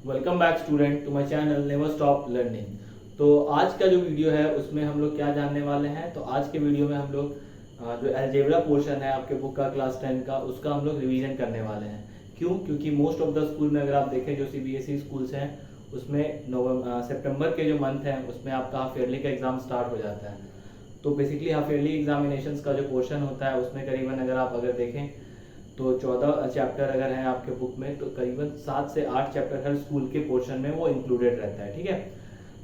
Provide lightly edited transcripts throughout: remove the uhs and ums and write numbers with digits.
Welcome back student to my channel never stop learning. तो आज का जो वीडियो है उसमें हम लोग क्या जानने वाले हैं। तो आज के वीडियो में हम लोग जो अलजेब्रा पोर्शन है आपके बुक का क्लास 10 का, उसका हम लोग रिवीजन करने वाले हैं। क्यों? क्योंकि मोस्ट ऑफ द स्कूल में अगर आप देखें जो सीबीएसई स्कूल्स हैं उसमें सितंबर के जो मंथ है उसमें आपका हाफ ईयरली का एग्जाम स्टार्ट हो जाता है। तो बेसिकली हाफ ईयरली एग्जामिनेशंस का जो पोर्शन होता है उसमें करीबन अगर देखें तो 14 चैप्टर अगर हैं आपके बुक में, तो करीबन 7 से 8 चैप्टर हर स्कूल के पोर्शन में वो इंक्लूडेड रहता है। ठीक है,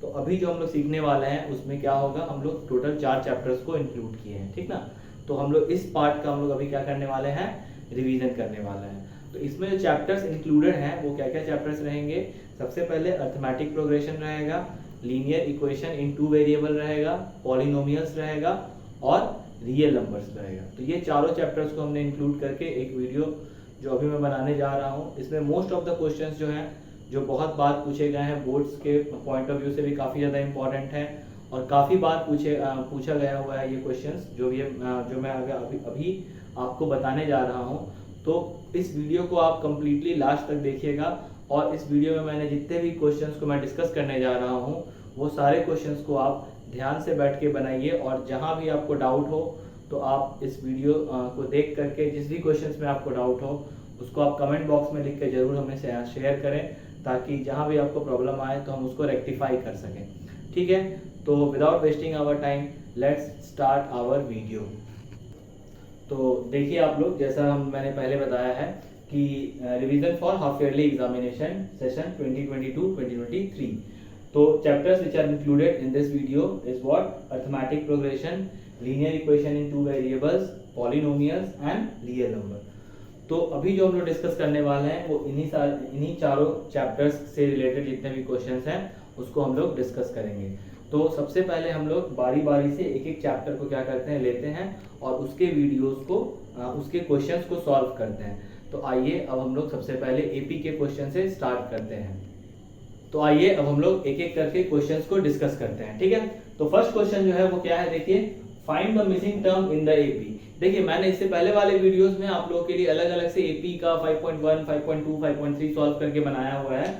तो अभी जो हम लोग सीखने वाले हैं उसमें क्या होगा, हम लोग टोटल 4 चैप्टर्स को इंक्लूड किए हैं। ठीक ना, तो हम लोग इस पार्ट का हम लोग अभी क्या करने वाले हैं, रिवीजन करने वाले हैं। तो इसमें जो चैप्टर्स इंक्लूडेड हैं वो क्या क्या चैप्टर्स रहेंगे। सबसे पहले अर्थमेटिक प्रोग्रेशन रहेगा, लीनियर इक्वेशन इन 2 वेरिएबल रहेगा, पॉलिनोमियल्स रहेगा और रियल नंबर्स रहेगा। तो ये चारों चैप्टर्स को हमने इंक्लूड करके एक वीडियो जो अभी मैं बनाने जा रहा हूँ। इसमें मोस्ट ऑफ द क्वेश्चंस जो हैं जो बहुत बार पूछे गए हैं, बोर्ड्स के पॉइंट ऑफ व्यू से भी काफ़ी ज़्यादा इंपॉर्टेंट है और काफ़ी बार पूछा गया हुआ है ये क्वेश्चंस जो मैं अभी आपको बताने जा रहा हूँ। तो इस वीडियो को आप कम्प्लीटली लास्ट तक देखिएगा और इस वीडियो में मैंने जितने भी क्वेश्चंस को मैं डिस्कस करने जा रहा हूँ वो सारे क्वेश्चंस को आप ध्यान से बैठ के बनाइए और जहाँ भी आपको डाउट हो तो आप इस वीडियो को देख करके जिस भी क्वेश्चंस में आपको डाउट हो उसको आप कमेंट बॉक्स में लिख के जरूर हमें शेयर करें, ताकि जहाँ भी आपको प्रॉब्लम आए तो हम उसको रेक्टिफाई कर सकें। ठीक है, तो without wasting our time let's start our video. तो देखिए आप लोग, जैसा मैंने पहले बताया है कि revision for half yearly examination session 2022-2023। तो chapters which are included in this video is what? Arithmetic progression, linear equation in 2 variables, polynomials and real number। तो अभी जो हम लोग डिस्कस करने वाले हैं वो इन्हीं चारों चैप्टर्स से रिलेटेड जितने भी क्वेश्चंस हैं उसको हम लोग डिस्कस करेंगे। तो सबसे पहले हम लोग बारी बारी से एक एक चैप्टर को क्या करते हैं, लेते हैं और उसके वीडियोस को उसके क्वेश्चंस को सॉल्व करते हैं। तो आइए अब हम लोग सबसे पहले एपी के क्वेश्चन से स्टार्ट करते हैं। तो आइए अब हम लोग एक एक करके क्वेश्चंस को डिस्कस करते हैं। ठीक है, तो फर्स्ट क्वेश्चन जो है वो क्या है, देखिए, find the missing term in the AP. देखिए, मैंने इससे पहले वाले वीडियोस में आप लोगों के लिए अलग अलग से एपी का 5.1, 5.2, 5.3 सॉल्व करके बनाया हुआ है।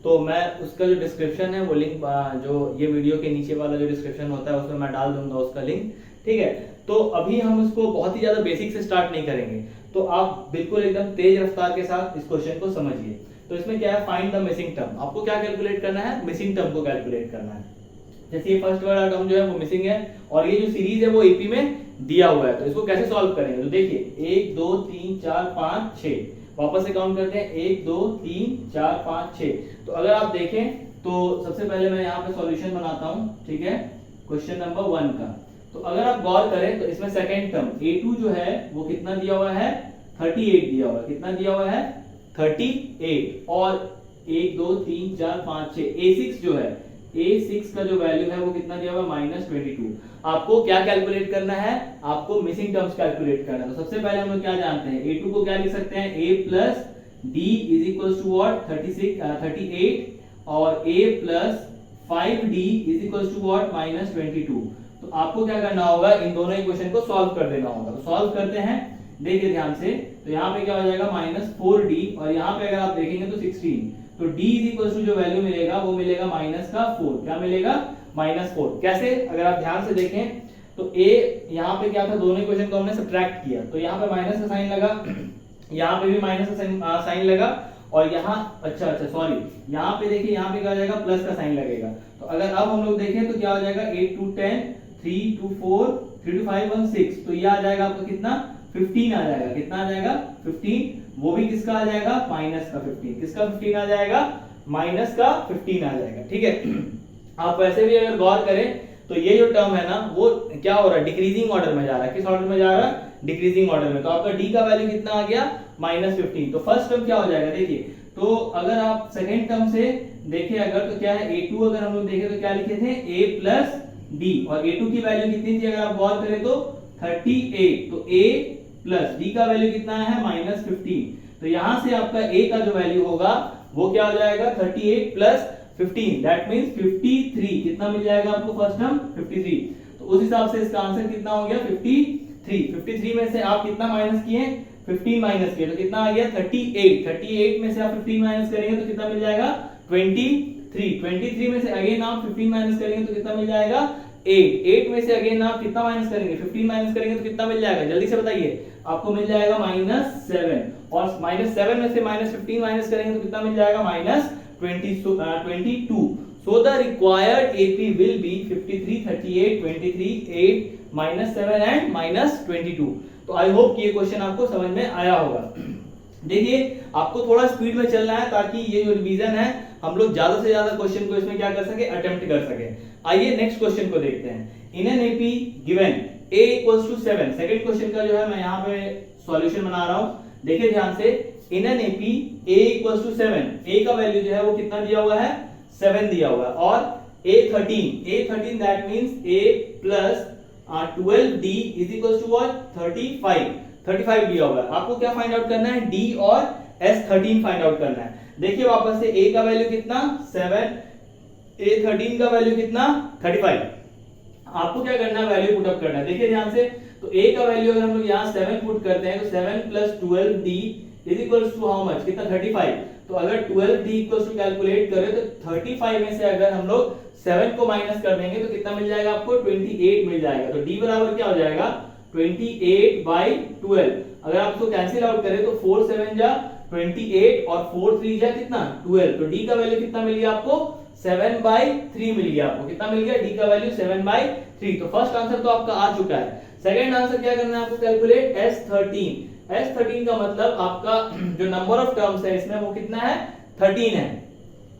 तो मैं उसका जो डिस्क्रिप्शन है वो लिंक जो ये वीडियो के नीचे वाला जो डिस्क्रिप्शन होता है उसमें मैं डाल दूंगा उसका लिंक। ठीक है, तो अभी हम उसको बहुत ही ज्यादा बेसिक से स्टार्ट नहीं करेंगे, तो आप बिल्कुल एकदम तेज रफ्तार के साथ इस क्वेश्चन को समझिए। तो इसमें क्या है, फाइंड द मिसिंग टर्म। आपको क्या कैलकुलेट करना है, मिसिंग टर्म को कैलकुलेट करना है। जैसे ये फर्स्ट वाला टर्म जो है वो मिसिंग है और ये जो सीरीज है वो एपी में दिया हुआ है। तो इसको कैसे सॉल्व करेंगे, तो देखिए 1 2 3 4 5 6, वापस से काउंट करते हैं 1 2 3 4 5 6। तो अगर आप देखें तो सबसे पहले मैं यहाँ पे सॉल्यूशन बनाता हूँ। ठीक है, क्वेश्चन नंबर 1 का। तो अगर आप गौर करें तो इसमें सेकेंड टर्म a2 जो है वो कितना दिया हुआ है, 38 दिया हुआ है। कितना दिया हुआ है, 38। और 1 2 3 4 5 6, a6 जो है, a6 का जो वैल्यू है वो कितना दिया हुआ है, -22। आपको क्या कैलकुलेट करना है, आपको मिसिंग टर्म्स कैलकुलेट करना है। तो सबसे पहले हम लोग क्या जानते हैं, a2 को क्या लिख सकते हैं, a plus d is equal to what, 38 और a plus 5d is equal to what, -22। तो आपको क्या करना होगा, इन दोनों इक्वेशन को सॉल्व कर देना होगा। तो सॉल्व करते हैं, देखिए ध्यान से। तो यहाँ पे क्या हो जाएगा, -4d और यहाँ पे अगर आप देखेंगे तो 16। तो d इज इक्वल टू जो वैल्यू मिलेगा वो मिलेगा -4। क्या मिलेगा, -4। कैसे, अगर आप ध्यान से देखें तो a यहाँ पे क्या था, दोनों इक्वेशन को हमने सब्ट्रैक्ट किया तो यहाँ पे माइनस का साइन लगा, यहाँ पे भी माइनस का साइन लगा और यहाँ अच्छा सॉरी, यहाँ पे देखिए यहाँ पे क्या हो जाएगा, प्लस का साइन लगेगा। तो अगर अब हम लोग देखें तो क्या हो जाएगा, 8 2 10, 3 2 4, 3 2 5 1 6। तो ये आ जाएगा आपका कितना, 15 आ जाएगा। कितना आ जाएगा, 15। वो भी किसका आ जाएगा, माइनस का 15। किसका 15 आ जाएगा, माइनस का 15 आ जाएगा। ठीक है, आप वैसे भी अगर गौर करें तो ये जो टर्म है ना वो क्या हो रहा है, डिक्रीजिंग ऑर्डर में जा रहा है। किस ऑर्डर में जा रहा है, डिक्रीजिंग ऑर्डर में। तो आपका डी का वैल्यू कितना आ गया, -15। तो फर्स्ट टर्म क्या हो जाएगा, देखिए, तो अगर आप सेकेंड टर्म से देखें अगर तो क्या है, a2 अगर हम लोग देखें तो क्या लिखे थे, a प्लस d और a2 की वैल्यू कितनी थी, अगर आप गौर करें तो 38। तो a प्लस d का वैल्यू कितना है, -15। तो यहां से आपका a का जो वैल्यू होगा वो क्या हो जाएगा, 38 प्लस 15, दैट मींस 53। कितना मिल जाएगा आपको फर्स्ट टर्म, 53। तो उस हिसाब से इसका आंसर कितना हो गया, 53। 53 में से आप कितना माइनस किए, 15 माइनस किए तो कितना आ गया 38। 38 में से आप 15 माइनस करेंगे तो कितना मिल जाएगा 23 में से अगेन आप 15 माइनस करेंगे तो कितना मिल जाएगा 8 में से अगेन आप कितना माइनस करेंगे 15 माइनस करेंगे तो कितना मिल जाएगा, जल्दी से बताइए, आपको मिल जाएगा -7 और -7 में से -15 माइनस करेंगे तो कितना मिल जाएगा -22। So the required AP will be 53, 38, 23, 8, -7 and -22। तो आई होप कि ये क्वेश्चन आपको समझ में आया होगा। देखिए आपको थोड़ा स्पीड में चलना है ताकि ये जो रिवीजन है हम लोग ज्यादा से ज्यादा क्वेश्चन को इसमें क्या कर सके, अटेम्प्ट कर सके। आइए नेक्स्ट क्वेश्चन को देखते हैं। In an AP given a = 7, second question का जो है मैं यहाँ पे सॉल्यूशन बना रहा हूँ। देखिए ध्यान से, in an AP a = 7, a का वैल्यू जो है वो कितना दिया हुआ है 7 दिया हुआ है, और a13 that means a plus 12d is equal to what 35 दिया हुआ है। आपको क्या फाइंड आउट करना है, d और s13 फाइंड आउट करना है। देखिए वापस से a का वैल्यू कितना 7, a13 का वैल्यू कितना 35। आपको क्या करना है, वैल्यू पुट अप करना है। देखिए ध्यान से, तो a का वैल्यू अगर हम लोग यहाँ 7 पुट करते हैं तो 7 + 12d is equal to how much, कितना 35। तो अगर 12d इक्वल टू कैलकुलेट करें तो 35 में से अगर हम लोग 7 को माइनस कर देंगे तो कितना मिल जाएगा आपको 28 मिल जाएगा। तो d बराबर क्या हो जाएगा 28/12। अगर आप इसको कैंसिल आउट करें तो 4 7 जा 28 और 4 3 जा कितना 12। तो d का वैल्यू कितना मिल गया आपको 7/3 मिल गया। आपको कितना मिल गया, d का वैल्यू 7/3। तो फर्स्ट आंसर तो आपका आ चुका है। सेकंड आंसर क्या करना है आपको, कैलकुलेट S13 का मतलब आपका जो नंबर ऑफ टर्म्स है इसमें वो कितना है 13 है।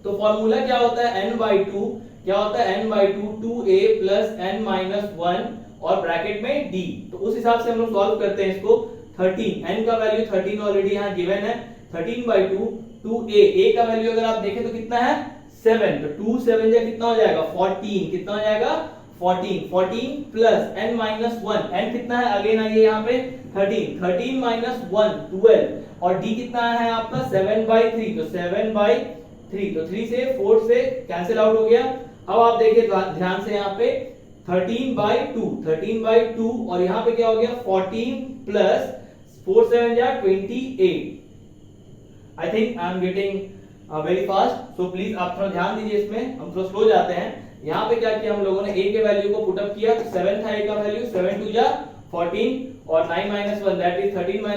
तो फॉर्मूला क्या होता है n/2, क्या होता है n/2 2a + n-1 और ब्रैकेट में d। तो उस हिसाब से हम लोग सॉल्व करते हैं इसको। 13 n का वैल्यू 13 ऑलरेडी यहाँ गिवन है, 13/2 2a का वैल्यू अगर आप देखें तो कितना है 7, तो 2 7 जा कितना हो जाएगा 14, कितना हो जाएगा 14 प्लस n-1, n कितना है अगेन आइए यहाँ पे 13 - 1 12 और d कितना है आपका 7/3, तो 7/3, तो 3 से 4 से कैंसिल आउट हो गया। अब आप देखिए ध्यान से यहाँ पे 13/2 और यहाँ पे क्या हो गया 14 प्लस 4 7 जा 28। I think I am getting very fast, so please आप थोड़ा ध्यान दीजिए, इसमें हम थोड़ा स्लो जाते हैं। यहाँ पे क्या किया हम लोगों ने, a के वैल्यू को पुट अप किया तो 7 था a का वैल्यू, 7 2 जा 14 और 9 - 1 दैट इज 13 - 1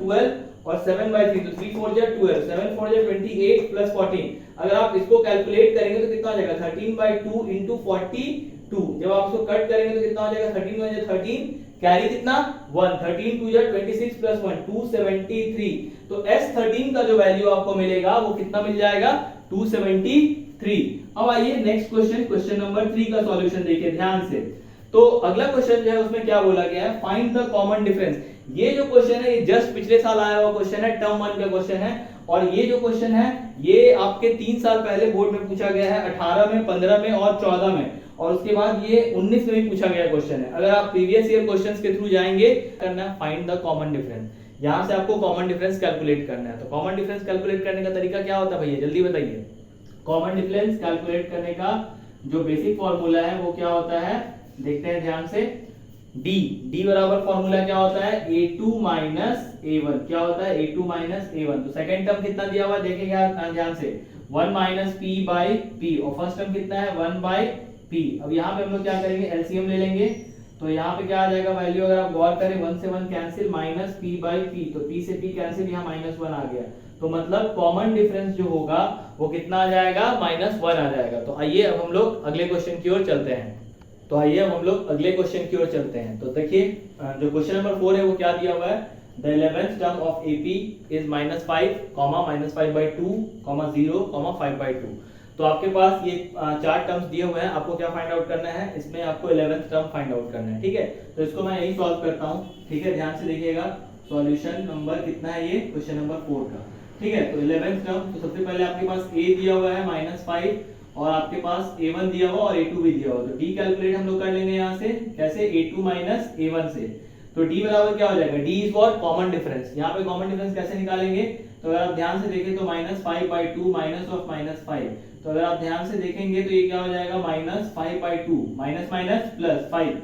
12 और 7/3, तो 3 4 जा 12, 7 4 जा 28 प्लस 14। अगर आप इसको कैलकुलेट करेंगे तो कितना हो जाएगा 13/2 into 42। जब आप इसको कट करेंगे तो कितना हो जाएगा 13 1 जा 13, कैरी कितना 1, 13 2 जा 26 प्लस 1 273। तो S13 का जो वैल्यू आपको मिलेगा वो कितना मिल जाएगा 273। अब आइए नेक्स्ट क्वेश्चन नंबर 3 का सॉल्यूशन देखिए ध्यान से। तो अगला क्वेश्चन जो है उसमें क्या बोला गया है, फाइंड द कॉमन डिफरेंस। ये जो क्वेश्चन है ये जस्ट पिछले साल आया हुआ क्वेश्चन है, टर्म 1 का क्वेश्चन है, और ये जो क्वेश्चन है ये आपके 3 साल पहले बोर्ड में पूछा गया है, 18 में 15 में और 14 में, और उसके बाद ये 19 में भी पूछा गया क्वेश्चन है। अगर आप प्रीवियस ईयर क्वेश्चंस के थ्रू जाएंगे, करना है फाइंड द कॉमन डिफरेंस। यहां से आपको कॉमन डिफरेंस कैलकुलेट करना है। तो कॉमन डिफरेंस कैलकुलेट करने का तरीका क्या होता है भैया, जल्दी बताइए। कॉमन डिफरेंस कैलकुलेट करने का जो बेसिक फॉर्मूला है वो क्या होता है, देखते हैं ध्यान से। d बराबर फॉर्मूला क्या होता है a2 - a1, क्या होता है a2 - a1। तो सेकंड टर्म कितना दिया हुआ है देखेंगे ध्यान से, 1 - p/p, और फर्स्ट टर्म कितना है 1/p। अब यहाँ पे हम लोग क्या करेंगे, एलसीएम ले लेंगे। तो यहाँ पे क्या आ जाएगा वैल्यू, अगर आप गौर करें 1 से 1 कैंसिल, -p/p, तो p से p कैंसिल, यहाँ -1 आ गया। तो मतलब कॉमन डिफरेंस जो होगा वो कितना आ जाएगा -1 आ जाएगा। तो आइए अब हम लोग अगले क्वेश्चन की ओर चलते हैं। तो देखिए जो क्वेश्चन नंबर 4 है वो क्या दिया हुआ है, the 11th term of AP is -5, -5/2, 0, 5/2। तो आपके पास ये 4 टर्म्स दिए हुए हैं, आपको क्या फाइंड आउट करना है, इसमें आपको 11th टर्म फाइंड आउट करना है, ठीक है। तो इसको मैं यही सॉल्व करता हूँ, ठीक है, ध्यान से देखिएगा। सॉल्यूशन नंबर कितना है ये, क्वेश्चन नंबर 4 का, ठीक है। तो 11th टर्म, तो सबसे पहले आपके पास a दिया हुआ है -5 और आपके पास a1 दिया हुआ और a2 भी दिया हुआ। तो d कैलकुलेट हम लोग कर लेंगे यहाँ से, कैसे, a2 - a1 से। तो d बराबर क्या हो जाएगा, d is what common difference. यहाँ पे कॉमन डिफरेंस कैसे निकालेंगे, तो अगर आप ध्यान से देखें तो -5/2 -5। तो अगर आप ध्यान से देखेंगे तो ये क्या हो जाएगा -5/2, माइनस प्लस 5।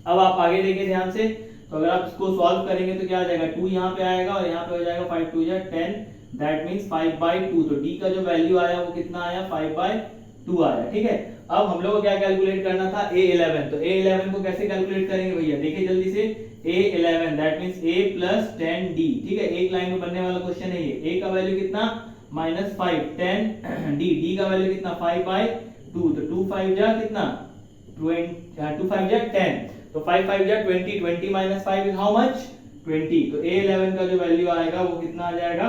अब आप आगे देखिए ध्यान से, तो अगर आप इसको सॉल्व करेंगे तो क्या आ जाएगा 2 यहाँ पे आएगा और यहाँ पे हो जाएगा 5 2 10, दैट मींस 5/2। तो d का जो वैल्यू आया वो कितना आया, 5/2 आया। ठीक है, अब हम लोग को क्या कैलकुलेट करना था, a11। तो a11 को कैसे कैलकुलेट करेंगे भैया, देखिए जल्दी से, a11 that means a + 10d। ठीक है, एक लाइन में बनने वाला क्वेश्चन है ये। a का वैल्यू कितना, -5, 10 d का वैल्यू कितना, 5/2। तो 2 5 जा कितना, 2 5 जा 10, तो 5 5 जा 20, 20 - 5 इज हाउ मच, 20। तो a11 का जो वैल्यू आएगा वो कितना आ जाएगा,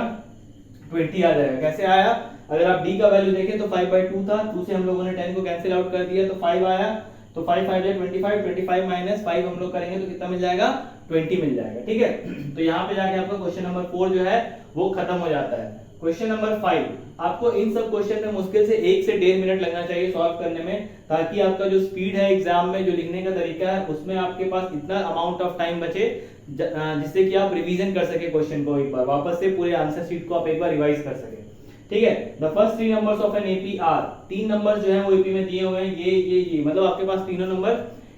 20 आ जाएगा। कैसे आया, अगर आप d का वैल्यू देखें तो 5/2 था, 2 से हम लोगों ने 10 को कैंसिल आउट कर दिया तो 5 आया। तो 5 5 जा 25, 25 - 5 हम लोग करेंगे तो कितना मिल जाएगा, 20 मिल जाएगा। ठीक है, तो यहाँ पे जाके आपका क्वेश्चन नंबर 4 जो है वो खत्म हो जाता है। क्वेश्चन नंबर 5, आपको इन सब क्वेश्चन में मुश्किल से 1 से 1.5 मिनट लगना चाहिए सॉल्व करने में, ताकि आपका जो स्पीड है एग्जाम में, जो लिखने का तरीका है, उसमें आपके पास इतना अमाउंट ऑफ टाइम बचे जिससे कि आप रिवीजन कर सके क्वेश्चन को, एक बार वापस से पूरे आंसर शीट को आप एक बार रिवाइज कर सके। ठीक है, the first 3 numbers of an AP are, 3 number जो है वो एपी में दिए हुए हैं, ये मतलब आपके पास तीनों नंबर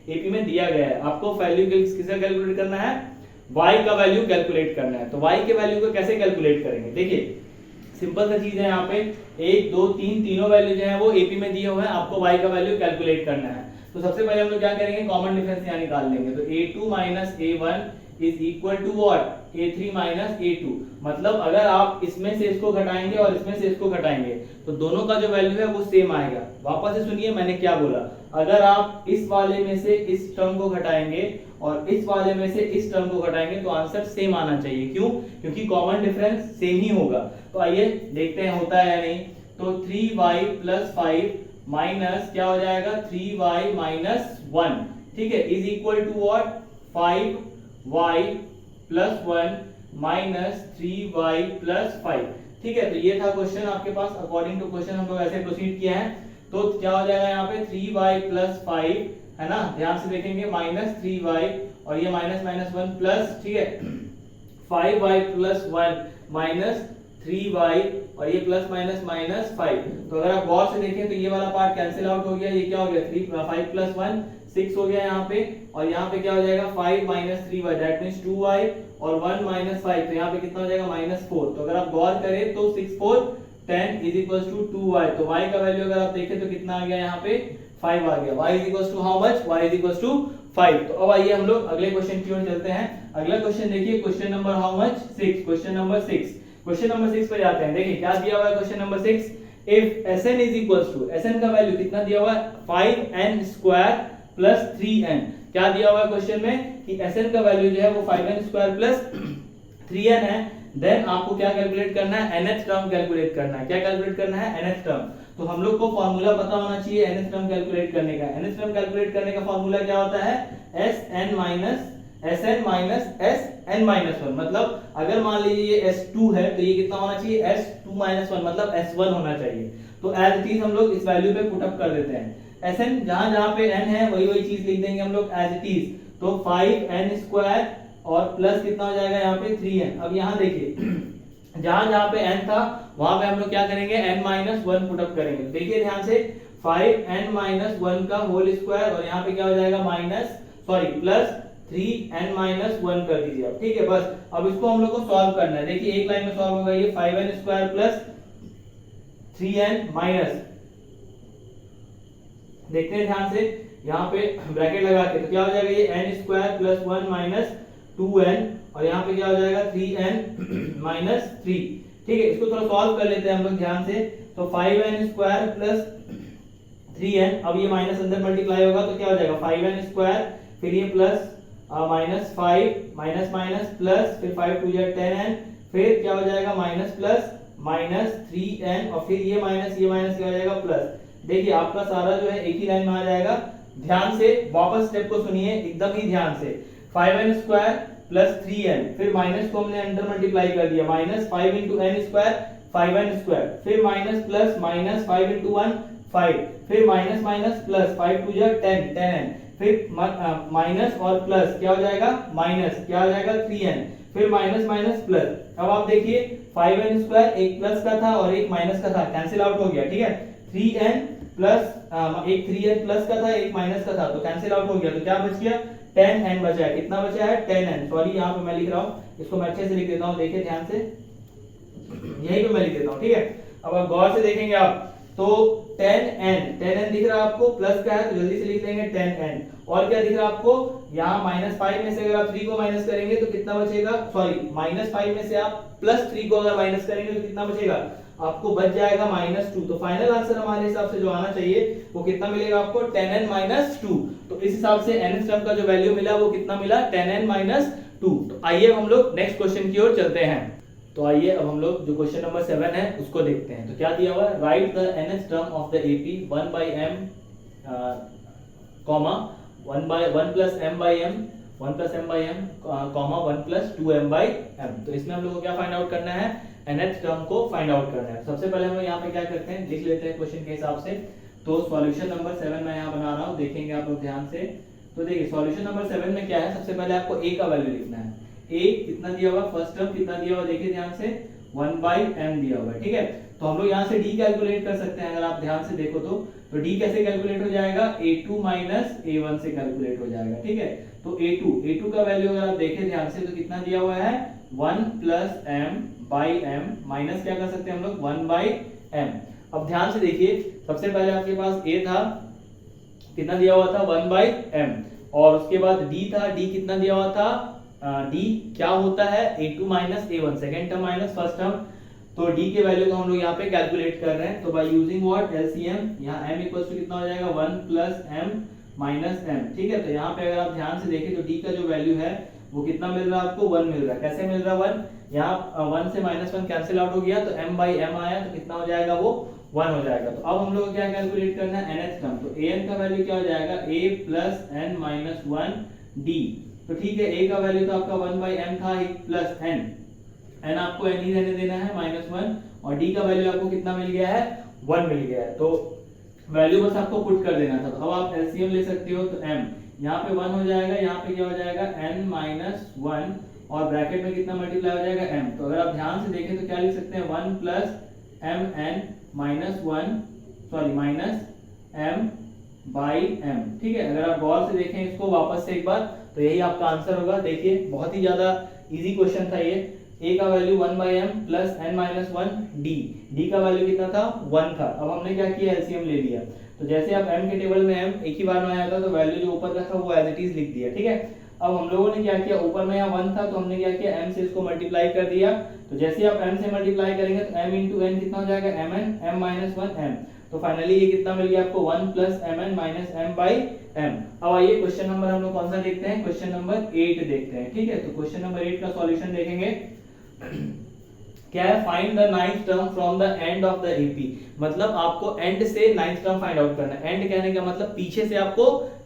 एपी में दिया गया है। आपको वैल्यू किसका कैलकुलेट करना है, y का वैल्यू कैलकुलेट करना है। तो y के वैल्यू को कैसे कैलकुलेट करेंगे, देखिए सिंपल सा चीज है, यहाँ पे 1 2 3 तीनों वैल्यू जो है वो एपी में दिए हुए हैं, आपको y का वैल्यू कैलकुलेट करना है। तो सबसे पहले हम लोग क्या करेंगे, कॉमन डिफरेंस यहाँ निकाल लेंगे। तो a2 - a1 is equal to what, a3 - a2। मतलब अगर आप इसमें से इसको घटाएंगे और इसमें से इसको घटाएंगे तो दोनों का जो वैल्यू है वो सेम आएगा। वापस से सुनिए मैंने क्या बोला, अगर आप इस वाले में से इस टर्म को घटाएंगे और इस वाले में से इस टर्म को घटाएंगे तो आंसर सेम आना चाहिए। क्यों, क्योंकि कॉमन डिफरेंस सेम ही होगा। तो आइए देखते हैं होता है या नहीं। तो 3y + 5 माइनस क्या हो जाएगा, 3y - 1। ठीक है, is equal to what, 5y + 1 minus 3y + 5। ठीक है, तो ये था क्वेश्चन आपके पास। अकॉर्डिंग टू क्वेश्चन हम लोग ऐसे प्रोसीड किए हैं। तो क्या हो जाएगा यहाँ पे, 3y + 5 है ना, ध्यान से देखेंगे, -3y और ये -1 प्लस, ठीक है, 5y + 1 माइनस 3y और ये प्लस माइनस -5। तो अगर आप गौर से देखें तो ये वाला पार्ट कैंसिल आउट हो गया, ये क्या हो गया, 5 + 1 6 हो गया यहाँ पे, और यहाँ पे क्या हो जाएगा, 5 - 3y दैट मींस 2y और 1 - 5, तो यहाँ पे कितना हो जाएगा, -4। तो अगर आप गौर करें तो 6 4 10 = 2y। तो y का वैल्यू अगर आप देखें तो कितना आ गया यहाँ पे, 5 आ गया। y = how much, y = 5। तो अब आइए हम लोग अगले क्वेश्चन की ओर चलते हैं। अगला क्वेश्चन देखिए, question number how much, 6। Question number 6 पे जाते हैं। देखिए क्या दिया हुआ है question number 6, if Sn = Sn का वैल्यू कितना दिया हुआ है, 5n² + 3n। क्या दिया हुआ है क्वेश्चन में कि Sn का वैल्यू जो है वो 5n² + 3n है। देन आपको क्या कैलकुलेट करना है, nth टर्म कैलकुलेट करना है। क्या कैलकुलेट करना है, nth टर्म। तो हम लोग को फार्मूला पता होना चाहिए nth टर्म कैलकुलेट करने का। nth टर्म कैलकुलेट करने का फार्मूला क्या होता है, Sn - Sn - 1। मतलब अगर मान लीजिए ये S2 है तो ये कितना होना चाहिए, S2 - 1 मतलब S1 होना चाहिए। तो एज इट इज हम लोग इस वैल्यू पे पुट अप कर देते हैं। Sn जहां पे n है वही चीज लिख देंगे हम लोग एज इट इज। तो 5n² और प्लस कितना हो जाएगा यहाँ पे 3n। अब यहाँ देखिए जहां पे n था वहां पे हम लोग क्या करेंगे, n - 1 पुट अप करेंगे। देखिए ध्यान से, 5n - 1 का होल स्क्वायर और यहाँ पे क्या हो जाएगा, प्लस 3n - 1 कर दीजिए आप। ठीक है, बस अब इसको हम लोग को सॉल्व करना है। देखिए एक लाइन में सॉल्व होगा, ये 5n² प्लस 3n माइनस, देखते हैं ध्यान से, यहाँ पे ब्रैकेट लगा के तो क्या हो जाएगा, ये n² + 1 माइनस 2n और यहाँ पे क्या हो जाएगा 3n - 3। ठीक है, इसको थोड़ा सॉल्व कर लेते हैं हम लोग ध्यान से। तो 5n² + 3n, अब ये माइनस अंदर मल्टीप्लाई होगा तो क्या हो जाएगा, 5n², फिर ये प्लस -5 माइनस माइनस प्लस, फिर 5 2 जा 10n, फिर क्या हो जाएगा माइनस प्लस -3n और फिर ये माइनस क्या हो जाएगा प्लस। देखिए आपका सारा जो है एक ही लाइन में आ जाएगा। ध्यान से वापस स्टेप को सुनिए एकदम ही ध्यान से, 5n² + 3n, फिर माइनस को हमने अंदर मल्टीप्लाई कर दिया, -5 × n², 5n², फिर माइनस प्लस -5 × 1 5, फिर माइनस माइनस प्लस, 5 2 जा 10n, फिर माइनस और प्लस क्या हो जाएगा, क्या हो जाएगा 3n, फिर माइनस माइनस प्लस। अब आप देखिए 5n² एक प्लस का था और एक माइनस का था, कैंसिल आउट हो गया। ठीक है, 3n प्लस एक 3n प्लस का था एक माइनस का था तो कैंसिल आउट हो गया। तो क्या बच गया, 10n बचा है। कितना बचा है, 10n। सॉरी यहाँ पे मैं लिख रहा हूँ, इसको मैं अच्छे से लिख देता हूँ, देखिए ध्यान से। यहीं पे मैं लिख देता हूँ, ठीक है। अब आप गौर से देखेंगे आप तो 10n दिख रहा है आपको, प्लस का है तो जल्दी से लिख लेंगे 10n। और क्या दिख रहा है आपको, यहाँ -5 में से अगर आप 3 को माइनस करेंगे तो कितना बचेगा, सॉरी -5 में से आप +3 को अगर माइनस करेंगे तो कितना बचेगा, आपको बच जाएगा -2। तो फाइनल आंसर हमारे हिसाब से जो आना चाहिए वो कितना मिलेगा आपको, 10n - 2। तो इस हिसाब से nth टर्म का जो वैल्यू मिला वो कितना मिला, 10n - 2। तो आइए हम लोग नेक्स्ट क्वेश्चन की ओर चलते हैं। तो आइए अब हम लोग जो क्वेश्चन नंबर 7 है उसको देखते हैं। तो क्या दिया हुआ है, right the nth term of the AP 1/m, 1 + m/m 1 + m/m, 1 + 2m/m। तो इसमें हम लोग को क्या फाइंड आउट करना है, nth टर्म को फाइंड आउट करना है। सबसे पहले हम यहाँ पे क्या करते हैं, लिख लेते हैं क्वेश्चन के हिसाब से। तो सॉल्यूशन नंबर 7 मैं यहाँ बना रहा हूँ, देखेंगे आप लोग ध्यान से। तो देखिए सॉल्यूशन नंबर 7 में क्या है, सबसे पहले आपको a का वैल्यू लिखना है। a कितना दिया हुआ, फर्स्ट टर्म कितना दिया हुआ, देखिए ध्यान से 1/m दिया हुआ है, ठीक है। तो हम लोग यहाँ से d कैलकुलेट कर सकते हैं, अगर आप ध्यान से देखो तो d कैसे कैलकुलेट हो जाएगा, a2 - a1 से कैलकुलेट हो जाएगा, ठीक है। तो a2 का वैल्यू अगर आप देखें ध्यान से तो कितना दिया हुआ है, 1 + m/m माइनस क्या कर सकते हैं हम लोग, 1/m। अब ध्यान से देखिए, सबसे पहले आपके पास a था, कितना दिया हुआ था, 1/m, और उसके बाद d था, d कितना दिया हुआ था, d क्या होता है, a2 - a1, second term minus first term. तो d के वैल्यू को हम लोग यहाँ पे कैलकुलेट कर रहे हैं। तो बाय यूजिंग व्हाट, एलसीएम, यहाँ m इक्वल्स टू कितना हो जाएगा, 1 + m - m, ठीक है। तो यहाँ पे अगर आप ध्यान से देखें तो d का जो वैल्यू है वो कितना मिल रहा है आपको, 1 मिल रहा है। कैसे मिल रहा है 1, यहाँ 1 से -1 कैंसिल आउट हो गया तो m/m आया, तो कितना हो जाएगा वो 1 हो जाएगा। तो अब हम लोग को क्या कैलकुलेट करना है, nth टर्म। तो an का वैल्यू क्या हो जाएगा, a + n - 1 d। तो ठीक है, a का वैल्यू तो आपका 1/m था प्लस n आपको n ही रहने देना है -1, और d का वैल्यू आपको कितना मिल गया है, 1 मिल गया है। तो वैल्यू बस आपको पुट कर देना था। तो अब आप एलसीएम ले सकते हो, तो m यहाँ पे 1 हो जाएगा, यहाँ पे क्या हो जाएगा, n - 1, और ब्रैकेट में कितना मल्टीप्लाई हो जाएगा, m। तो अगर आप ध्यान से देखें तो क्या लिख सकते हैं, 1 + mn - 1, सॉरी -m/m, ठीक है। अगर आप गौर से देखें इसको वापस से एक बार, तो यही आपका आंसर होगा। देखिए बहुत ही ज्यादा इजी क्वेश्चन था ये। a का वैल्यू 1/m + n - 1 d का वैल्यू कितना था, 1 था। अब हमने क्या किया, एलसीएम ले लिया। तो जैसे आप m के टेबल में m एक ही बार में आया था, तो वैल्यू जो ऊपर का था वो एज इट इज लिख दिया, ठीक है। अब हम लोगों ने क्या किया, ऊपर में यहाँ 1 था तो हमने क्या किया, m से इसको मल्टीप्लाई कर दिया। तो जैसे आप m से मल्टीप्लाई करेंगे तो m × n कितना हो जाएगा, mn, m - 1 m। तो फाइनली ये कितना मिल गया आपको, 1 + mn - m/m। अब आइए क्वेश्चन नंबर हम लोग कौन सा देखते हैं, क्वेश्चन नंबर 8 देखते हैं, ठीक है। तो क्वेश्चन नंबर 8 का सॉल्यूशन देखेंगे। क्या है, find the 9th term from the end of the AP. मतलब आपको एंड से 9th टर्म फाइंड आउट करना है। एंड कहने का मतलब पीछे से आपको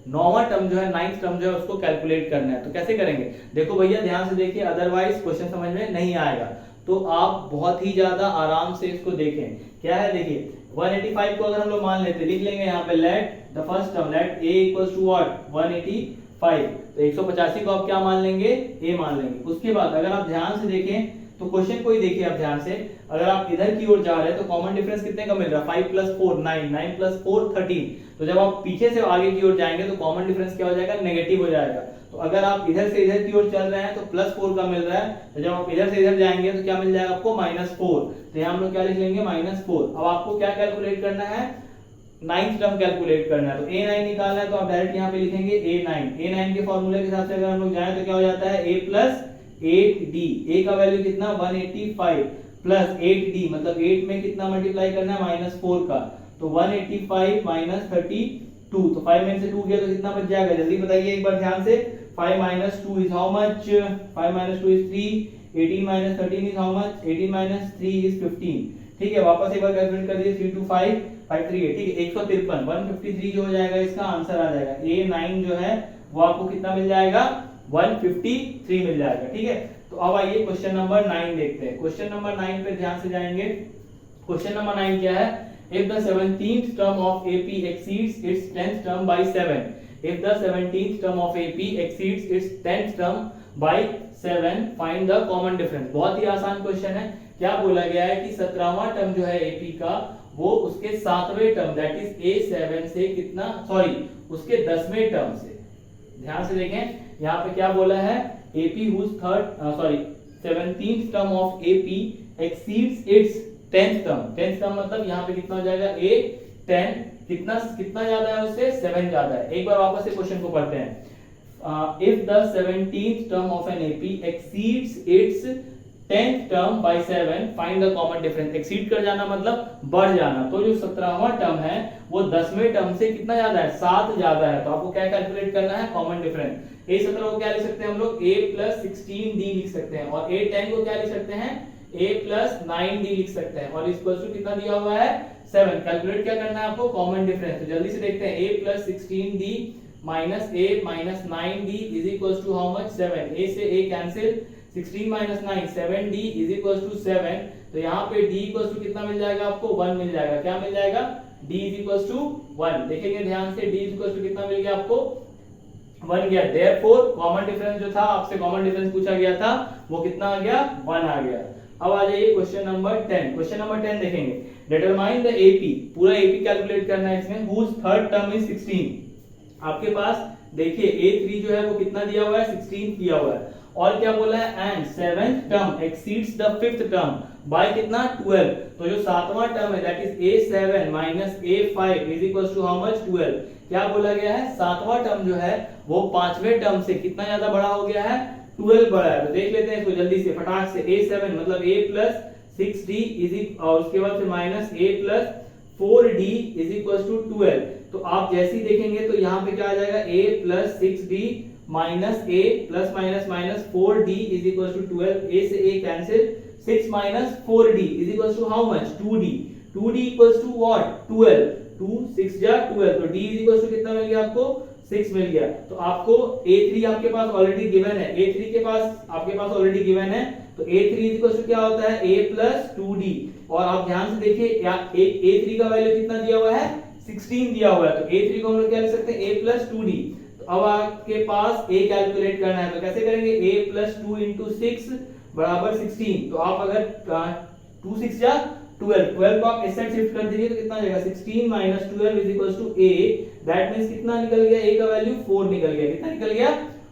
9वां टर्म जो है, 9th टर्म जो है उसको कैलकुलेट करना है। तो कैसे करेंगे, देखो भैया ध्यान से देखिए, अदरवाइज क्वेश्चन समझ में नहीं आएगा। तो आप बहुत ही ज्यादा आराम से इसको देखें। क्या है, देखिए 185 को अगर हम लोग मान लेते, लिख लेंगे यहाँ पे, let the first term, let a equals to what, 185। तो 185 को आप क्या मान लेंगे, a मान लेंगे। उसके बाद अगर आप ध्यान से देखें तो क्वेश्चन को ही देखिए आप ध्यान से, अगर आप इधर की ओर जा रहे हैं तो कॉमन डिफरेंस कितने का मिल रहा है, 5 + 4 9, 9 + 4 13। तो जब आप पीछे से आगे की ओर जाएंगे तो कॉमन डिफरेंस क्या हो जाएगा, नेगेटिव हो जाएगा। तो अगर आप इधर से इधर की ओर चल रहे हैं तो +4 का मिल रहा है, तो जब आप इधर से इधर जाएंगे तो क्या मिल जाएगा आपको, -4। तो यहाँ हम लोग क्या लिख लेंगे, -4। अब आपको क्या कैलकुलेट करना है, 9th टर्म कैलकुलेट करना है। तो a9 निकालना है, तो आप डायरेक्ट यहाँ पे लिखेंगे a9 के फॉर्मूले के हिसाब से अगर हम लोग जाएं तो क्या हो जाता है, a + 8d। a का वैल्यू कितना, 185 + 8d, मतलब 8 में कितना मल्टीप्लाई करना है, -4 का। तो 185 - 32, तो 5 में से 2 गया तो कितना बच जाएगा, जल्दी बताइए एक बार ध्यान से। 5 - 2 is how much, 5 - 2 is 3, 18 - 13 is how much, 18 - 3 is 15, ठीक है। वापस एक बार कैलकुलेट कर दीजिए, 3 2 5 5 3 8, ठीक है। 153 153 जो हो जाएगा, इसका आंसर आ जाएगा। a9 जो है वो आपको कितना मिल जाएगा, 153 मिल जाएगा, ठीक है। तो अब आइए क्वेश्चन नंबर 9 देखते हैं। क्वेश्चन नंबर 9 पे ध्यान से जाएंगे। क्वेश्चन नंबर 9 क्या है, if the 17th term of AP exceeds its 10th term by 7, if the 17th term of AP exceeds its 10th term by 7, find the common difference। बहुत ही आसान क्वेश्चन है। क्या बोला गया है कि 17वां टर्म जो है AP का, वो उसके 7वें टर्म दैट इज A7 से कितना, सॉरी उसके 10वें टर्म से, ध्यान से देखें यहाँ पे क्या बोला है, AP whose 17th term of AP exceeds its 10th term, 10th term मतलब यहाँ पे कितना हो जाएगा a 10, कितना ज्यादा है उससे 7 ज्यादा है। एक बार वापस से क्वेश्चन को पढ़ते हैं। If the 17th term of an AP exceeds its 10th term by 7, find the common difference। exceed कर जाना मतलब बढ़ जाना, तो जो 17वां टर्म है वो 10वें टर्म से कितना ज्यादा है, 7 ज्यादा है। तो आपको क्या कैलकुलेट करना है, कॉमन डिफरेंस। a 17 को क्या लिख सकते हैं हम लोग, a plus 16d लिख सकते हैं, और a 10 को क्या लिख सकते हैं, a plus 9d लिख सकते हैं, और इक्वल टू कितना दिया हुआ है 7। कैलकुलेट क्या करना है आपको, कॉमन डिफरेंस। तो जल्दी से देखते हैं, a plus 16d minus a minus 9d is equals to how much, 7। a से a cancel, 16 minus 9 7d is equals to 7। तो यहाँ पे d equals to कितना मिल जाएगा आपको, 1 मिल जाएगा। क्या मिल जाएगा, d is equals to 1। देखेंगे ध्यान से, d is equals to कितना मिल गया आपको, 1 गया। therefore कॉमन डिफरेंस जो था, आपसे कॉमन डिफरेंस पूछा गया था, वो कितना आ गया, 1 आ गया। अब आ जाइए क्वेश्चन नंबर 10। क्वेश्चन नंबर 10 देखेंगे, डिटरमाइन द एपी, पूरा एपी कैलकुलेट करना है इसमें, whose third term is 16। आपके पास देखिए A3 जो है वो कितना दिया हुआ है, 16 दिया हुआ है, और क्या बोला है, and 7th term exceeds the 5th term by कितना, 12। तो जो 7वां टर्म है that is A7 minus A5 is equals to how much, 12। क्या बोला गया है, 7वां टर्म जो है वो 5वें टर्म से कितना ज्यादा बड़ा हो गया है, 12 बड़ा है। तो देख लेते हैं इसको जल्दी से फटाक से। A7 मतलब A plus 6D इज, और उसके बाद से minus A plus 4D is equals to 12। तो आप जैसे ही देखेंगे तो यहाँ पे क्या आ जाएगा, a plus 6d minus a plus minus minus 4d is equal to 12। a से a cancel, 6 minus 4d is equal to how much, 2d। 2d equals to what, 12। 2 6 जा 12, तो d इज इक्वल टू कितना मिल गया आपको, 6 मिल गया। तो आपको a3 आपके पास ऑलरेडी गिवन है, a3 के पास आपके पास ऑलरेडी गिवन है, तो a3 इज इक्वल टू क्या होता है, a plus 2d। और आप ध्यान से देखिए a3 का वैल्यू कितना दिया हुआ है, 16 दिया हुआ है, तो a3 को हम लोग क्या लिख सकते हैं, a plus 2d। तो अब आपके पास a कैलकुलेट करना है, तो कैसे करेंगे, a plus 2 into 6 बराबर 16। तो आप अगर 2 6 जा 12, 12 को आप इस साइड शिफ्ट कर दीजिए तो कितना आ जाएगा, 16 minus 12 is equals to a। That means कितना निकल गया, a का वैल्यू 4 निकल गया। कितना निकल गया,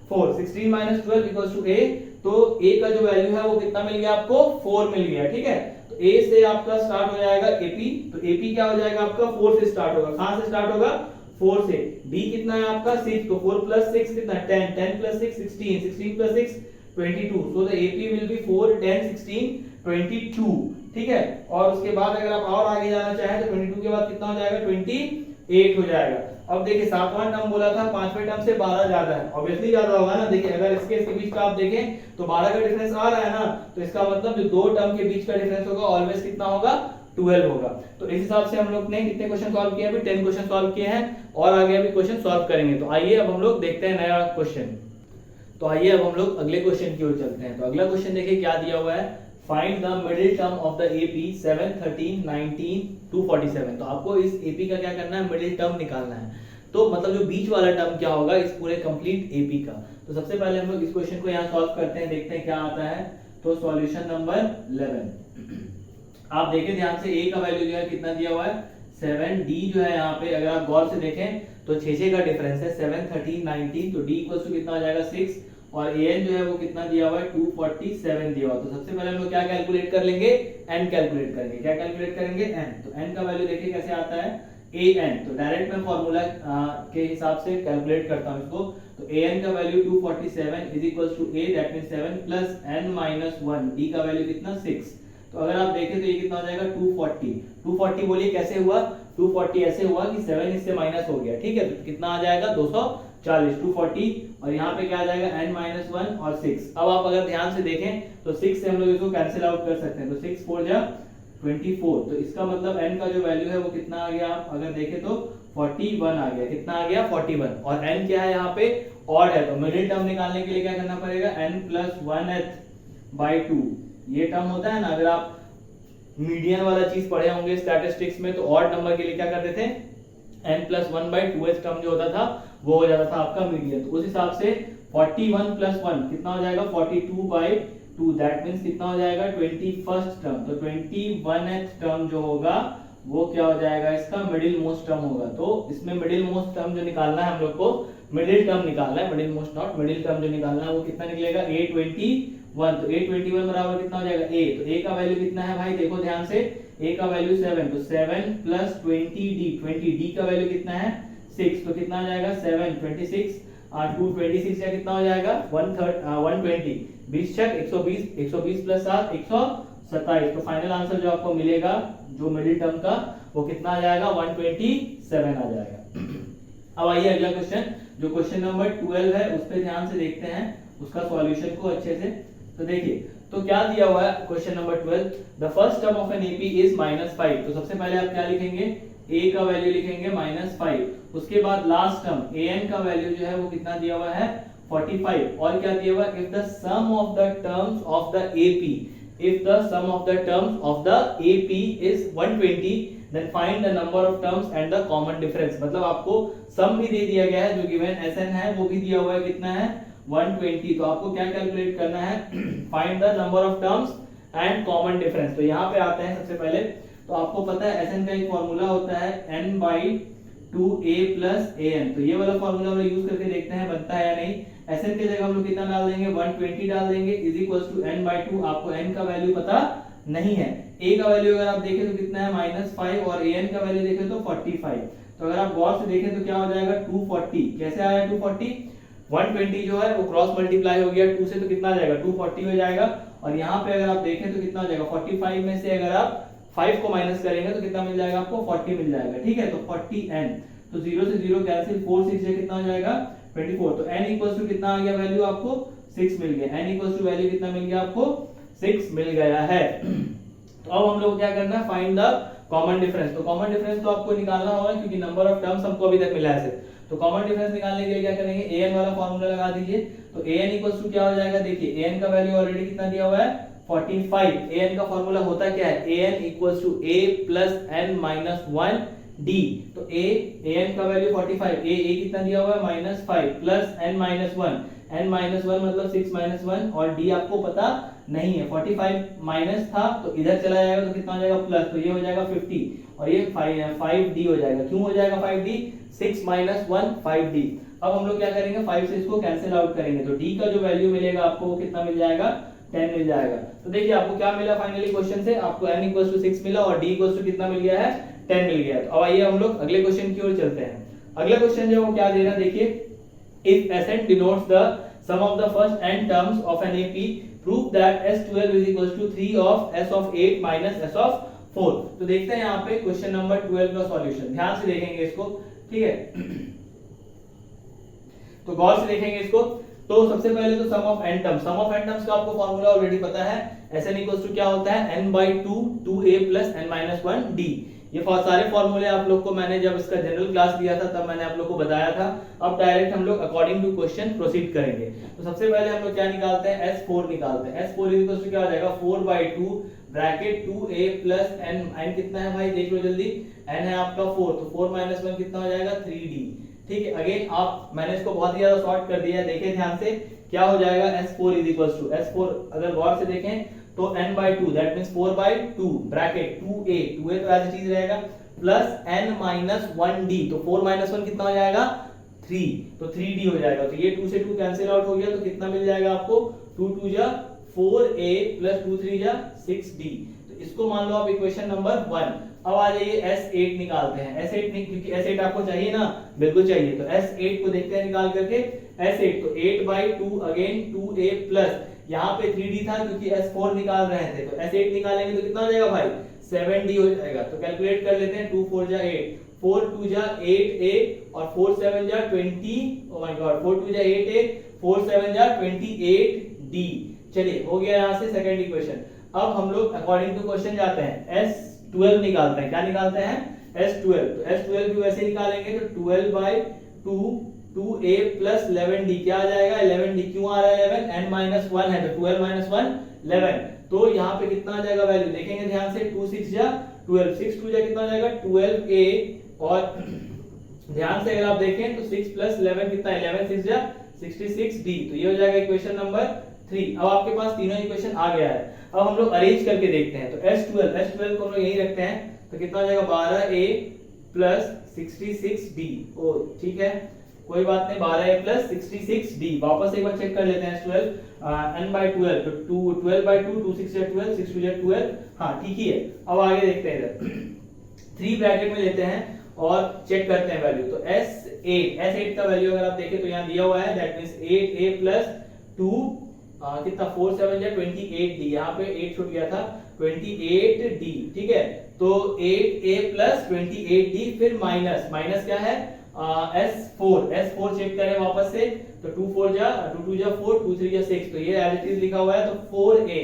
4। 16 minus 12 equals to a। तो a का जो वैल्यू है वो कितना मिल गया आपको, 4 मिल गया। ठीक है, तो a से आपका स्टार्ट हो जाएगा AP। तो AP क्या हो जाएगा आपका, 4 से स्टार्ट होगा। कहां से स्टार्ट होगा, 4 से। D कितना है आपका, 6। तो 4 plus 6 कितना, 10। 10 plus 6 16। 16 plus 6 22। So the AP will be 4 10 16 22। ठीक है, और उसके बाद अगर आप और आगे जाना चाहें तो 22 के बाद कितना हो जाएगा, 28 हो जाएगा। अब देखिए 7वां टर्म बोला था, 5वें टर्म से 12 ज्यादा है, ऑब्वियसली ज्यादा होगा ना। देखिए अगर इसके बीच का आप देखें तो 12 का डिफरेंस आ रहा है ना, तो इसका मतलब जो दो टर्म के बीच का डिफरेंस होगा ऑलवेज कितना होगा, 12 होगा। तो इस हिसाब से हम लोग ने कितने क्वेश्चन सॉल्व किए, अभी 10 क्वेश्चन सॉल्व किए हैं, और आगे अभी क्वेश्चन सॉल्व करेंगे। तो आइए अब हम लोग देखते हैं नया क्वेश्चन। तो आइए अब हम लोग अगले क्वेश्चन की ओर चलते हैं। तो अगला क्वेश्चन देखिए क्या दिया हुआ है, find the middle term of the AP 7 13 19 247। तो आपको इस AP का क्या करना है, मिडिल टर्म निकालना है। तो मतलब जो बीच वाला टर्म क्या होगा इस पूरे कंप्लीट AP का। तो सबसे पहले हम लोग इस क्वेश्चन को यहाँ सॉल्व करते हैं, देखते हैं क्या आता है। तो सॉल्यूशन नंबर 11, आप देखें ध्यान से, A का वैल्यू जो है कितना दिया हुआ है 7, D जो है यहाँ पे अगर आप गौर से देखें तो 6 का डिफरेंस है, 7 13 19। तो D इक्वल्स टू कितना आ जाएगा 6, और an जो है वो कितना दिया हुआ है 247 दिया हुआ। तो सबसे पहले हम लोग क्या कैलकुलेट कर लेंगे, n कैलकुलेट करेंगे। क्या कैलकुलेट करेंगे, n। तो n का वैल्यू देखिए कैसे आता है, an। तो डायरेक्ट मैं फॉर्मूला के हिसाब से कैलकुलेट करता हूं इसको। तो an का value 247 is equals to a, that means 7 plus n minus 1। d का वैल्यू कितना 6। तो अगर आप देखें तो ये कितना हो जाएगा 240। 240 बोलिए कैसे हुआ, 240 ऐसे हुआ कि 7 इससे माइनस हो गया। ठीक है, तो कितना आ जाएगा 240, 240, और यहाँ पे क्या आ जाएगा n माइनस 1 और 6। अब आप अगर ध्यान से देखें तो 6 से हम लोग इसको कैंसिल आउट कर सकते हैं। तो 6 4 जा 24। तो इसका मतलब n का जो वैल्यू है वो कितना आ गया, आप अगर देखें तो 41 आ गया। कितना आ गया 41, और n क्या है यहाँ पे ऑड है। तो मिडिल टर्म निकालने के लिए क्या करना पड़ेगा, n प्लस 1th बाई 2। ये टर्म होता है ना, अगर आप मीडियन वाला चीज पढ़े होंगे स्टैटिस्टिक्स में, तो ऑड नंबर के लिए क्या करते थे, n plus 1 by 2th term जो होता था वो हो जाता था आपका मीडियन। तो उस हिसाब से 41 प्लस 1 कितना हो जाएगा 42 बाई 2। दैट मींस कितना हो जाएगा 21st टर्म। तो 21th टर्म जो होगा वो क्या हो जाएगा, इसका मिडिल मोस्ट टर्म होगा। तो इसमें मिडिल मोस्ट टर्म जो निकालना है हम लोग को, मिडिल टर्म निकालना है, middle most not, middle term जो निकालना है वो कितना निकलेगा A21, तो A21 बराबर कितना हो जाएगा A, तो A का वैल्यू कितना है भाई देखो ध्यान से, A का वैल्यू 7, तो 7 प्लस 20D का वैल्यू कितना है 6, तो कितना आ जाएगा 7 26 2 26 या कितना हो जाएगा 120, 20 छक 120, 120 प्लस 7 127, तो फाइनल आंसर जो आपको मिलेगा जो मिडिल टर्म का वो कितना आ जाएगा 127 आ जाएगा। अब आइए अगला क्वेश्चन, जो क्वेश्चन नंबर 12 है उस पे ध्यान से देखते हैं उसका सॉल्यूशन को अच्छे से। तो देखिए तो क्या दिया हुआ है question number 12, the first term of an AP is -5, तो सबसे पहले आप क्या लिखेंगे a का वैल्यू लिखेंगे -5, उसके बाद लास्ट टर्म an का वैल्यू जो है वो कितना दिया हुआ है 45, और क्या दिया हुआ है if the sum of the terms of the AP, if the sum of the terms of the AP is 120 then find the number of terms and the common difference, मतलब आपको सम भी दे दिया गया है, जो गिवन SN है वो भी दिया हुआ है कितना है 120, तो आपको क्या कैलकुलेट करना है find the number of terms and common difference. तो यहाँ पे आते हैं सबसे पहले, तो आपको पता है SN का एक फॉर्मूला होता है n/2a + an, तो ये वाला फॉर्मूला हम लोग यूज करके देखते हैं बनता है या नहीं। SN की जगह हम लोग कितना डाल देंगे 120 डाल देंगे = n/2, आपको n का वैल्यू पता नहीं है, a का वैल्यू अगर आप देखें तो कितना है -5 और an का वैल्यू देखें तो 45, तो अगर आप गौर से देखें तो क्या हो जाएगा 240, कैसे आया 240, 120 जो है वो क्रॉस मल्टीप्लाई हो गया 2 से, तो कितना आ जाएगा 240 हो जाएगा, और यहाँ पे अगर आप देखें तो कितना हो जाएगा 45 में से अगर आप 5 को माइनस करेंगे तो कितना मिल जाएगा आपको 40 मिल जाएगा, ठीक है, तो 40n, तो 0 से 0 कैंसिल, 4 6 से कितना हो जाएगा 24, तो n इक्वल टू कितना आ गया वैल्यू आपको 6 मिल गया, n इक्वल टू वैल्यू कितना मिल गया आपको 6 मिल गया है। तो अब हम लोग क्या करना है फाइंड द कॉमन डिफरेंस, तो कॉमन डिफरेंस तो आपको निकालना होगा क्योंकि नंबर ऑफ टर्म्स हमको अभी तक मिला है, तो कॉमन डिफरेंस निकालने के लिए क्या करेंगे an वाला फार्मूला लगा दीजिए, तो an इक्वल टू क्या हो जाएगा, देखिए an का वैल्यू ऑलरेडी कितना दिया हुआ है 45, an का फार्मूला होता क्या है an equal to a + n - 1 d, तो an का वैल्यू 45, a कितना दिया हुआ है -5 + n - 1, n - 1 मतलब 6 - 1, और d आपको पता नहीं है, 45 माइनस था तो इधर चला जाएगा तो कितना हो जाएगा प्लस, तो ये हो जाएगा 50 और ये 5d हो जाएगा, क्यों हो जाएगा 5d 6 - 1 5d। अब हम लोग क्या करेंगे 5 से इसको कैंसिल आउट करेंगे, तो d का जो वैल्यू मिलेगा आपको वो कितना मिल जाएगा 10 मिल जाएगा। तो देखिए आपको क्या मिला फाइनली क्वेश्चन से, आपको n = 6 मिला और d = कितना मिल गया है 10 मिल गया। तो अब आइए हम लोग अगले क्वेश्चन की ओर चलते हैं। अगला क्वेश्चन जो वो क्या दे रहा है देखिए, if Sn denotes the sum of the first n terms of an AP, prove that S12 = 3 of S8 - S4। तो देखते हैं यहाँ पे क्वेश्चन नंबर 12 का सॉल्यूशन, ध्यान से देखेंगे इसको, ठीक है, तो गौर से देखेंगे इसको। तो सबसे पहले तो sum of n terms, sum of n terms का आपको फार्मूला ऑलरेडी पता है, Sn = क्या होता है n/2 2a + n - 1 d। ये सारे फॉर्मूले आप लोग को मैंने जब इसका जनरल क्लास दिया था तब मैंने आप लोग को बताया था। अब डायरेक्ट हम लोग अकॉर्डिंग टू क्वेश्चन प्रोसीड करेंगे। तो सबसे पहले हम लोग क्या निकालते हैं S4 निकालते हैं। S4 = क्या हो जाएगा 4/2 ब्रैकेट 2a + n, n कितना है भाई देख लो जल्दी, n है आपका 4, तो 4 - 1 कितना हो जाएगा 3d, ठीक है। अगेन आप मैंने इसको बहुत ही ज्यादा शॉर्ट कर दिया है, देखिए ध्यान से क्या हो जाएगा S4 S4 अगर गौर से देखें तो n/2 that means 4/2 bracket 2a तो ऐसा चीज रहेगा प्लस n - 1d, तो 4 - 1 कितना हो जाएगा 3, तो 3d हो जाएगा। तो ये 2 से 2 कैंसिल आउट हो गया, तो कितना मिल जाएगा आपको 2 2 जा 4a + 2 3 जा 6d, तो इसको मान लो आप इक्वेशन नंबर 1। अब आ जाइए S8 निकालते हैं। S8 क्योंकि S8 आपको चाहिए ना, बिल्कुल चाहिए, तो S8 को देखते हैं निकाल करके। S8 तो 8/2 अगेन 2a प्लस यहाँ पे 3d था क्योंकि S4 निकाल रहे थे, तो S8 निकालेंगे तो कितना हो जाएगा भाई 7d हो जाएगा। तो कैलकुलेट कर लेते हैं, 2 4 जा 8, 4 2 जा 8a और 4 7 जा 20, ओ माय गॉड 4 2 जा 8a 4 7 जा 28d। चलिए हो गया यहाँ से सेकंड इक्वेशन। अब हम लोग अकॉर्डिंग टू क्वेश्चन जाते हैं, S12 निकालते हैं। क्या निकालते हैं S12, तो S12 भी वैसे निकालेंगे, तो 12/2 2a + 11d क्या आ जाएगा 11d, क्यों आ रहा है 11 n - 1 है, तो 12 - 1 11, तो यहाँ पे कितना आ जाएगा वैल्यू देखेंगे ध्यान से, 2 6 जा 12, 6 2 जा कितना आ जाएगा 12a, और ध्यान से अगर आप देखें तो 6 + 11 कितना 11 6 जा 66d, तो ये हो जाएगा इक्वेशन नंबर 3। अब आपके पास तीनों इक्वेशन आ गया है। अब हम लोग अरेंज करके देखते हैं, तो S12 को हम लोग यही रखते हैं, तो कितना हो जाएगा 12a + 66d, ओ ठीक है। कोई बात नहीं, 12a प्लस 66d। वापस एक बार चेक कर लेते हैं 12 n बाई 12, तो 12 बाई 2, 2 6 या 12, 6 2 या 12, हाँ ठीक ही है। अब आगे देखते हैं इधर 3 ब्रैकेट में लेते हैं और चेक करते हैं वैल्यू। तो S8 का वैल्यू अगर आप देखें तो यहाँ दिया हुआ है, दैट मींस 8a प्लस 2 कितना 4 7 या 28d, यहाँ पे 8 छूट गया था, 28d, ठीक है। तो 8a प्लस 28d, फिर माइनस क्या है S4 चेक करें वापस से, तो 2 4 जा 2 2 जा 4, 2 3 जा 6, तो ये एज इट इज लिखा हुआ है, तो 4a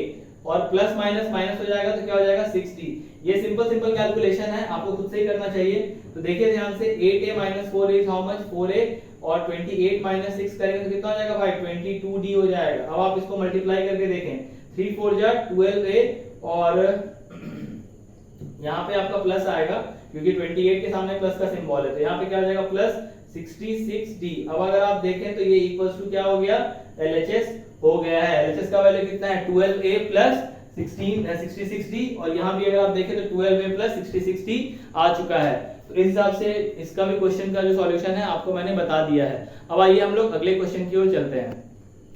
और प्लस माइनस हो जाएगा तो क्या हो जाएगा 60। ये सिंपल कैलकुलेशन है, आपको खुद से ही करना चाहिए। तो देखिए ध्यान से 8a minus 4a is how much 4a, और 28 माइनस 6 करेंगे तो कितना हो जाएगा भाई 22d हो जाएगा। अब आप इसको मल्टीप्लाई करके देखें, 3 4 जा 12a, और यहाँ पे आपका प्लस आएगा क्योंकि 28 के सामने प्लस का सिंबल है, तो यहाँ पे क्या हो जाएगा प्लस 66d। अब अगर आप देखें तो ये इक्वल्स टू क्या हो गया, LHS हो गया है। LHS का वैल्यू कितना है 12a प्लस 66d, और यहाँ भी अगर आप देखें तो 12a प्लस 66d आ चुका है। तो इस हिसाब से इसका भी क्वेश्चन का जो सॉल्यूशन है आपको मैंने बता दिया है। अब आइए हम लोग अगले क्वेश्चन की ओर चलते हैं।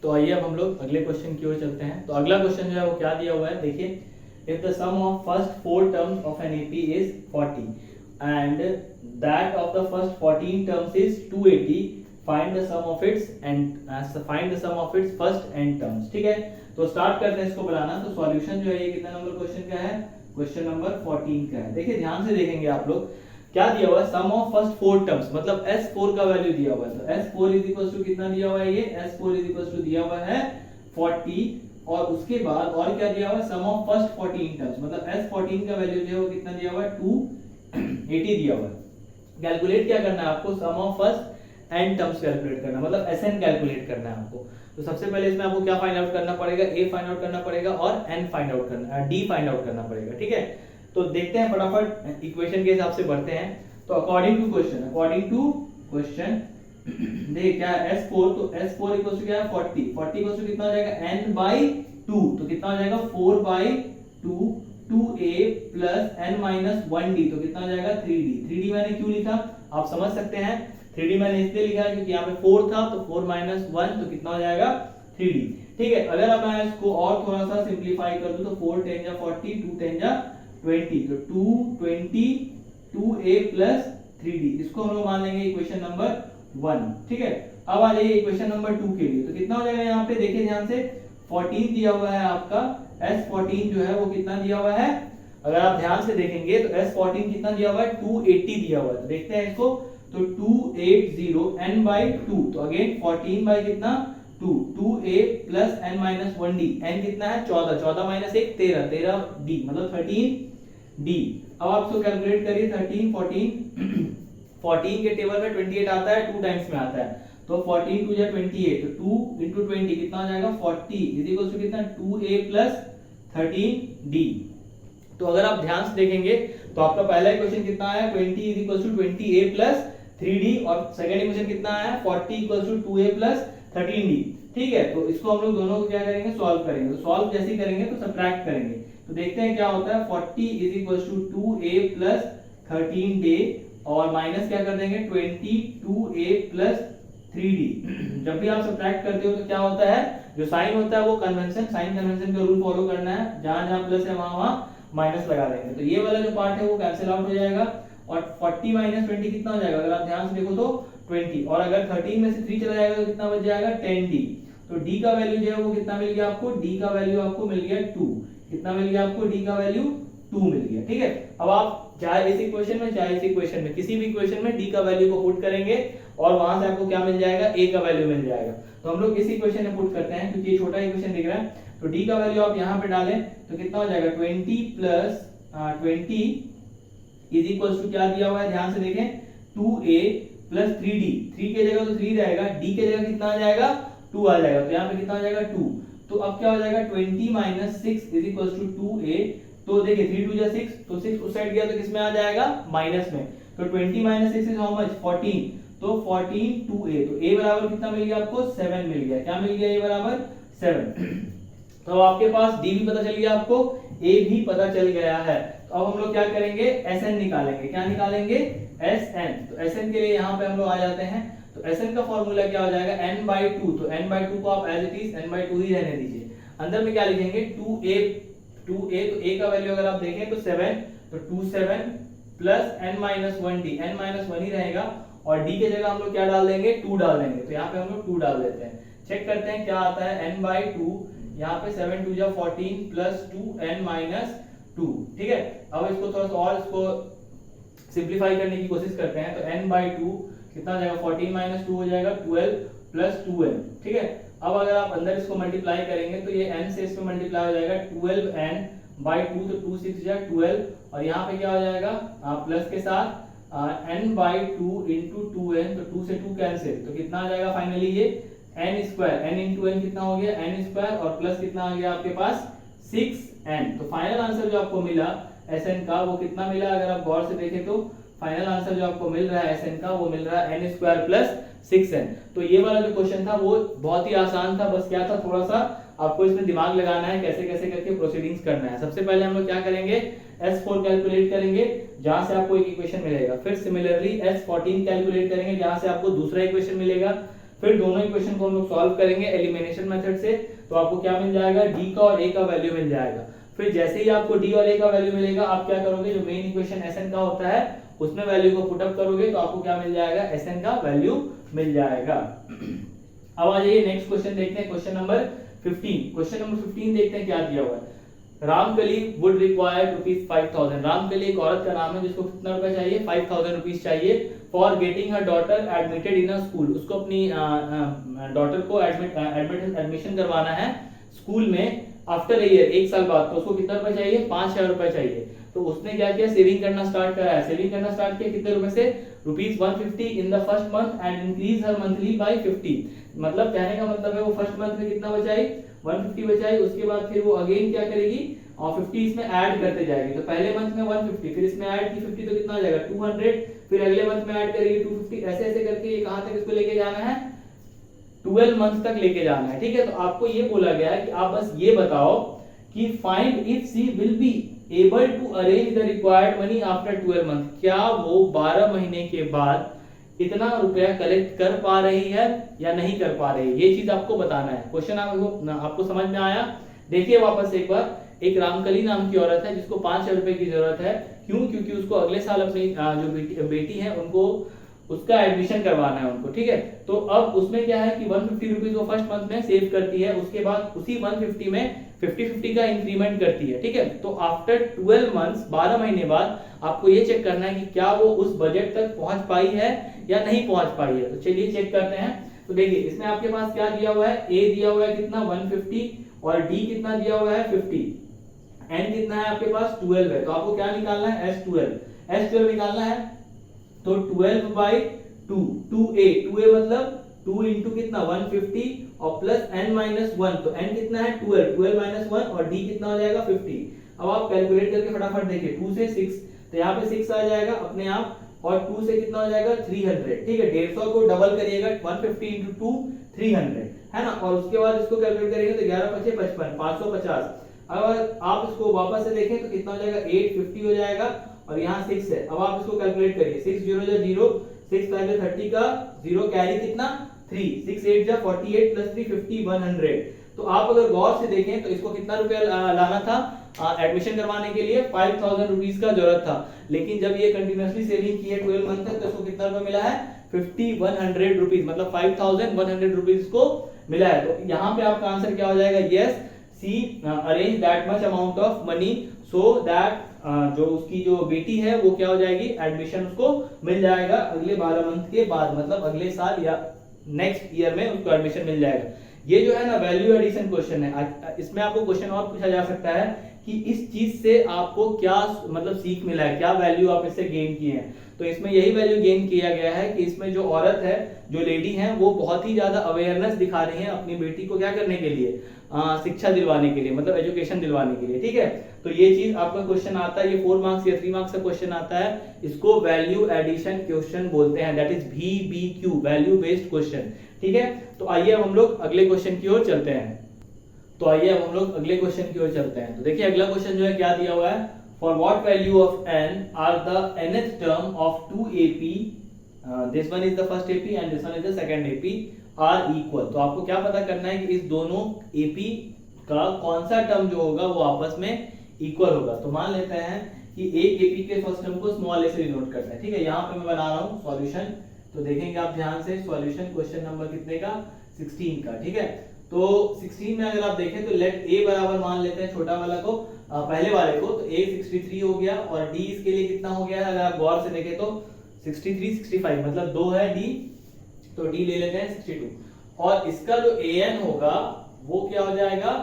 तो आइए अब हम लोग अगले क्वेश्चन की ओर चलते हैं। तो अगला क्वेश्चन जो है वो क्या दिया हुआ है, देखिए, if the sum of first 4 terms of an AP is 40 and that of the first 14 terms is 280, find the sum of its first n terms। ठीक है, तो स्टार्ट करते हैं इसको बनाना। तो सॉल्यूशन जो है ये कितना नंबर क्वेश्चन का है, क्वेश्चन नंबर 14 का है। देखिए ध्यान से देखेंगे आप लोग, क्या दिया हुआ है, सम ऑफ फर्स्ट 4 टर्म्स, मतलब S4 का वैल्यू दिया हुआ है। तो S4 इज इक्वल टू कितना दिया हुआ है, ये S4 इज इक्वल टू दिया हुआ है 40, और उसके बाद और क्या दिया हुआ है, सम ऑफ फर्स्ट 14 टर्म्स, मतलब S14 का वैल्यू जो है वो कितना दिया हुआ है 280 दिया हुआ है। कैलकुलेट क्या करना है आपको, sum of first n terms calculate करना, मतलब SN कैलकुलेट करना है आपको। तो सबसे पहले इसमें आपको क्या फाइंड आउट करना पड़ेगा, A फाइंड आउट करना पड़ेगा और N फाइंड आउट करना, D फाइंड आउट करना पड़ेगा। ठीक है, तो देखते हैं फटाफट इक्वेशन के हिसाब से बढ़ते हैं। तो अकॉर्डिंग टू क्वेश्चन देखिए क्या है S4, तो S4 इक्वल टू क्या है 40 इक्वल टू कितना हो जाएगा n बाई 2, तो कितना हो जाएगा 4 by 2, 2a plus n minus 1d, तो कितना हो जाएगा 3d मैंने क्यों लिखा आप समझ सकते हैं, 3d मैंने इसलिए लिखा है क्योंकि यहाँ पे 4 था, तो 4 माइनस 1 तो कितना हो जाएगा 3d। ठीक है, अगर अब मैं इसको और थोड़ा सा सिंप्लीफाई कर दूं तो 4 10 जा 40, 2 10 जा 20, तो 220 2a प्लस 3d, इसको हम लोग मान लेंगे इक्वेशन नंबर 1। ठीक है, अब आ जाइए इक्वेशन नंबर 2 के लिए। तो कितना हो जाएगा, यहाँ पे देखिए ध्यान से 14 दिया हुआ है आपका, S14 जो है वो कितना दिया हुआ है, अगर आप ध्यान से देखेंगे तो S14 कितना दिया हुआ है 280 दिया हुआ है। तो देखते हैं इसको, तो 280 n बाई 2, तो अगेन 14 बाई कितना 2, 2a plus n minus 1d, n कितना है 14 माइनस 1 13d, मतलब 13d। अब आप इसको कैलकुलेट करिए, 14 के टेबल में 28 आता है, 2 टाइम्स में आता है, तो 14 2 जा 28, तो 2 into 20 कितना हो जाएगा 40 इज इक्वल टू कितना 2a प्लस 13d। तो अगर आप ध्यान से देखेंगे तो आपका पहला इक्वेशन कितना आया 20 is equal to 20a plus 3d, और सेकंड इक्वेशन कितना आया 40 equal to 2a plus 13d। ठीक है, तो इसको हम लोग दोनों को क्या करेंगे, सॉल्व करेंगे। तो सॉल्व जैसे ही करेंगे तो सब्ट्रैक्ट करेंगे, तो देखते हैं क्या होता है, 40 is equal to 2a plus 13d, और माइनस क्या कर देंगे 22a प्लस 3d। जब भी आप सब्ट्रैक्ट करते हो तो क्या होता है, जो साइन होता है वो साइन कन्वेंशन का रूल फॉलो करना है, जहां जहां प्लस है वहां माइनस लगा देंगे। तो ये वाला जो पार्ट है वो कैंसिल आउट हो जाएगा, और 40 माइनस 20 कितना हो जाएगा, अगर आप ध्यान से देखो तो 20, और अगर 13 में से 3 चला जाएगा तो कितना बच जाएगा 10d। तो d का वैल्यू जो है वो कितना मिल गया आपको, d का वैल्यू आपको मिल गया 2, कितना मिल गया आपको, d का वैल्यू 2 मिल गया। ठीक है, अब आप चाहे इस इक्वेशन में चाहे इस इक्वेशन में, किसी भी इक्वेशन में d का वैल्यू को पुट करेंगे और वहां से आपको क्या मिल जाएगा, a का वैल्यू मिल जाएगा। तो हम लोग इस इक्वेशन में पुट करते हैं क्योंकि ये छोटा इक्वेशन दिख रहा है, तो d का वैल्यू आप यहाँ पे डालें तो कितना हो जाएगा 20 प्लस 20 इज इक्वल टू क्या दिया हुआ है, ध्यान से देखें 2a प्लस 3d, 3 के जगह तो 3 रहेगा, d के जगह कितना आ जाएगा 2 आ जाएगा, तो यहाँ पे कितना आ जाएगा 2। तो अब क्या हो जाएगा 20 minus 6 is equal to 2a, तो देखिए 3 2 जा 6, तो 6 उस साइड गया तो किसमें आ जाएगा माइनस में, तो 20 माइनस 6 इज हाउ मच 14, तो 14 2a, तो a बराबर कितना मिल गया आपको 7 मिल गया, क्या मिल गया a बराबर 7। तो आपके पास d भी पता चल गया, आपको a भी पता चल गया है। तो अब हम लोग क्या करेंगे, SN निकालेंगे, क्या निकालेंगे SN। तो SN के लिए यहाँ पे हम लोग आ जाते हैं, तो Sn का फॉर्मूला क्या हो जाएगा n/2, तो n/2 को आप एज इट इज n/2 ही रहने दीजिए। अंदर में क्या लिखेंगे 2a, तो a का वैल्यू अगर आप देखें तो 7, तो 27 प्लस n-1d, n-1 ही रहेगा और d के जगह हम लोग क्या डाल देंगे 2 डाल देंगे, तो यहाँ पे हम लोग 2 डाल देते हैं। चेक करते हैं क्या आता है n/2, यहाँ पे 7 2 जा 14 प्लस 2 n-2, ठीक है। अब इसको थोड़ा सा और इसको सिंप्लीफाई करने की कोशिश करते हैं, तो n/2 कितना हो जाएगा 14 - 2 हो जाएगा 12 प्लस 2n, ठीक है। अब अगर आप अंदर इसको मल्टीप्लाई करेंगे तो ये n से इसमें मल्टीप्लाई हो जाएगा 12n/2, तो 2 6 जा 12 और यहाँ पे क्या हो जाएगा प्लस के साथ n/2 into 2n, तो 2 से 2 कैंसिल, तो कितना आ जाएगा फाइनली ये n², n into n कितना हो गया n² और प्लस कितना आ गया आपके पास 6n। तो फाइनल आंसर जो आपको मिला Sn का वो कितना मिला, अगर आप गौर से देखें तो फाइनल आंसर जो आपको मिल रहा है Sn का वो मिल रहा है n² प्लस 6n। तो ये वाला जो क्वेश्चन था वो बहुत ही आसान था, बस क्या था थोड़ा सा आपको इसमें दिमाग लगाना है, कैसे कैसे करके प्रोसीडिंग्स करना है। सबसे पहले हम लोग क्या करेंगे S4 कैलकुलेट करेंगे जहां से आपको एक इक्वेशन मिलेगा, फिर सिमिलरली S14 कैलकुलेट करेंगे जहां से आपको दूसरा इक्वेशन मिलेगा, फिर दोनों इक्वेशन को हम लोग सॉल्व करेंगे एलिमिनेशन मेथड से, तो आपको क्या मिल जाएगा d का और a का वैल्यू मिल जाएगा। फिर जैसे ही आपको d और a का वैल्यू मिलेगा आप क्या करोगे, जो मेन इक्वेशन Sn का होता है उसमें वैल्यू को पुट अप करोगे तो आपको क्या मिल जाएगा Sn का वैल्यू मिल जाएगा। अब आ जाइए नेक्स्ट क्वेश्चन देखते हैं, क्वेश्चन नंबर 15। क्वेश्चन नंबर 15 देखते हैं क्या दिया हुआ है। Ramkali would require ₹5000। रामकली एक औरत का नाम है जिसको कितना रुपए चाहिए 5000 रुपीज चाहिए for getting her daughter admitted in a school. उसको अपनी डॉटर को एडमिशन करवाना है स्कूल में आफ्टर ए ईयर, एक साल बाद, तो उसको कितना रुपए चाहिए 5000 रुपए चाहिए। तो उसने क्या किया सेविंग करना स्टार्ट करा है, सेविंग करना स्टार्ट किया कितने रुपए से ₹150 in the first month and increase her monthly by 50। मतलब कहने का मतलब है वो फर्स्ट मंथ में कितना बचाई 150 बचाई, उसके बाद फिर वो अगेन क्या करेगी और 50 इसमें ऐड करते जाएगी। तो पहले मंथ में 150, फिर इसमें ऐड की 50 तो कितना हो जाएगा 200, फिर अगले मंथ में ऐड करेगी 250, ऐसे ऐसे करके ये कहां तक इसको लेके जाना है 12 मंथ तक लेके जाना है, ठीक है। तो आपको ये बोला गया है कि आप बस ये बताओ कि find if she will be able to arrange the required money after 12 month. क्या वो 12 महीने के बाद इतना रुपया कलेक्ट कर पा रही है या नहीं कर पा रही है, ये चीज आपको बताना है। क्वेश्चन आपको समझ में आया? देखिए वापस एक बार, एक रामकली नाम की औरत है जिसको 5000 रुपए की जरूरत है। क्यों? क्योंकि उसको अगले साल अपनी जो बेटी है उनको उसका एडमिशन करवाना है उनको, ठीक है। तो अब उसमें क्या है कि 150 रुपीज वो फर्स्ट मंथ में सेव करती है, उसके बाद उसी 150 में 50-50 का इंक्रीमेंट करती है, ठीक है। तो आफ्टर 12 मंथ्स 12 महीने बाद आपको ये चेक करना है कि क्या वो उस बजट तक पहुंच पाई है या नहीं पहुंच पाई है। तो चलिए चेक करते हैं। तो देखिए इसमें आपके पास क्या दिया हुआ है, ए दिया हुआ है कितना 150 और डी कितना दिया हुआ है 50, एन कितना है आपके पास 12 है। तो आपको क्या निकालना है S12 निकालना है। तो 12/2 2a मतलब 2 इंटू कितना 150 और प्लस n-1, तो n कितना है 12 -1 और d कितना हो जाएगा 50। अब आप कैलकुलेट करके फटाफट देखिए 2 से 6, तो यहाँ पे 6 आ जाएगा अपने आप और 2 से कितना हो जाएगा 300, ठीक है। 150 को डबल करिएगा 150 इंटू 2 300 है ना, और उसके बाद इसको कैलकुलेट करेंगे तो 11 × 5 = 55 550। अगर आप इसको वापस से देखें तो कितना हो जाएगा 850 हो जाएगा और यहाँ 6 है। अब आप इसको कैलकुलेट करिए 6 0 जा 0, 6 5 30 का 0 कैरी कितना 3, 6 8 जा 48 प्लस 3 50 100। तो आप अगर गौर से देखें तो इसको कितना रुपया लाना था एडमिशन करवाने के लिए 5000 रुपीज का जरूरत था, लेकिन जब ये कंटिन्यूअसली सेविंग की है 12 मंथ तक तो इसको कितना रुपया मिला है 5100 रुपीज, मतलब 5100 रुपीज को मिला है। तो यहाँ पे आपका आंसर क्या हो जाएगा yes she arrange that much amount of money so that जो उसकी जो बेटी है वो क्या हो जाएगी एडमिशन उसको मिल जाएगा अगले 12 मंथ के बाद, मतलब अगले साल या नेक्स्ट ईयर में उसको एडमिशन मिल जाएगा। ये जो है ना वैल्यू एडिशन क्वेश्चन है, इसमें आपको क्वेश्चन और पूछा जा सकता है कि इस चीज से आपको क्या मतलब सीख मिला है, क्या वैल्यू आप इससे गेन किए हैं। तो इसमें यही वैल्यू गेन किया गया है कि इसमें जो औरत है जो लेडी है वो बहुत ही ज्यादा अवेयरनेस दिखा रही है अपनी बेटी को क्या करने के लिए शिक्षा दिलवाने के लिए, मतलब एजुकेशन दिलवाने के लिए, ठीक है। तो ये चीज आपका क्वेश्चन आता है, ये 4 मार्क्स या 3 मार्क्स का क्वेश्चन आता है, इसको वैल्यू एडिशन क्वेश्चन बोलते हैं, that is VBQ value based question, ठीक है। तो आइए अब हम लोग अगले क्वेश्चन की ओर चलते हैं। तो देखिए अगला क्वेश्चन जो है क्या दिया हुआ है, for what value of n are the nth term of 2ap this one is the first AP and this one is the second AP are equal. तो आपको क्या पता करना है कि इस दोनों एपी का कौन सा टर्म जो होगा वो आपस में इक्वल होगा। तो मान लेते हैं कि एक एपी के फर्स्ट टर्म को स्मॉल ए से डिनोट करते हैं, ठीक है। यहाँ पे मैं बना रहा हूँ सॉल्यूशन, तो देखेंगे आप ध्यान से सॉल्यूशन क्वेश्चन नंबर कितने का, 16 का, ठीक है। तो 16 में अगर आप देखें तो लेट ए बराबर मान लेते हैं छोटा वाला को, पहले वाले को, तो ए 63 हो गया और डी इसके लिए कितना हो गया है, अगर आप गौर से देखें तो 63 65 मतलब 2 है डी, तो डी ले लेते हैं 62 और इसका जो an होगा वो क्या हो जाएगा,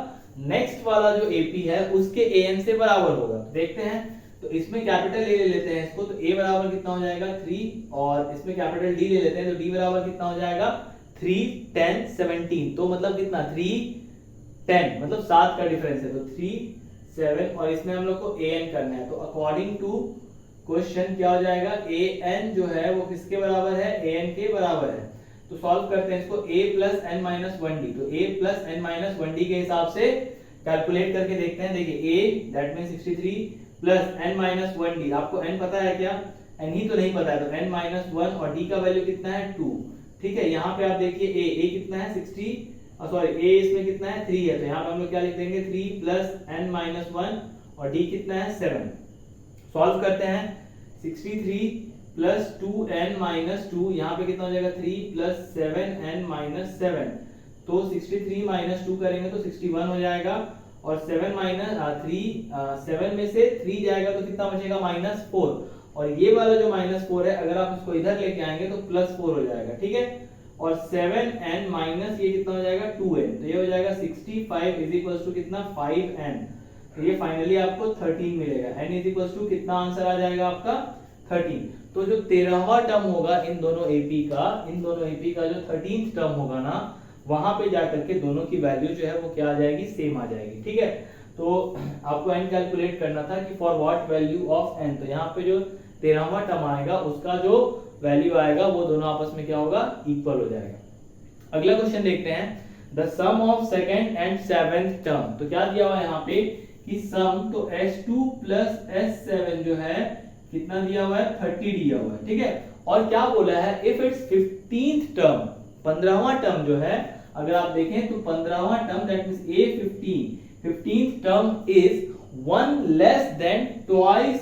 नेक्स्ट वाला जो AP है उसके an से बराबर होगा। देखते हैं, तो इसमें कैपिटल A ले लेते हैं इसको, तो A बराबर कितना हो जाएगा 3 और इसमें कैपिटल D ले लेते हैं, तो D बराबर कितना हो जाएगा 3 10 17, तो मतलब कितना 3 10 मतलब 7 का डिफरेंस है, तो 3 7 और इसमें हम लोग को an करना है। तो अकॉर्डिंग टू क्वेश्चन क्या हो जाएगा, an जो है वो किसके बराबर है, an के बराबर है। तो सॉल्व करते हैं इसको, a plus n minus 1d, तो a plus n minus 1d के हिसाब से कैलकुलेट करके देखते हैं। देखिए a that mean 63 plus n minus 1d, आपको n पता है क्या, n ही तो नहीं पता है, तो n माइनस 1 और d का वैल्यू कितना है 2, ठीक है। यहाँ पे आप देखिए a कितना है 60 सॉरी a इसमें कितना है 3 है, तो यहाँ पे हम लोग क्या लिख देंगे 3 प्लस n माइनस 1 और d कितना है 7। सॉल्व करते हैं, 63 प्लस 2n माइनस 2, यहाँ पे कितना हो जाएगा 3 प्लस 7n माइनस 7, तो 63 माइनस 2 करेंगे तो 61 हो जाएगा और 7 माइनस 7 में से 3 जाएगा तो कितना बचेगा -4 और ये वाला जो -4 है अगर आप इसको इधर लेके आएंगे तो +4 हो जाएगा, ठीक है। और 7n माइनस ये कितना हो जाएगा 2n, तो ये हो जाएगा 65 इज इक्वल्स टू कितना 5n, तो ये फाइनली आपको 13 मिलेगा। n इज इक्वल्स टू कितना आंसर आ जाएगा आपका 13। तो जो 13वां टर्म होगा इन दोनों एपी का जो 13th टर्म होगा ना, वहां पे जाकर के दोनों की वैल्यू जो है वो क्या आ जाएगी, सेम आ जाएगी, ठीक है। तो आपको n कैलकुलेट करना था कि for what value of n, तो यहाँ पे जो 13वां टर्म आएगा उसका जो वैल्यू आएगा वो दोनों आपस में क्या होगा, इक्वल हो जाएगा। अगला क्वेश्चन देखते हैं, the sum of second and seventh term. तो क्या दिया हुआ है यहाँ पे कि सम, तो s2 प्लस s7 जो है कितना दिया हुआ है 30 दिया हुआ है, ठीक है। और क्या बोला है, इफ इट्स 15th टर्म, 15वां टर्म जो है अगर आप देखें तो 15वां term that means a15th term is 1 less than twice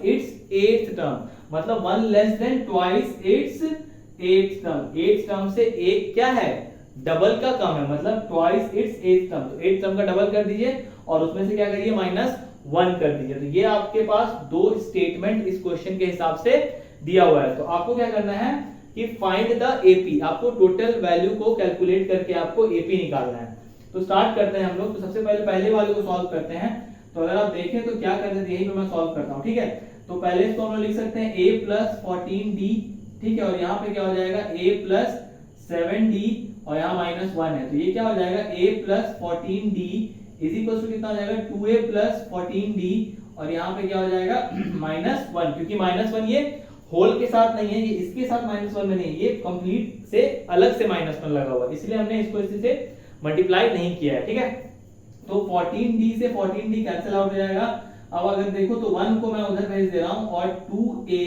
its 8th term, मतलब 1 less than twice its 8th term, 8th term से एक क्या है, डबल का कम है, मतलब ट्वाइस इट्स 8th टर्म, तो 8th टर्म का डबल कर दीजिए और उसमें से क्या करिए -1 कर दीजिए। तो ये आपके पास दो स्टेटमेंट इस क्वेश्चन के हिसाब से दिया हुआ है। तो आपको क्या करना है कि फाइंड द एपी, आपको टोटल वैल्यू को कैलकुलेट करके आपको एपी निकालना है। तो स्टार्ट करते हैं हम लोग। तो सबसे पहले वाले को सॉल्व करते हैं। तो अगर आप देखें तो क्या करते हैं, यही पे मैं सॉल्व करता हूं, ठीक है। तो पहले इसको हम लोग लिख सकते हैं a प्लस 14d, ठीक है, और यहाँ पे क्या हो जाएगा a प्लस 7d और यहाँ -1 है, तो ये क्या हो जाएगा a plus 14d is equal to कितना हो जाएगा 2a प्लस 14d और यहाँ पे क्या हो जाएगा -1, क्योंकि -1 ये होल के साथ नहीं है, ये इसके साथ -1 में नहीं, ये कंप्लीट से अलग से -1 लगा हुआ है, इसलिए हमने इसको इसी से मल्टीप्लाई नहीं किया है, ठीक है। तो 14d से 14d कैंसिल आउट हो जाएगा। अब अगर देखो तो 1 को मैं उधर भेज दे रहा हूं और 2a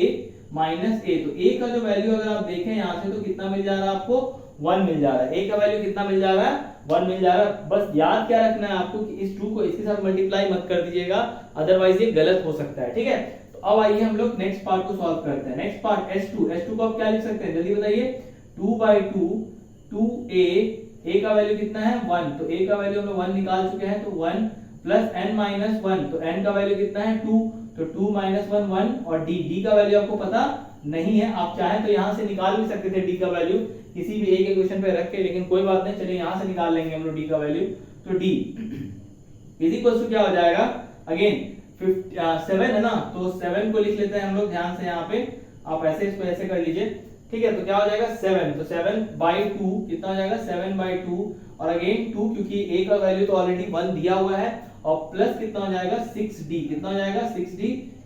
माइनस a, तो a का जो वैल्यू अगर आप देखें यहां से तो कितना मिल जा रहा है आपको 1 मिल जा रहा है। a का वैल्यू कितना मिल जा रहा है 1 मिल जा रहा है। बस याद क्या रखना है आपको कि इस 2 को इसके साथ मल्टीप्लाई मत कर दीजिएगा, अदरवाइज ये गलत हो सकता है, ठीक है। तो अब आइए हम लोग नेक्स्ट पार्ट को सॉल्व करते हैं। नेक्स्ट पार्ट s2 को आप क्या लिख सकते हैं जल्दी बताइए, 2/2 2a का वैल्यू कितना है 1, तो a का वैल्यू हम लोग 1 निकाल चुके हैं, तो 1 प्लस n माइनस 1, तो n का वैल्यू कितना है 2, तो 2 माइनस 1 1 और d का वैल्यू आपको पता नहीं है। आप चाहें तो यहां से निकाल भी सकते थे d का वैल्यू किसी भी एक इक्वेशन पे रख के, लेकिन कोई बात नहीं, चलिए यहां से निकाल लेंगे हम लोग d का वैल्यू। तो d इज इक्वल टू क्या हो जाएगा, अगेन 7 है ना, तो 7 को लिख लेते हैं हम लोग ध्यान से, यहाँ पे आप ऐसे इसको ऐसे कर लीजिए, ठीक है। तो क्या हो जाएगा 7, तो 7/2 कितना हो जाएगा 7/2 और अगेन 2 क्योंकि a का वैल्यू तो ऑलरेडी 1 दिया हुआ है और प्लस कितना हो जाएगा 6d, कितना हो जाएगा 6d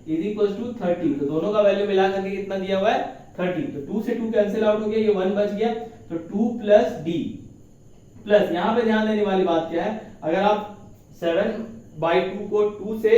इज इक्वल टू 30, तो दोनों का वैल्यू मिला करके कितना दिया हुआ है 30, तो 2 से 2 कैंसिल आउट हो गया, ये 1 बच गया, तो 2 प्लस d प्लस, यहाँ पे ध्यान देने वाली बात क्या है, अगर आप 7/2 को 2 से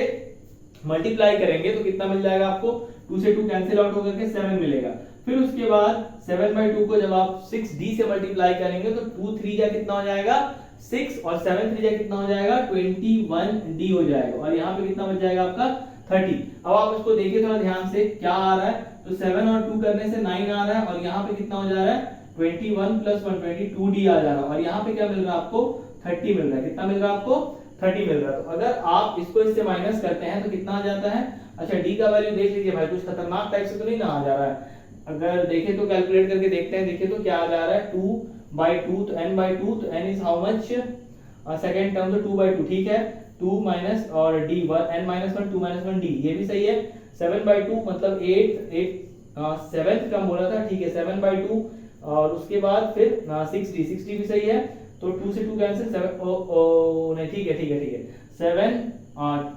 मल्टीप्लाई करेंगे तो कितना मिल जाएगा आपको, 2 से 2 कैंसिल आउट होकर के 7 मिलेगा। फिर उसके बाद 7/2 को जब आप 6d से मल्टीप्लाई करेंगे तो 2 3 जा कितना हो जाएगा 6 और 7 3 जा कितना हो जाएगा 21d हो जाएगा और यहाँ पे कितना बच जाएगा आपका 30। अब आप इसको देखिए थोड़ा ध्यान से क्या आ रहा है, तो 7 और 2 करने से 9 आ रहा है और यहाँ पे कितना हो जा रहा है 21 + 1 22d आ जा रहा है और यहाँ पे क्या मिल रहा है आपको 30 मिल रहा है। कितना मिल रहा है आपको 30 मिल रहा है। तो अगर आप इसको इससे माइनस करते हैं तो कितना आ जाता है, अच्छा d का वैल्यू देख लीजिए भाई, कुछ खतरनाक टाइप से तो नहीं ना आ जा रहा है। अगर देखें तो कैलकुलेट करके देखते हैं, देखिए तो क्या आ जा रहा है 2/2 तो n/2 तो n is how much, second term तो 2/2 ठीक है, 2 माइनस और d n-1 2 - 1d ये भी सही है। 7/2 मतलब 8 सेवेंथ टर्म बोला था ठीक है 7/2 और उसके बाद फिर 6d भी सही है, तो 2 से 2 कैंसिल 7 नहीं ठीक है 7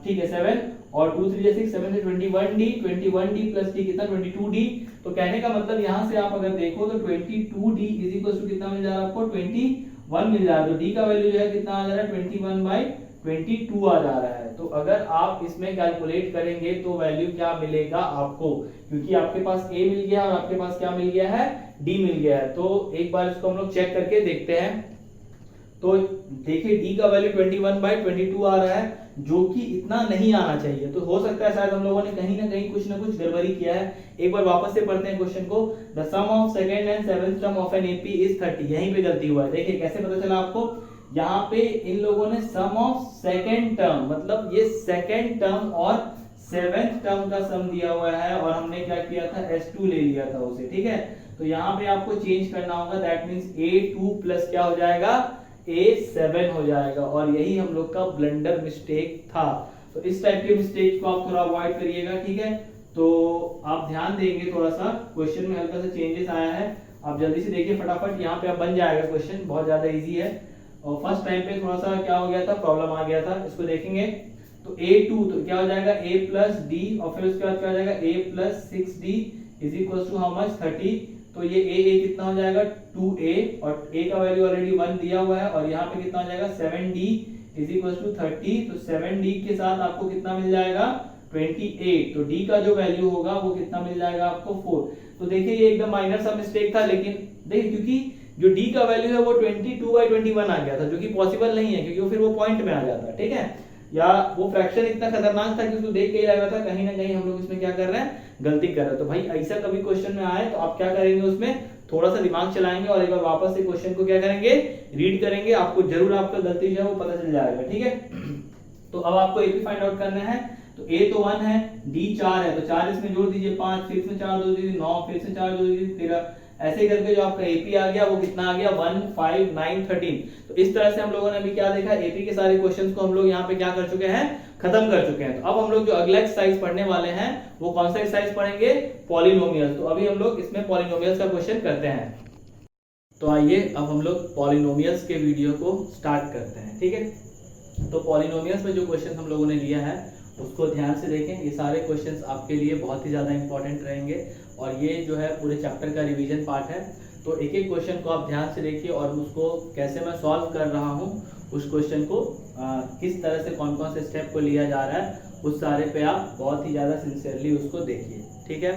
ठीक है 7 और 2 3 6 7 से 21d प्लस d कितना 22d। तो कहने का मतलब यहाँ से आप अगर देखो तो 22d इज इक्वल टू कितना मिल जा रहा है आपको 21 मिल जा रहा है। तो d का वैल्यू जो है कितना आ जा रहा है 21/22 आ जा रहा है। तो अगर आप इसमें कैलकुलेट करेंगे तो वैल्यू क्या मिलेगा आपको, क्योंकि आपके पास a मिल गया और आपके पास क्या मिल गया है d मिल गया है। तो एक बार इसको हम लोग चेक करके देखते हैं। तो देखिए d का वैल्यू 21/22 आ रहा है जो कि इतना नहीं आना चाहिए। तो हो सकता है शायद हम लोगों ने कहीं ना कहीं कुछ ना कुछ गड़बड़ी किया है। एक बार वापस से पढ़ते हैं क्वेश्चन को। The sum of second and seventh term of an AP is 30। यहीं पे गलती हुआ है। देखिए कैसे पता चला आपको, यहाँ पे इन लोगों ने सम ऑफ सेकंड टर्म मतलब ये सेकंड टर्म और सेवेंथ टर्म का सम दिया हुआ है और हमने क्या किया था S2 ले लिया था उसे, ठीक है। तो यहाँ पे आपको चेंज करना होगा, दैट मींस A2 प्लस क्या हो जाएगा A7 हो जाएगा और यही हम लोग का ब्लंडर मिस्टेक था। तो इस टाइप के मिस्टेक को आप थोड़ा अवॉइड करिएगा, ठीक है। तो आप ध्यान देंगे, थोड़ा सा क्वेश्चन में हल्का सा चेंजेस आया है, आप जल्दी से देखिए फटाफट, यहाँ पे आप बन जाएगा क्वेश्चन, बहुत ज्यादा इजी है। और फर्स्ट टाइम पे थोड़ा सा क्या हो गया था, प्रॉब्लम आ गया था। इसको देखेंगे तो A2 तो क्या हो जाएगा A प्लस D और फिर उसके बाद क्या हो जाएगा A plus 6D is equal to how much 30। तो ये A कितना हो जाएगा 2A और A का वैल्यू ऑलरेडी 1 दिया हुआ है और यहाँ पे कितना हो जाएगा 7D इज इक्वल टू 30। तो 7D के साथ आपको कितना मिल जाएगा 28। तो D का जो वैल्यू होगा वो कितना मिल जाएगा आपको 4। तो देखिए ये एकदम माइनर सा मिस्टेक था, लेकिन देखिए क्योंकि जो D का वैल्यू है वो 22/21 आ गया था, जो कि पॉसिबल नहीं है क्योंकि वो फिर वो पॉइंट में आ जाता है, ठीक है। या वो फ्रैक्शन इतना खतरनाक था कि उसको देख के ही लग रहा था कहीं ना कहीं हम लोग इसमें क्या कर रहे हैं, गलती कर रहे हैं। तो भाई ऐसा कभी क्वेश्चन में आए तो आप क्या करेंगे, उसमें थोड़ा सा दिमाग चलाएंगे और एक बार वापस से क्वेश्चन को क्या करेंगे, रीड करेंगे, आपको जरूर आपका गलती जो है वो पता चल जाएगा, ठीक है। तो अब आपको AP फाइंड आउट करना है। तो A तो 1 है, D 4 है, तो 4 इसमें जोड़ दीजिए, 5 फिर इसमें 4 जोड़ दीजिए, 9 फिर से 4 जोड़ दीजिए, फिर ऐसे करके जो आपका AP आ गया वो कितना आ गया 1 5 9 13। तो इस तरह से हम लोगों ने अभी क्या देखा, AP के सारे क्वेश्चंस को हम लोग यहाँ पे क्या कर चुके हैं, खत्म कर चुके हैं। तो अब हम लोग जो अगला एक्सरसाइज पढ़ने वाले हैं वो कौन सा एक्सरसाइज पढ़ेंगे, पॉलिनोमियल। तो अभी हम लोग इसमें पॉलिनोमियल्स का क्वेश्चन करते हैं। तो आइए अब हम लोग पॉलिनोमियल्स के वीडियो को स्टार्ट करते हैं, ठीक है। तो पॉलिनोमियल्स में जो क्वेश्चन हम लोगों ने लिया है उसको ध्यान से देखें। ये सारे क्वेश्चंस आपके लिए बहुत ही ज़्यादा इंपॉर्टेंट रहेंगे और ये जो है पूरे चैप्टर का रिवीजन पार्ट है। तो एक एक क्वेश्चन को आप ध्यान से देखिए और उसको कैसे मैं सॉल्व कर रहा हूँ, उस क्वेश्चन को किस तरह से कौन कौन से स्टेप को लिया जा रहा है, उस सारे पे आप बहुत ही ज़्यादा सिंसियरली उसको देखिए, ठीक है।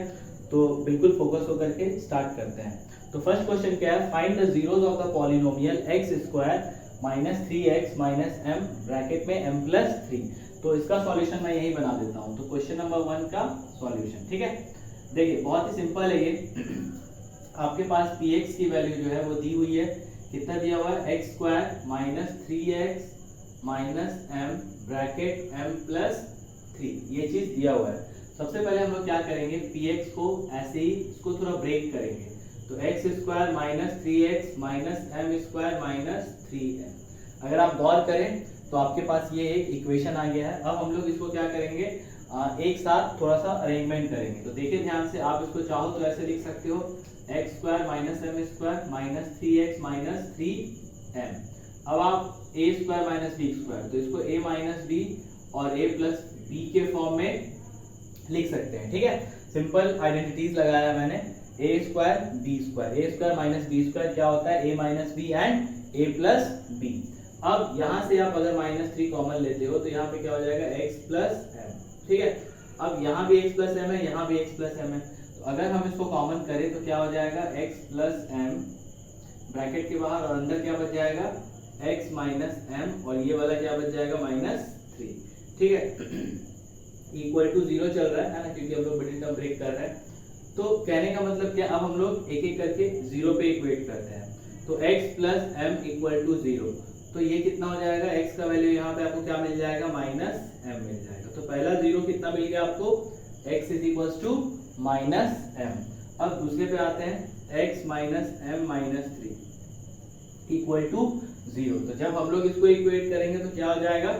तो बिल्कुल फोकस होकर के स्टार्ट करते हैं। तो फर्स्ट क्वेश्चन क्या है, find the zeros of the polynomial x² minus 3x minus m bracket में m प्लस 3। तो इसका सॉल्यूशन मैं यही बना देता हूँ। तो क्वेश्चन नंबर 1 का सॉल्यूशन, ठीक है। देखिए बहुत ही सिंपल है ये। आपके पास px की वैल्यू जो है वो दी हुई है, कितना दिया हुआ है x² minus 3x minus m bracket m plus 3, ये चीज दिया हुआ है। सबसे पहले हम लोग क्या करेंगे, px को ऐसे ही इसको थोड़ा ब्रेक करेंगे। तो x² minus 3x minus m² minus 3m। अगर आप गौर करें तो आपके पास ये एक इक्वेशन आ गया है। अब हम लोग इसको क्या करेंगे, एक साथ थोड़ा सा अरेंजमेंट करेंगे। तो देखिए ध्यान से, आप इसको चाहो तो ऐसे लिख सकते हो x² minus m² minus 3x minus 3m। अब आप a² माइनस b², तो इसको a माइनस b और a प्लस b के फॉर्म में लिख सकते हैं, ठीक है। सिंपल आइडेंटिटीज लगाया मैंने, a² b², a² minus b² क्या होता है a minus b and a plus b। अब यहाँ से आप अगर -3 कॉमन लेते हो तो यहाँ पे क्या हो जाएगा x प्लस m, ठीक है। अब यहाँ भी x प्लस m है, यहाँ भी x प्लस m है। तो अगर हम इसको कॉमन करें तो क्या हो जाएगा x प्लस एम ब्रैकेट के बाहर, और अंदर क्या बच जाएगा x माइनस एम, और ये वाला क्या बच जाएगा -3। ठीक है, इक्वल टू 0 चल रहा है ना, क्योंकि हम लोग मिडिल टर्म ब्रेक कर रहे हैं। तो कहने का मतलब क्या, अब हम लोग एक एक करके 0 पे इक्वेट करते हैं। तो x plus m equal to 0, तो ये कितना हो जाएगा, x का वैल्यू यहाँ पे आपको क्या मिल जाएगा -m मिल जाएगा। तो पहला 0 कितना मिल गया आपको, x is equal to -m। अब दूसरे पे आते हैं, x minus m minus 3 equal to 0। तो जब हम लोग इसको इक्वेट करेंगे तो क्या हो जाएगा,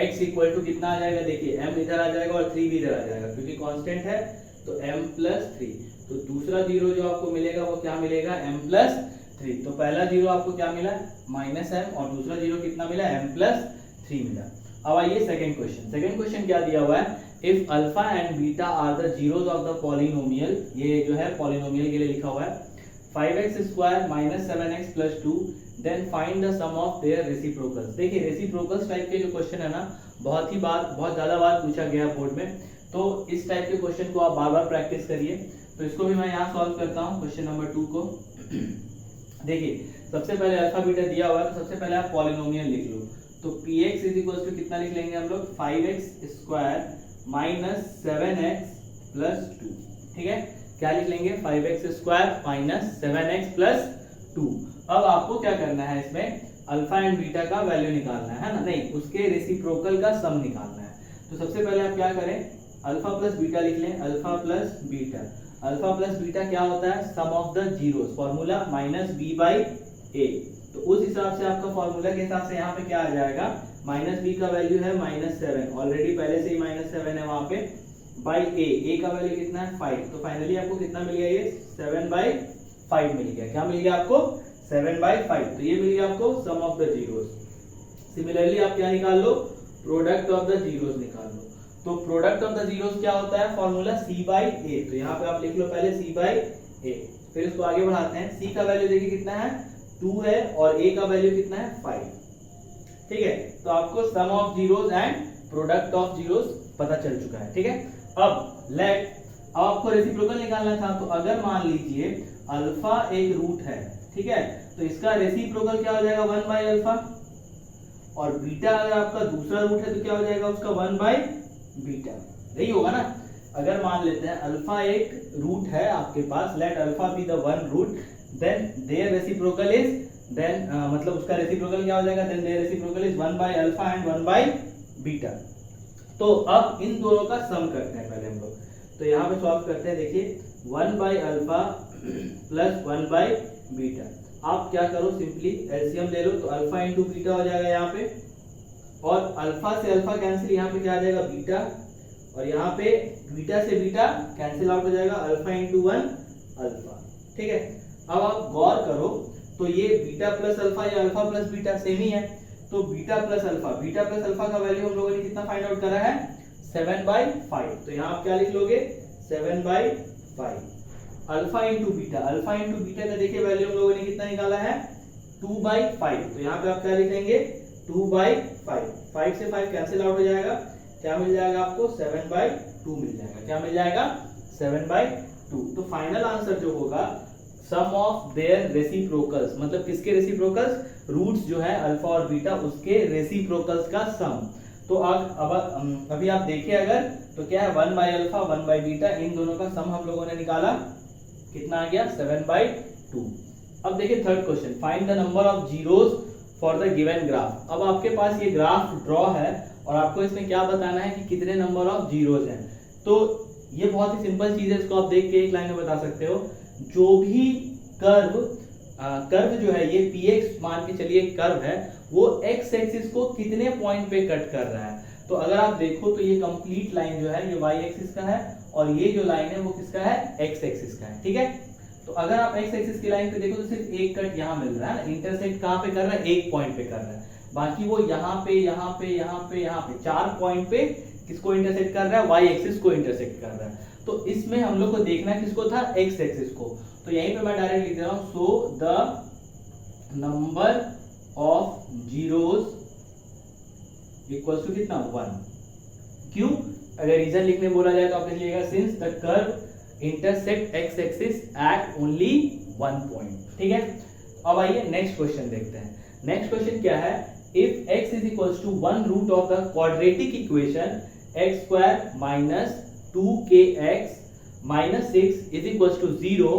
x इक्वल टू कितना आ जाएगा, देखिए m इधर आ जाएगा और 3 भी इधर आ जाएगा, क्योंकि कांस्टेंट है तो m प्लस 3। तो दूसरा 0 जो आपको मिलेगा वो क्या मिलेगा, m प्लस 3। तो पहला 0 आपको क्या मिला -m, और दूसरा 0 कितना मिला, m प्लस 3 मिला। अब आइए सेकंड क्वेश्चन। सेकंड क्वेश्चन क्या दिया हुआ है, if alpha and beta are the zeros of the polynomial, ये जो है पॉलिनोमियल के लिए लिखा हुआ है, 5x square minus 7x plus 2, then find the sum of their reciprocals. देखिए रेसिप्रोकल्स टाइप के जो क्वेश्चन है ना, बहुत ज़्यादा बार पूछा गया बोर्ड में, तो इस टाइप के क्वेश्चन को आप बार बार प्रैक्टिस करिए। तो इसको भी मैं यहाँ सॉल्व करता हूँ, क्वेश्चन नंबर 2 को। देखिए सबसे पहले अल्फा बीटा दिया हुआ है, तो सबसे पहले आप पॉलिनोमियल लिख लो। तो px इज इक्वल टू कितना लिख लेंगे हम लोग, 5x square minus 7x plus 2। ठीक है, क्या लिख लेंगे, 5x square minus 7x plus 2। अब आपको क्या करना है, इसमें अल्फा एंड बीटा का वैल्यू निकालना है ना, नहीं उसके रेसिप्रोकल का सम निकालना है। तो सबसे पहले आप क्या करें, अल्फा प्लस बीटा लिख लें, alpha plus beta. Alpha plus beta क्या होता है, sum of the zeros, formula -b/a। तो उस हिसाब से आपका फॉर्मूला के हिसाब से यहाँ पे क्या आ जाएगा, -b का वैल्यू है -7, ऑलरेडी पहले से ही -7 है वहां पे, बाई a का वैल्यू कितना है 5। तो फाइनली आपको कितना मिल गया, ये 7/5 मिल गया। क्या मिल गया आपको, 7/5। तो ये मिल गया आपको sum of the zeros. Similarly आप क्या निकाल लो, प्रोडक्ट ऑफ द जीरोस निकाल लो। तो प्रोडक्ट ऑफ द जीरोस क्या होता है, फॉर्मूला c/a। तो यहाँ पे आप लिख लो पहले c/a, फिर इसको आगे बढ़ाते हैं। c का वैल्यू देखिए कितना है 2 है, और a का वैल्यू कितना है 5। ठीक है, तो आपको sum of zeros and product of zeros पता चल चुका है। ठीक है, अब आपको रेसिप्रोकल निकालना था। तो अगर मान लीजिए अल्फा एक रूट है, ठीक है, तो इसका रेसिप्रोकल क्या हो जाएगा, 1/अल्फा, और बीटा अगर आपका दूसरा रूट है तो क्या हो जाएगा उसका 1/बीटा, यही होगा ना। अगर मान लेते हैं अल्फा एक रूट है आपके पास, let alpha be the one root, then their reciprocal is, then मतलब उसका रेसिप्रोकल क्या हो जाएगा, देन देयर रेसिप्रोकल इज 1/अल्फा एंड 1/बीटा। तो अब इन दोनों का सम करते हैं पहले हम लोग। तो यहाँ पे सॉल्व करते हैं, देखिए 1/अल्फा प्लस 1/बीटा। आप क्या करो, सिंपली एलसीएम ले लो, तो अल्फा इंटू बीटा हो जाएगा यहाँ पे, और अल्फा से अल्फा कैंसिल, यहाँ पे क्या आ जाएगा बीटा, और यहाँ पे बीटा से बीटा कैंसिल आउट हो जाएगा, अल्फा इंटू 1 अल्फा। ठीक है, अब आप गौर करो, तो ये बीटा प्लस अल्फा या अल्फा प्लस बीटा सेम ही है। तो बीटा प्लस अल्फा का वैल्यू हम लोगों ने कितना फाइंड आउट करा है, 7/5। तो यहाँ आप क्या लिख लोगे, 7/5। अल्फा इंटू बीटा का देखिए वैल्यू हम लोगों ने कितना निकाला है, 2/5। तो यहाँ पे आप क्या लिखेंगे, 2/5। 5 से 5 कैंसिल आउट हो जाएगा, क्या मिल जाएगा आपको, 7/2 मिल जाएगा। क्या मिल जाएगा, 7/2। तो फाइनल आंसर जो होगा, सम ऑफ देयर रेसिप्रोकल्स, मतलब किसके रेसिप्रोकल्स, रूट्स जो है अल्फा और बीटा, उसके रेसिप्रोकल्स का सम। तो अब अभी आप देखिए अगर, तो क्या है 1/अल्फा 1/बीटा, इन दोनों का सम हम लोगों ने निकाला, कितना आ गया, 7/2। अब देखिए third question, find the number of zeros for the given graph. अब आपके पास ये ग्राफ ड्रॉ है, और आपको इसमें क्या बताना है कि कितने नंबर ऑफ जीरोस हैं। तो ये बहुत ही सिंपल चीज है, इसको आप देख के एक लाइन में बता सकते हो। जो भी कर्व जो है, ये px मान के चलिए कर्व है, वो x एक्सिस को कितने पॉइंट पे कट कर रहा है। तो अगर आप देखो तो ये कंप्लीट लाइन जो है ये y एक्सिस का है, और ये जो लाइन है वो किसका है, x एक्सिस का है। ठीक है, तो अगर आप x एक्सिस की लाइन पे देखो तो सिर्फ एक कट यहाँ मिल रहा है ना, इंटरसेक्ट कहाँ पे कर रहा है, एक पॉइंट पे कर रहा है, बाकी वो यहाँ पे 4 पॉइंट पे किसको इंटरसेक्ट कर रहा है, y एक्सिस को इंटरसेक्ट कर रहा है। तो इसमें हम लोग को देखना किसको था, x एक्सिस को। तो यहीं पे मैं डायरेक्ट लिख दे रहा हूं, so the number of zeros equals to कितना, 1। क्यों, अगर रीजन लिखने बोला जाए तो आप लिख लीजिएगा since the curve intersect x axis at only one point. ठीक है, अब आइए नेक्स्ट क्वेश्चन देखते हैं। नेक्स्ट क्वेश्चन क्या है, if x is equals to 1 root of the quadratic equation x square minus 2kx minus 6 is equals to 0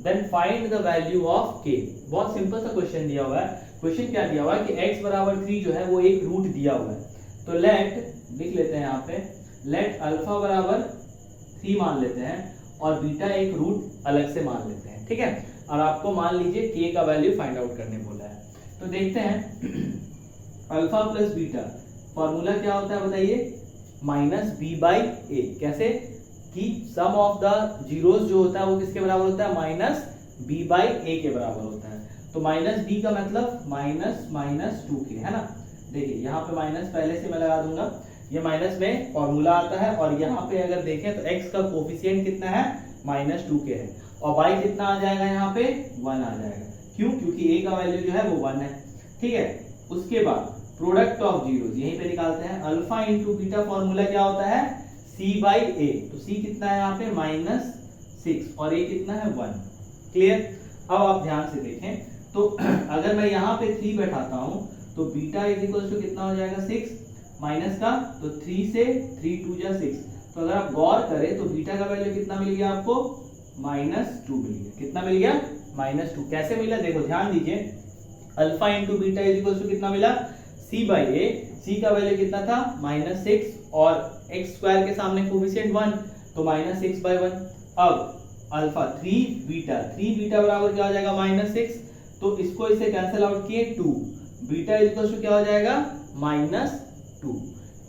then find the value of k। बहुत simple सा क्वेश्चन दिया हुआ है। क्वेश्चन क्या दिया हुआ है कि x बराबर 3 जो है वो एक रूट दिया हुआ है, तो लेट लिख लेते हैं यहाँ पे, लेट अल्फा बराबर 3 मान लेते हैं और बीटा एक रूट अलग से मान लेते हैं। ठीक है, और आपको मान लीजिए k का वैल्यू फाइंड आउट करने बोला है। तो देखते हैं अल्फा प्लस बीटा फॉर्मूला क्या होता है बताइए, माइनस बी बाई ए। कैसे कि सम ऑफ द जीरोस जो होता है वो किसके बराबर होता है, माइनस बी बाई ए के बराबर होता है। तो माइनस बी का मतलब माइनस माइनस 2k है ना। देखिए यहाँ पे माइनस पहले से मैं लगा दूंगा, ये माइनस में फॉर्मूला आता है, और यहाँ पे अगर देखें तो x का कोफिशिएंट कितना है, माइनस 2k है, और y कितना आ जाएगा, यहाँ पे 1 आ जाएगा। क्यों, क्योंकि a का वैल्यू जो है वो 1 है। ठीक है, उसके बाद प्रोडक्ट ऑफ जीरोस यहीं पे निकालते हैं। अल्फा इंटू बीटा फॉर्मूला क्या होता है, c बाई ए। तो c कितना है यहाँ पे, माइनस 6, और a कितना है 1। क्लियर। अब आप ध्यान से देखें तो अगर मैं यहाँ पे 3 बैठाता हूँ तो बीटा इज इक्वल टू कितना हो जाएगा, 6 माइनस का, तो 3 से 3 2 जा 6। तो अगर आप गौर करें तो बीटा का वैल्यू कितना मिल गया आपको, -2 मिल गया। कितना मिल गया, -2। कैसे मिला, देखो ध्यान दीजिए, alpha into beta is equal to कितना मिला, c बाई ए। c का वैल्यू कितना था, -6, और x स्क्वायर के सामने कोफिशिएंट 1, तो -6 बाई 1। अब अल्फा 3 बीटा बराबर क्या हो जाएगा, -6, तो इसको इसे कैंसिल आउट किए 2, बीटा इज इक्वल टू क्या हो जाएगा, -2।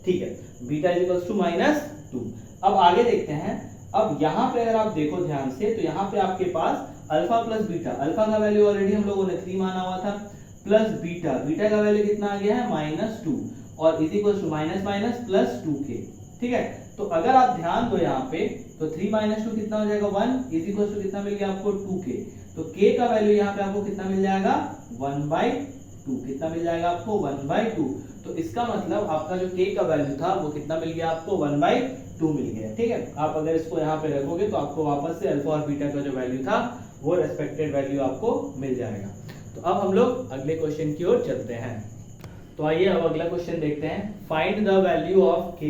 ठीक है, बीटा इज इक्वल टू -2। अब आगे देखते हैं। अब यहाँ पे अगर आप देखो ध्यान से तो यहाँ पे आपके पास अल्फा प्लस बीटा, अल्फा का वैल्यू ऑलरेडी हम लोगों ने 3 माना हुआ था, प्लस बीटा का वैल्यू कितना आ गया है, -2, और is equal to minus minus plus 2k। ठीक है, तो अगर आप ध्यान दो यहाँ पे तो 3 - 2 कितना हो जाएगा, 1 इज इक्वल टू कितना मिल गया आपको, 2k। तो k का वैल्यू यहाँ पे आपको कितना मिल जाएगा, 1/2। कितना मिल जाएगा आपको, 1/2। तो इसका मतलब आपका जो k का वैल्यू था वो कितना मिल गया आपको, 1/2 मिल गया। ठीक है, आप अगर इसको यहाँ पे रखोगे तो आपको वापस से अल्फा और बीटा का जो वैल्यू था वो रेस्पेक्टेड वैल्यू आपको मिल जाएगा। तो अब हम लोग अगले क्वेश्चन की ओर चलते हैं। तो आइए अब अगला क्वेश्चन देखते हैं। Find the value of k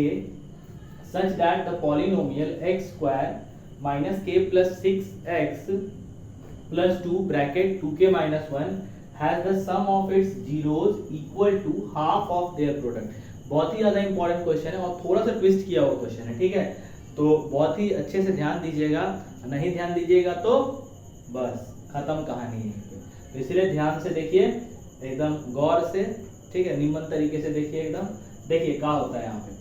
such that the polynomial x square minus k plus 6x plus 2 bracket 2k minus 1 has the sum of its zeros equal to half of their product। बहुत ही ज़्यादा important question है और थोड़ा सा twist किया हुआ question है। ठीक है, तो बहुत ही अच्छे से ध्यान दीजिएगा, नहीं ध्यान दीजिएगा तो बस खत्म कहानी है। तो इसलिए ध्यान से देखिए, एकदम गौर से, ठीक है, निम्न तरीके से देखिए एकदम। देखिए क्या होता है यहाँ पे,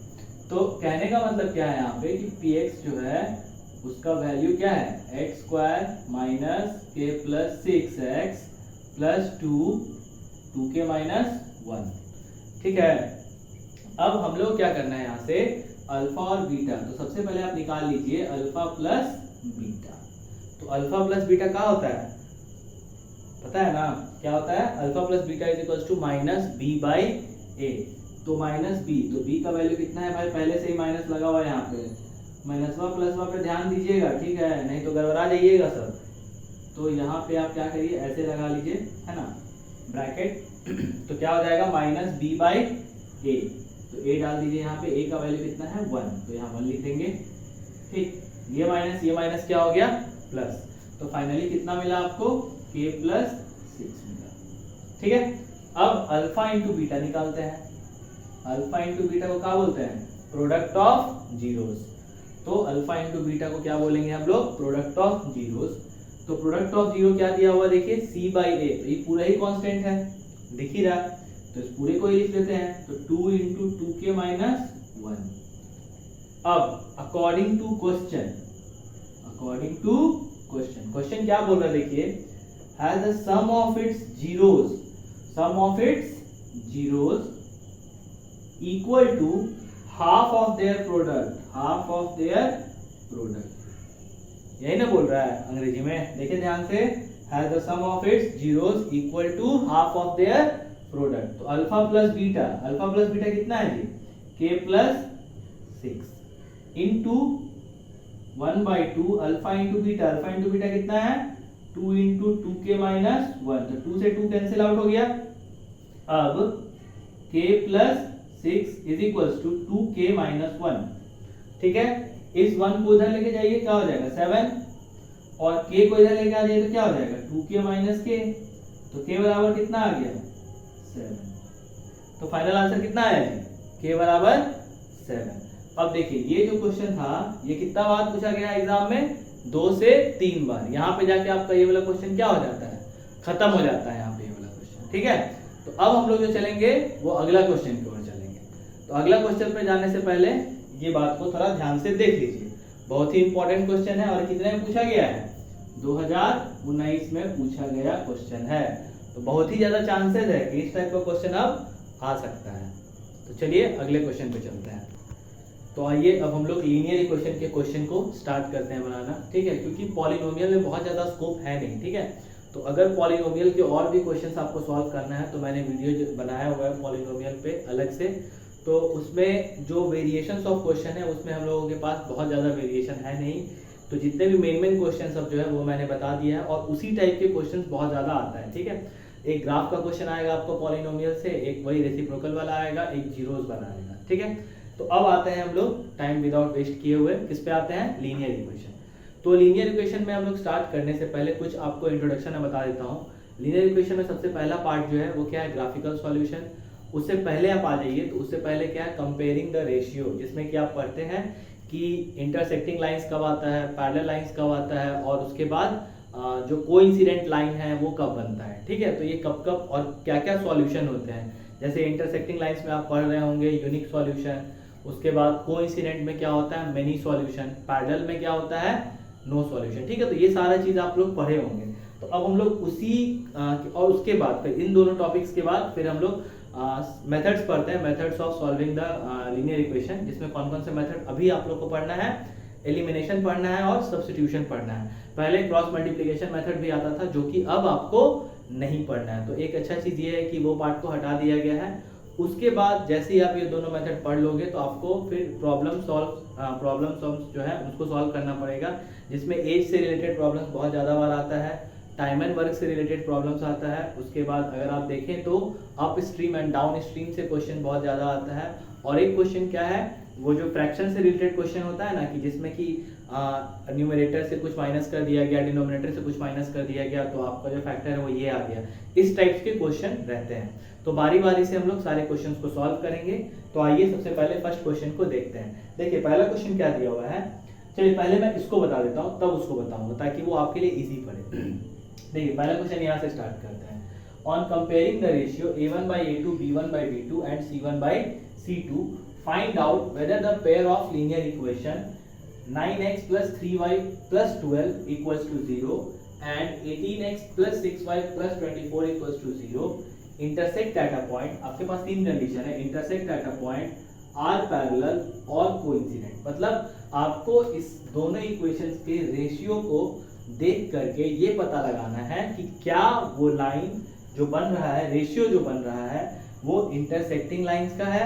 तो कहने का मतलब क्या है यहाँ पे कि px जो है उसका वैल्यू क्या है, एक्स स्क्वायर माइनस के plus 6x plus 2k minus 1। ठीक है, अब हम लोग क्या करना है यहाँ से, अल्फा और बीटा। तो सबसे पहले आप निकाल लीजिए अल्फा प्लस बीटा। तो अल्फा प्लस बीटा क्या होता है, पता है ना क्या होता है, alpha plus beta is equal to minus b by a. तो माइनस बी, तो बी का वैल्यू कितना है भाई, पहले से ही माइनस लगा हुआ है यहाँ पे, माइनसवा प्लसवा पे ध्यान दीजिएगा, ठीक है, नहीं तो गड़बड़ा जाइएगा सब। तो यहाँ पे आप क्या करिए, ऐसे लगा लीजिए, है ना, ब्रैकेट। तो क्या हो जाएगा, माइनस बी बाई ए। तो ए डाल दीजिए यहाँ पे, ए का वैल्यू कितना है 1, तो यहाँ 1 लिख देंगे। ठीक, ये माइनस क्या हो गया, प्लस। तो फाइनली कितना मिला आपको, k प्लस 6 मिला। ठीक है, अब अल्फा इंटू बीटा निकालते हैं। अल्फा इंटू बीटा को क्या बोलते हैं, प्रोडक्ट ऑफ जीरोस। तो अल्फा इंटू बीटा को क्या बोलेंगे हम लोग, प्रोडक्ट ऑफ जीरोस। तो प्रोडक्ट ऑफ जीरो क्या दिया हुआ देखिए, c बाई ए। तो ये पूरा ही कांस्टेंट है, दिख ही रहा, तो इस पूरे को ही लिख लेते हैं। तो 2 इंटू 2k माइनस 1। अब अकॉर्डिंग टू क्वेश्चन, क्वेश्चन क्या बोल रहा है देखिए, has the sum of its zeros equal to half of their product, यही ना बोल रहा है अंग्रेजी में, देखिए ध्यान से, has the sum of its zeros equal to half of their product। तो अल्फा प्लस बीटा कितना है जी, k plus 6। Into 1/2 alpha into beta. Alpha into beta कितना है 2 इंटू 2k माइनस 1, तो 2 से 2 कैंसिल आउट हो गया। अब k plus 6 is equals to 2k minus 1। ठीक है, इस 1 को उधर लेके जाइए, क्या हो जाएगा 7, और k को इधर लेके आ जाइए तो क्या हो जाएगा 2k माइनस k, तो k बराबर कितना आ गया 7। तो फाइनल आंसर कितना आया जी, k बराबर 7। अब देखिए ये जो क्वेश्चन था ये कितना बार पूछा गया एग्जाम में, 2 से 3 बार। यहाँ पे जाके आपका ये वाला क्वेश्चन क्या हो जाता है, खत्म हो जाता है यहाँ पे ये वाला क्वेश्चन। ठीक है, तो अब हम लोग जो चलेंगे वो अगला क्वेश्चन की ओर चलेंगे। तो अगला क्वेश्चन पे जाने से पहले ये बात को थोड़ा ध्यान से देख लीजिए, बहुत ही इंपॉर्टेंट क्वेश्चन है और कितने में पूछा गया है, 2019 में पूछा गया क्वेश्चन है। तो बहुत ही ज्यादा चांसेस है कि इस टाइप का क्वेश्चन अब आ सकता है। तो चलिए अगले क्वेश्चन पे चलते हैं। तो आइए अब हम लोग लीनियर इक्वेशन के क्वेश्चन को स्टार्ट करते हैं बनाना। ठीक है, क्योंकि पॉलिनोमियल में बहुत ज्यादा स्कोप है नहीं। ठीक है, तो अगर पॉलिनोमियल के और भी क्वेश्चंस आपको सॉल्व करना है तो मैंने वीडियो बनाया हुआ है पॉलिनोमियल पे अलग से, तो उसमें जो वेरिएशंस ऑफ क्वेश्चन है उसमें हम लोगों के पास बहुत ज़्यादा वेरिएशन है नहीं। तो जितने भी मेन क्वेश्चन सब जो है वो मैंने बता दिया है, और उसी टाइप के क्वेश्चन बहुत ज़्यादा आता है। ठीक है, एक ग्राफ का क्वेश्चन आएगा आपको पॉलिनोमियल से, एक वही रेसिप्रोकल वाला आएगा, एक जीरोस वाला आएगा। ठीक है, तो अब आते हैं हम लोग टाइम विदाउट वेस्ट किए हुए किस पे आते हैं, लीनियर इक्वेशन। तो लीनियर इक्वेशन में हम लोग स्टार्ट करने से पहले कुछ आपको इंट्रोडक्शन में बता देता हूँ। लीनियर इक्वेशन में सबसे पहला पार्ट जो है वो क्या है, ग्राफिकल सॉल्यूशन। उससे पहले आप आ जाइए, तो उससे पहले क्या है, कंपेयरिंग द रेशियो, जिसमें कि आप पढ़ते हैं कि इंटरसेक्टिंग लाइंस कब आता है, पैरेलल लाइंस कब आता है, और उसके बाद जो कोइंसिडेंट लाइन है वो कब बनता है। ठीक है, तो ये कब कब और क्या क्या सॉल्यूशन होते हैं। जैसे इंटरसेक्टिंग लाइंस में आप पढ़ रहे होंगे यूनिक सॉल्यूशन, उसके बाद कोइंसिडेंट में क्या होता है, मेनी सॉल्यूशन, पैरेलल में क्या होता है, नो सॉल्यूशन। ठीक है, तो ये सारा चीज आप लोग पढ़े होंगे। तो अब हम लोग उसी और उसके बाद फिर इन दोनों टॉपिक्स के बाद फिर हम लोग मेथड्स पढ़ते हैं, methods of solving the linear equation, जिसमें कौन कौन से मेथड अभी आप लोग को पढ़ना है, एलिमिनेशन पढ़ना है और सब्स्टिट्यूशन पढ़ना है। पहले क्रॉस मल्टीप्लिकेशन मेथड भी आता था जो कि अब आपको नहीं पढ़ना है। तो एक अच्छा चीज ये है कि वो पार्ट को हटा दिया गया है। उसके बाद जैसे ही आप ये दोनों मेथड पढ़ लोगे तो आपको फिर प्रॉब्लम सॉल्व जो है उसको सॉल्व करना पड़ेगा, जिसमें एज से रिलेटेड प्रॉब्लम्स बहुत ज़्यादा बार आता है, टाइम एंड वर्क से रिलेटेड प्रॉब्लम्स आता है। उसके बाद अगर आप देखें तो up stream and down stream से क्वेश्चन बहुत ज़्यादा आता है। और एक क्वेश्चन क्या है, वो जो फ्रैक्शन से रिलेटेड क्वेश्चन होता है ना, कि जिसमें कि न्यूमरेटर से कुछ माइनस कर दिया गया, डिनोमिनेटर से कुछ माइनस कर दिया गया, तो आपका जो फैक्टर है वो ये आ गया। इस टाइप्स के क्वेश्चन रहते हैं। तो बारी बारी से हम लोग सारे क्वेश्चंस को सॉल्व करेंगे। तो आइए सबसे पहले फर्स्ट क्वेश्चन को देखते हैं। देखिए पहला क्वेश्चन क्या दिया हुआ है, चलिए पहले मैं इसको बता देता हूँ तब उसको बताऊंगा ताकि वो आपके लिए इजी पड़े। देखिए पहला क्वेश्चन यहाँ से स्टार्ट करते हैं। On comparing the ratio a1/a2 b1/b2 and c1/c2 find out whether the pair of linear equation 9x + 3y + 12 = 0 and 18x + 6y + 24 = 0 intersect at a point। आपके पास तीन कंडीशन है, intersect at a point, are parallel और coincident। मतलब आपको इस दोनों equations के ratio को देख करके ये पता लगाना है कि क्या वो लाइन जो बन रहा है, रेशियो जो बन रहा है, वो इंटरसेक्टिंग लाइंस का है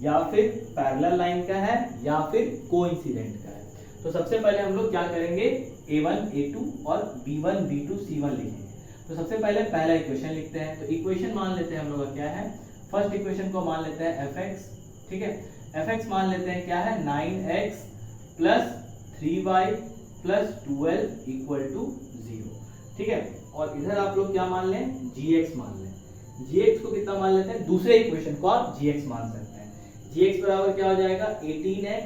या फिर पैरेलल लाइन का है या फिर कोइंसिडेंट का है। तो सबसे पहले हम लोग क्या करेंगे, a1 a2 और b1 b2 c1 लिखेंगे। तो सबसे पहले पहला इक्वेशन लिखते हैं। तो इक्वेशन मान लेते हैं हम लोग क्या है, फर्स्ट इक्वेशन को मान लेते हैं fx। ठीक है, fx मान लेते हैं क्या है, 9x + 3y + 12 = 0। ठीक है, और इधर आप लोग क्या मान लें, gx मान लें। gx को कितना मान लेते हैं, दूसरे इक्वेशन को आप gx मान सकते हैं। gx बराबर क्या हो जाएगा, 18x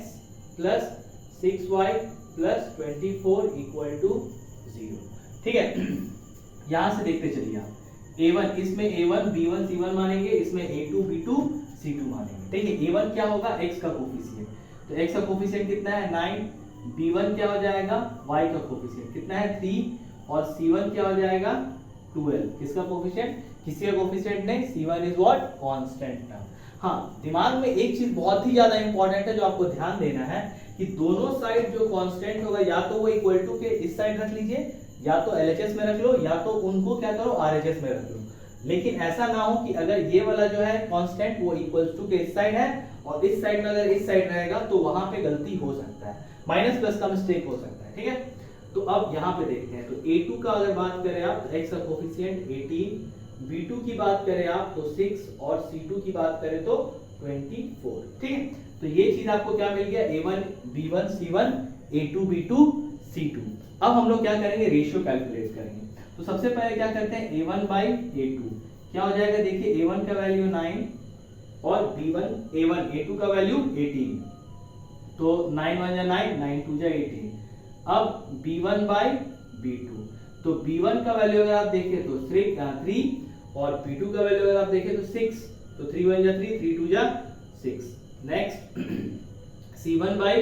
+ 6y + 24 = 0। ठीक है, यहां से देखते चलिए आप a1, इसमें a1 b1 c1 मानेंगे, इसमें a2 b2 c2 मानेंगे। ठीक है, a1 क्या होगा, x का कोफिशिएंट, तो x का कोफिशिएंट कितना है 9, b1 क्या हो जाएगा, y का कोफिशिएंट कितना है 3, और c1 क्या हो जाएगा 12। किसका कोफिशिएंट, किसी का कोफिशिएंट नहीं, c1 is what, constant term. हाँ, दिमाग में एक चीज बहुत ही ज्यादा इंपॉर्टेंट है जो आपको ध्यान देना है कि दोनों साइड जो कांस्टेंट होगा या तो वो इक्वल टू के इस साइड रख लीजिए, या तो LHS में रख लो, या तो उनको क्या करो RHS में रख लो। लेकिन ऐसा ना हो कि अगर ये वाला जो है कांस्टेंट वो इक्वल्स टू के इस साइड है और इस साइड में अगर इस साइड रहेगा तो वहां पे गलती हो सकता है, माइनस प्लस का मिस्टेक हो सकता है, ठीक है। तो अब यहाँ पे देखते हैं, तो a2 का अगर बात करें आप तो x का कोफिशिएंट 18, b2 की बात करें आप तो 6 और c2 की बात करें तो 24, ठीक है। तो ये चीज आपको क्या मिल गया, a1 b1 c1 a2 b2 c2। अब हम लोग क्या करेंगे, रेशियो कैलकुलेट करेंगे। तो सबसे पहले क्या करते हैं, a1 by a2 क्या हो जाएगा, देखिए a1 का वैल्यू 9 और b1 a1 a2 का वैल्यू 18, तो 9 1 जा 9 9 2 जा 18। अब b1 by b2, तो b1 का वैल्यू अगर आप देखें तो 3 और b2 का वैल्यू अगर आप देखें तो 6, तो 3 1 जा 3 3 2 जा 6। Next c1 by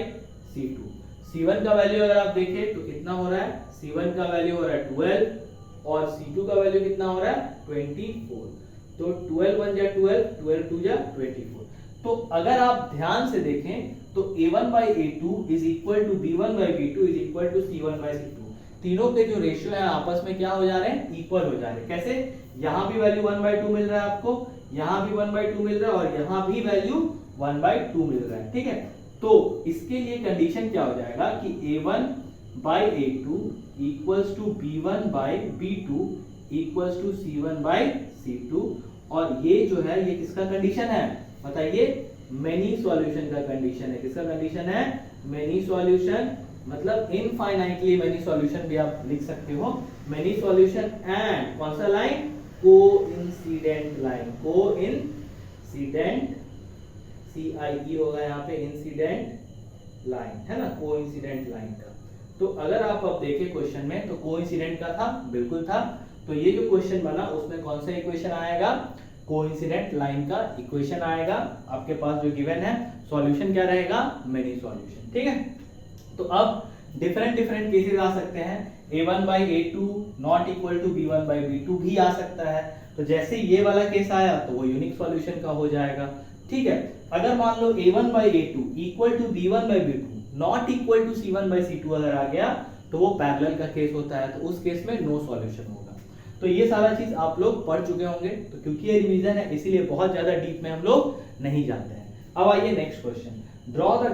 c2, c1 का वैल्यू अगर आप देखें तो कितना हो रहा है, c1 का वैल्यू हो रहा है 12 और c2 का वैल्यू कितना हो रहा है 24, तो 12 1 जा 12 12 2 जा 24। तो अगर आप ध्यान से देखें तो a1 by a2 is equal to b1 by b2 is equal to c1 by c2, तीनों के जो रेशियो है आपस में क्या हो जा रहे हैं, इक्वल हो जा रहे हैं। कैसे, यहाँ भी वैल्यू 1/2 मिल रहा है आपको, यहाँ भी 1/2 मिल रहा है और यहाँ भी वैल्यू 1/2 मिल रहा है, ठीक है। तो इसके लिए कंडीशन क्या हो जाएगा कि a1 by a2 equals to b1 by b2 equals to c1 by c2, और ये जो है ये किसका कंडीशन है बताइए, मेनी सॉल्यूशन का कंडीशन है। किसका कंडीशन है, मेनी सॉल्यूशन, मतलब इनफाइनाइटली मेनी सॉल्यूशन भी आप लिख सकते हो, मेनी सॉल्यूशन एंड कौन सा line, coincident line, coincident CIE होगा यहाँ पे, इंसिडेंट लाइन है ना, कोइंसिडेंट लाइन का। तो अगर आप अब देखें क्वेश्चन में तो कोइंसिडेंट का था, बिल्कुल था। तो ये जो क्वेश्चन बना उसमें कौन सा इक्वेशन आएगा, कोइंसिडेंट लाइन का इक्वेशन आएगा आपके पास जो गिवन है। सॉल्यूशन क्या रहेगा, मेनी सॉल्यूशन, ठीक है। तो अब डिफरेंट केसेस आ सकते हैं, a1 by a2 not equal to b1 by b2 भी आ सकता है। तो जैसे ये वाला केस आया तो वो यूनिक सॉल्यूशन का हो जाएगा, ठीक है। अगर मान लो a1 by a2 equal to b1 by b2 not equal to c1 by c2 अगर आ गया तो वो पैरेलल का केस होता है, तो उस केस में नो सॉल्यूशन होगा। तो ये सारा चीज आप लोग पढ़ चुके होंगे, तो क्योंकि ये रिवीजन है इसीलिए बहुत ज्यादा डीप में हम लोग नहीं जाते हैं। अब आइए next question, draw the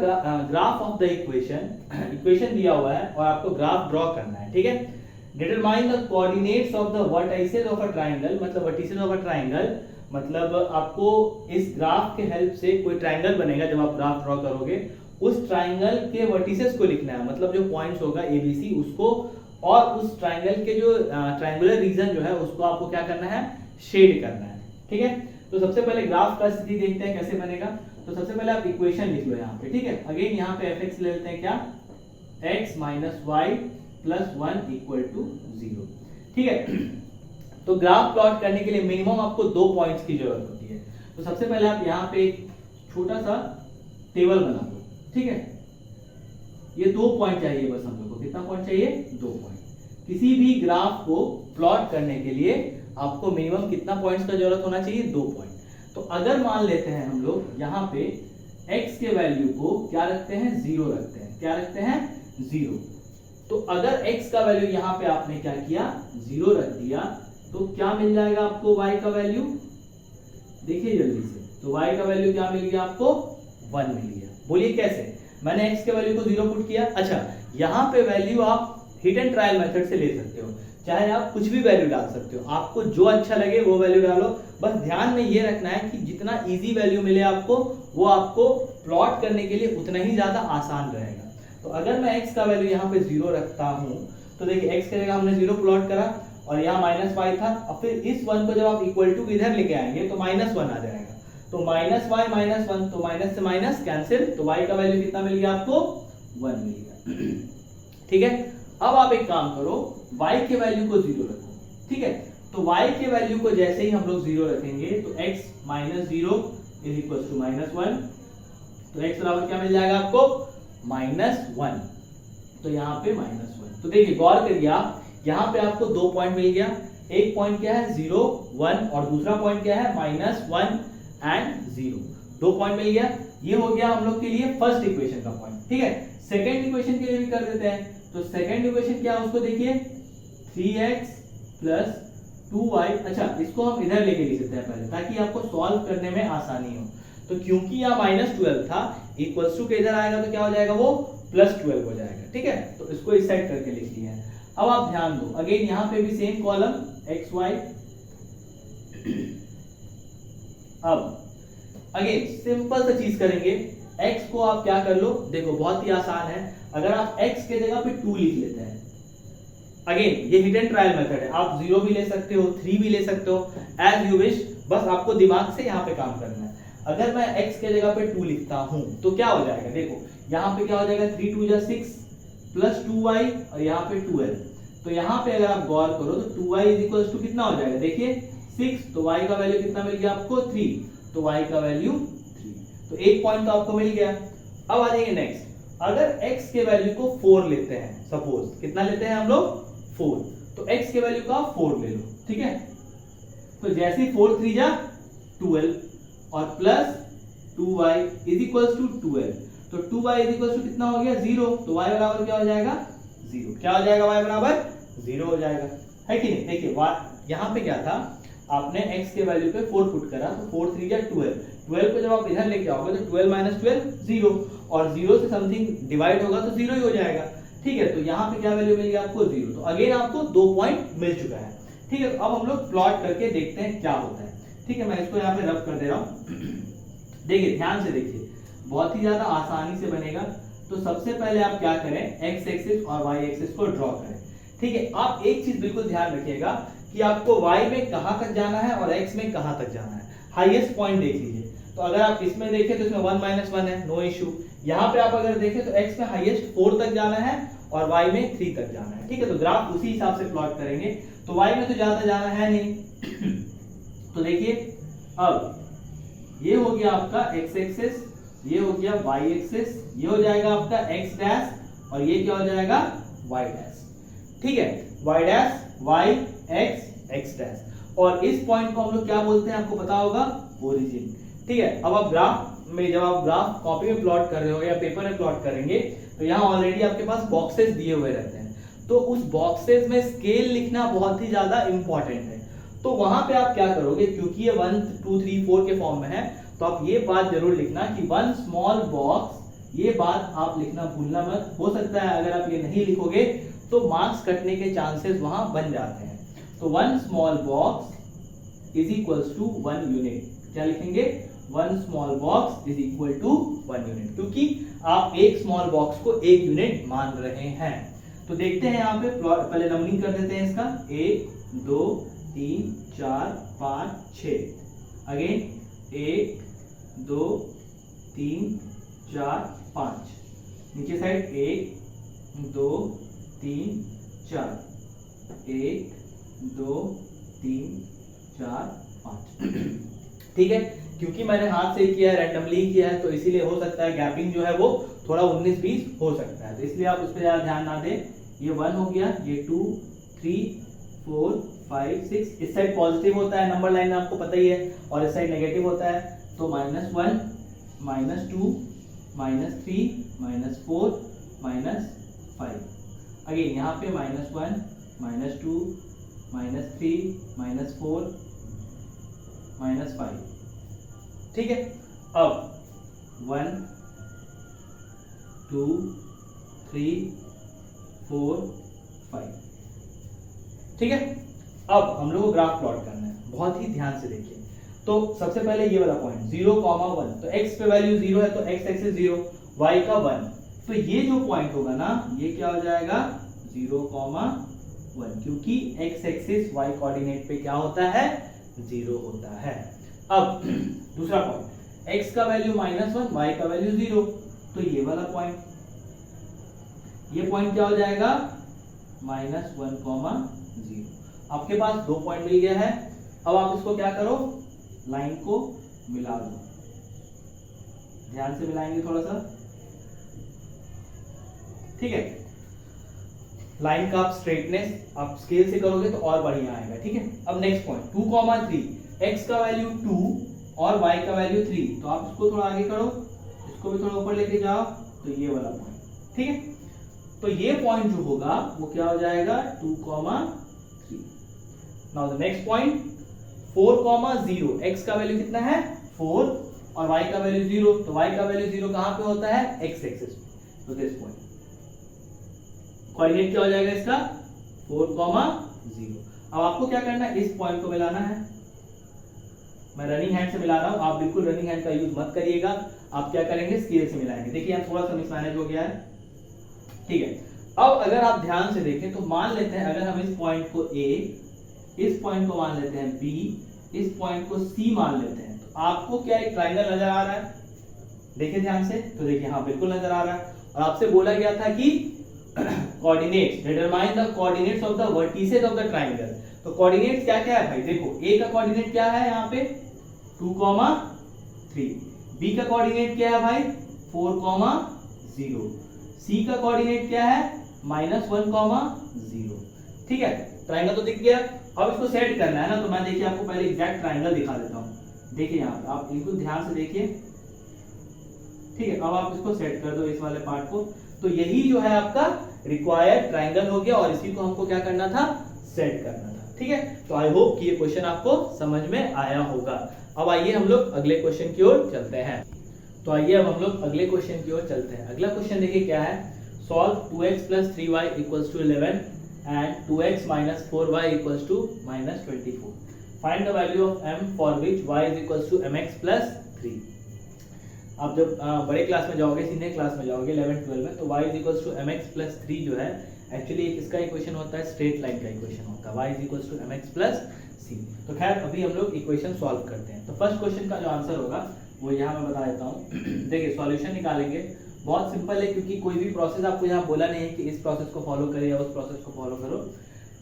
graph of the equation दिया हुआ है और आपको ग्राफ ड्रॉ करना है, ठीक है। Determine the coordinates of the vertices of a triangle, मतलब वर्टिसेस ऑफ अ ट्रायंगल, मतलब आपको इस ग्राफ के हेल्प से कोई ट्रायंगल बनेगा, जब आप ग्राफ ड्रॉ करोगे उस ट्रायंगल के वर्टिसेस को लिखना है, मतलब जो पॉइंट्स होगा ABC उसको, और उस ट्रायंगल के जो ट्रायंगुलर रीजन जो है उसको आपको क्या करना है, शेड करना है, ठीक है। तो सबसे पहले ग्राफ का स्थिति देखते हैं कैसे बनेगा। तो सबसे पहले आप इक्वेशन लिख लो यहाँ पे, ठीक है। अगेन यहाँ पे fx ले लेते हैं, क्या, x minus y plus 1 equal to 0, ठीक है। तो ग्राफ प्लॉट करने के लिए मिनिमम आपको 2 पॉइंट्स की जरूरत होती है। तो सबसे पहले आप यहाँ पे एक छोटा सा टेबल बना दो, ठीक है। ये 2 पॉइंट चाहिए बस हम लोग को, कितना पॉइंट चाहिए, 2 पॉइंट। किसी भी ग्राफ को प्लॉट करने के लिए आपको मिनिमम कितना पॉइंट्स का जरूरत होना चाहिए, 2 पॉइंट। तो अगर मान लेते हैं हम लोग यहाँ पे x के वैल्यू को क्या रखते हैं, 0 रखते हैं, क्या रखते हैं, 0। तो अगर x का वैल्यू यहाँ पे आपने क्या किया, 0 रख दिया, तो क्या मिल जाएगा आपको y का वैल्यू, देखिए जल्दी से। तो y का वैल्यू क्या मिल गया आपको, 1 मिल गया। बोलिए कैसे, मैंने x के वैल्यू को 0 पुट किया। अच्छा, यहाँ पे वैल्यू आप हिट एंड ट्रायल मेथड से ले सकते हो, चाहे आप कुछ भी वैल्यू डाल सकते हो, आपको जो अच्छा लगे वो वैल्यू डालो। बस ध्यान में ये रखना है कि जितना इजी वैल्यू मिले आपको, वो आपको प्लॉट करने के लिए उतना ही ज्यादा आसान रहेगा। तो अगर मैं x का वैल्यू यहाँ पे 0 रखता हूँ, तो देखिए x की जगह हमने 0 प्लॉट करा और यहाँ -y था, और फिर इस 1 को जब आप इक्वल टू इधर लेके आएंगे तो -1 आ जाएगा। तो -y -1, तो माइनस से माइनस कैंसिल, तो y का वैल्यू कितना मिल गया आपको, 1 मिल गया, ठीक है। अब आप एक काम करो, y के वैल्यू को 0 रखो, ठीक है। तो y के वैल्यू को जैसे ही हम लोग 0 रखेंगे तो x - 0 इज इक्वल टू -1, तो x बराबर क्या मिल जाएगा आपको, -1। तो यहाँ पे -1। तो देखिए गौर करिए आप, यहाँ पे आपको 2 पॉइंट मिल गया। एक पॉइंट क्या है, 0 1, और दूसरा पॉइंट क्या है, -1 एंड 0। 2 पॉइंट मिल गया। ये हो गया हम लोग के लिए फर्स्ट इक्वेशन का पॉइंट, ठीक है। सेकेंड इक्वेशन के लिए भी कर देते हैं। तो सेकेंड इक्वेशन क्या है उसको देखिए, 3x + 2y, अच्छा इसको हम इधर लेके लिख सकते हैं पहले ताकि आपको सॉल्व करने में आसानी हो। तो क्योंकि यहाँ -12 था, इक्वल्स टू के इधर आएगा तो क्या हो जाएगा, वो +12 हो जाएगा। ठीक है, तो इसको इस साइड करके लिख लिया है। अब आप ध्यान दो, अगेन यहाँ पे भी सेम कॉलम एक्स वाई। अब अगेन सिंपल सा चीज करेंगे, x को आप क्या कर लो, देखो बहुत ही आसान है। अगर आप x के जगह पे 2 लिख लेते हैं, अगेन ये हिट एंड ट्रायल मेथड है, आप 0 भी ले सकते हो, 3 भी ले सकते हो, एज यू विश, बस आपको दिमाग से यहाँ पे काम करना है। अगर मैं x के जगह पे 2 लिखता हूं तो क्या हो जाएगा, देखो यहाँ पे क्या हो जाएगा, 3 2 6 प्लस 2y और यहाँ पे 12। तो यहाँ पे अगर आप गौर करो तो 2y इज इक्वल टू कितना हो जाएगा, देखिए 6, तो y का वैल्यू कितना मिल गया आपको, 3, तो y का वैल्यू 3। तो एक पॉइंट तो आपको मिल गया। अब आ जाएंगे नेक्स्ट, अगर x के वैल्यू को 4 लेते हैं, सपोज कितना लेते हैं हम लोग, 4, तो x के वैल्यू का 4 ले लो। ठीक है, तो जैसे ही 4 3 जा 12 और plus 2y is equal to 12, तो 2y इज इक्वल टू कितना हो गया, 0, तो y बराबर क्या हो जाएगा, 0। क्या हो जाएगा, y बराबर 0 हो जाएगा, है कि नहीं। देखिए यहाँ पे क्या था, आपने x के वैल्यू पे 4 पुट करा, तो 4 3 जा 12, 12 को जब आप इधर लेके आओगे तो 12 - 12 0, और 0 से समथिंग डिवाइड होगा तो 0 ही हो जाएगा। ठीक है, तो यहाँ पे क्या वैल्यू मिल गया आपको, 0। तो अगेन आपको 2 पॉइंट मिल चुका है। ठीक है, तो अब हम लोग प्लॉट करके देखते हैं क्या होता है। ठीक है, मैं इसको यहाँ पे रब कर दे रहा हूँ। देखिए ध्यान से देखिए, बहुत ही ज्यादा आसानी से बनेगा। तो सबसे पहले आप क्या करें, x एक्सिस और y एक्सिस को ड्रॉ करें। ठीक है, आप एक चीज बिल्कुल ध्यान रखिएगा कि आपको y में कहां तक जाना है और x में कहां तक जाना है। हाईएस्ट पॉइंट देख लीजिए, तो अगर आप इसमें देखें तो इसमें 1 - 1 है, नो इशू। यहाँ पे आप अगर देखें तो x में हाईएस्ट 4 तक जाना है और y में 3 तक जाना है। ठीक है, तो ग्राफ उसी हिसाब से प्लॉट करेंगे। तो y में तो ज्यादा जाना है नहीं। तो देखिए, अब ये हो गया आपका x एक्सिस, ये हो गया y एक्सिस, ये हो जाएगा आपका x डैश, और ये क्या हो जाएगा, y डैश। ठीक है, y dash, y, x dash, और इस पॉइंट को हम लोग क्या बोलते हैं, आपको पता होगा, ओरिजिन। ठीक है, अब आप ग्राफ में, जब आप ग्राफ कॉपी में प्लॉट कर रहे हो या पेपर में प्लॉट करेंगे, तो यहाँ ऑलरेडी आपके पास बॉक्सेस दिए हुए रहते हैं। तो उस बॉक्सेस में स्केल लिखना बहुत ही ज्यादा इंपॉर्टेंट है। तो वहां पे आप क्या करोगे, क्योंकि ये 1 2 3 4 के फॉर्म में है, तो आप ये बात जरूर लिखना कि 1 स्मॉल बॉक्स, ये बात आप लिखना भूलना मत। हो सकता है अगर आप ये नहीं लिखोगे तो मार्क्स कटने के चांसेस वहां बन जाते हैं। तो 1 small box is equals to 1 unit. क्या लिखेंगे, 1 small box is equal to 1 unit, क्योंकि आप एक स्मॉल बॉक्स को 1 यूनिट मान रहे हैं। तो देखते हैं यहाँ पे प्लॉट, पहले नंबरिंग कर देते हैं इसका, 1 2 3 4 5 6, अगेन 1 2 3 4 5, नीचे साइड 1 2 3 4, 1 2 3 4 5। ठीक है, क्योंकि मैंने हाथ से किया है, रैंडमली किया है, तो इसीलिए हो सकता है गैपिंग जो है वो थोड़ा 19-20 हो सकता है, तो इसलिए आप उस पर ज्यादा ध्यान ना दें। ये 1 हो गया, ये 2 3 4 5 6, इस साइड पॉजिटिव होता है नंबर लाइन में, आपको पता ही है, और इस साइड नेगेटिव होता है। तो -1 -2 -3 -4 -5, अगेन यहाँ पे -1 -2 -3 -4 -5। ठीक है, अब 1 2 3 4 5। ठीक है, अब हम लोग को ग्राफ प्लॉट करना है, बहुत ही ध्यान से देखिए। तो सबसे पहले ये वाला पॉइंट 0, 1, तो x पे वैल्यू 0 है तो x एक्सिस 0, y का 1, तो ये जो पॉइंट होगा ना, ये क्या हो जाएगा, 0, 1, क्योंकि x एक्सिस y कोऑर्डिनेट पे क्या होता है, 0 होता है। अब दूसरा पॉइंट, x का वैल्यू -1, y का वैल्यू 0, तो ये वाला पॉइंट, ये पॉइंट क्या हो जाएगा, -1, 0। आपके पास 2 पॉइंट मिल गया है। अब आप इसको क्या करो, लाइन को मिला दो, ध्यान से मिलाएंगे थोड़ा सा। ठीक है, लाइन का आप स्ट्रेटनेस आप स्केल से करोगे तो और बढ़िया आएगा। ठीक है, अब नेक्स्ट पॉइंट 2, 3, x का वैल्यू 2 और y का वैल्यू 3, तो आप इसको थोड़ा आगे करो, इसको भी थोड़ा ऊपर लेके जाओ, तो ये वाला पॉइंट। ठीक है, तो ये पॉइंट जो होगा वो क्या हो जाएगा, 2, 3। Now the next point 4,0, x का वैल्यू कितना है 4 और y का वैल्यू 0, तो y का वैल्यू 0 कहां पे होता है x एक्सिस पे। तो दिस पॉइंट कोऑर्डिनेट क्या हो जाएगा इसका 4,0। अब आपको क्या करना है, इस पॉइंट को मिलाना है। मैं रनिंग हैंड से मिला रहा हूं, आप बिल्कुल रनिंग हैंड का यूज मत करिएगा। आप क्या करेंगे, स्केल से मिलाएंगे। देखिए यहाँ थोड़ा सा मिसमैनेज हो गया है, ठीक है। अब अगर आप ध्यान से देखें तो मान लेते हैं, अगर हम इस पॉइंट को A, इस पॉइंट को मान लेते हैं B, इस पॉइंट को C मान लेते हैं, तो आपको क्या एक ट्राइंगल नजर आ रहा है? देखिए ध्यान से, तो देखिए हाँ बिल्कुल नजर आ रहा है। और आपसे बोला गया था कि coordinates, determine the coordinates of the vertices of the triangle. तो कोऑर्डिनेट्स क्या क्या है भाई, देखो A का कोऑर्डिनेट क्या है यहाँ पे 2,3, B का कोऑर्डिनेट क्या है भाई 4,0, C का कोऑर्डिनेट क्या है -1,0। ठीक है, ट्राइंगल तो दिख गया। अब इसको सेट करना है ना, तो मैं देखिए आपको पहले एग्जैक्ट ट्राइंगल दिखा देता हूं। देखिए यहाँ पे आप बिल्कुल ध्यान से देखिए, ठीक है। अब आप इसको सेट कर दो इस वाले पार्ट को, तो यही जो है आपका रिक्वायर्ड ट्राइंगल हो गया और इसी को हमको क्या करना था, सेट करना था। ठीक है, तो आई होप कि ये क्वेश्चन आपको समझ में आया होगा। अब आइए हम लोग अगले क्वेश्चन की ओर चलते हैं। तो आइए अब हम लोग अगले क्वेश्चन की ओर चलते हैं। अगला क्वेश्चन देखिए क्या है, solve 2x + 3y = 11 and 2x - 4y = -24. Find the value of m for which y = mx + 3. आप जब बड़े क्लास में जाओगे, सीनियर क्लास में जाओगे 11 12 में, तो y = mx + 3 जो है एक्चुअली इसका इक्वेशन होता है, स्ट्रेट लाइन का इक्वेशन होता है, y = mx + c। तो खैर अभी हम लोग इक्वेशन सॉल्व करते हैं। तो फर्स्ट क्वेश्चन का जो आंसर होगा वो यहाँ मैं बता देता हूँ। देखिए सॉल्यूशन निकालेंगे, बहुत सिंपल है, क्योंकि कोई भी प्रोसेस आपको यहाँ बोला नहीं है कि इस प्रोसेस को फॉलो करें या उस प्रोसेस को फॉलो करो।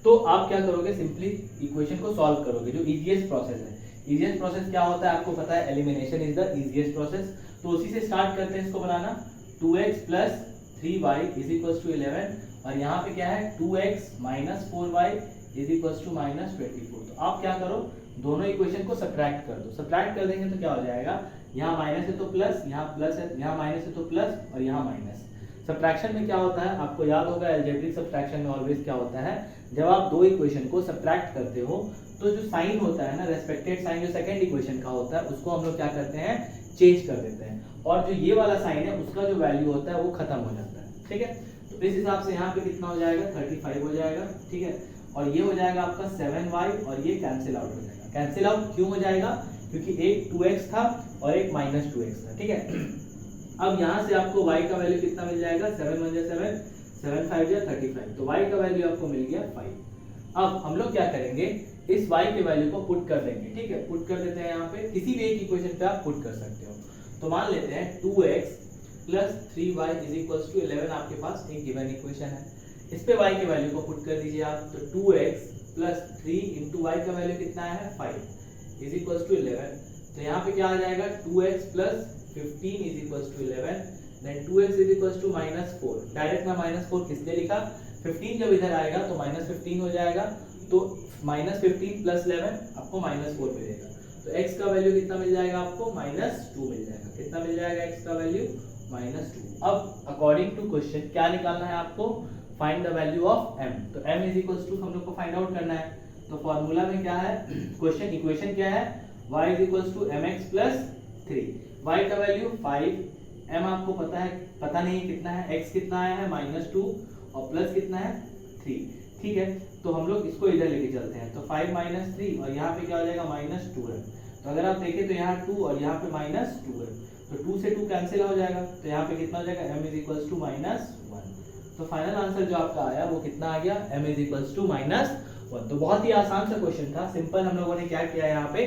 तो आप क्या करोगे, सिंपली इक्वेशन को सॉल्व करोगे। जो इजीएस्ट प्रोसेस है, इजीएस्ट प्रोसेस क्या होता है आपको पता है, elimination is the easiest process. तो उसी से स्टार्ट करते हैं इसको बनाना। 2x + 3y = 11 और यहाँ पे क्या है 2x - 4y = -24। तो आप क्या करो, दोनों इक्वेशन को सब्ट्रैक्ट कर दो। सब्ट्रैक्ट कर देंगे तो क्या हो जाएगा, यहाँ माइनस है तो प्लस, यहाँ प्लस है, यहाँ माइनस है तो प्लस और यहाँ माइनस। सब्ट्रैक्शन में क्या होता है आपको याद होगा, अलजेब्रिक सब्ट्रैक्शन में ऑलवेज क्या होता है, जब आप दो इक्वेशन को सब्ट्रैक्ट करते हो तो जो साइन होता है ना, रेस्पेक्टेड साइन जो सेकंड इक्वेशन का होता है, उसको हम लोग क्या करते हैं, चेंज कर देते हैं। और जो ये वाला साइन है उसका जो वैल्यू होता है वो खत्म हो जाता है। ठीक है, तो इस हिसाब से यहाँ पे कितना हो जाएगा 35 हो जाएगा। ठीक है, और ये हो जाएगा आपका 7y और ये कैंसिल आउट हो जाएगा। कैंसिल आउट क्यों हो जाएगा, क्योंकि एक 2x था और एक -2x था। ठीक है, अब यहाँ से आपको y का वैल्यू कितना मिल जाएगा, 7 × 7 7 5 × 35, तो y का वैल्यू आपको मिल गया 5। अब हम लोग क्या करेंगे, इस y के वैल्यू को पुट कर देंगे। ठीक है, पुट कर देते हैं यहाँ पे, किसी भी एक इक्वेशन पे आप पुट कर सकते हो। तो मान लेते हैं 2x + 3y = 11 आपके पास एक गिवन इक्वेशन है। इस पे y के वैल्यू को पुट कर दीजिए आप, तो 2x + 3 × y का वैल्यू कितना है 5 = 11। तो यहाँ पे क्या आ जाएगा 2x + 15 = 11, देन 2x = -4। डायरेक्ट मैं -4 किस लिए लिखा, 15 जब इधर आएगा तो -15 हो जाएगा, तो -15 + 11 आपको -4 मिलेगा। तो x का वैल्यू कितना मिल जाएगा आपको, -2 मिल जाएगा। कितना मिल जाएगा x का वैल्यू, -2। अब अकॉर्डिंग टू क्वेश्चन क्या निकालना है आपको, find the value of m। तो m = हम लोग को फाइंड आउट करना है। तो फार्मूला में क्या है, क्वेश्चन इक्वेशन क्या है, y = mx + 3, y का वैल्यू 5, m आपको पता नहीं कितना है, x कितना आया है -2 और प्लस कितना है 3। ठीक है, तो हम लोग इसको इधर लेके चलते हैं। तो 5 - 3 और यहाँ पे क्या हो जाएगा -2 है। तो अगर आप देखें तो यहाँ 2 और यहाँ पे -2 है, तो 2 से 2 कैंसिल हो जाएगा। तो यहाँ पे कितना हो जाएगा, m = -1। तो फाइनल आंसर जो आपका आया वो कितना आ गया, m = -1। तो बहुत ही आसान सा क्वेश्चन था, सिंपल। हम लोगों ने क्या किया, यहाँ पे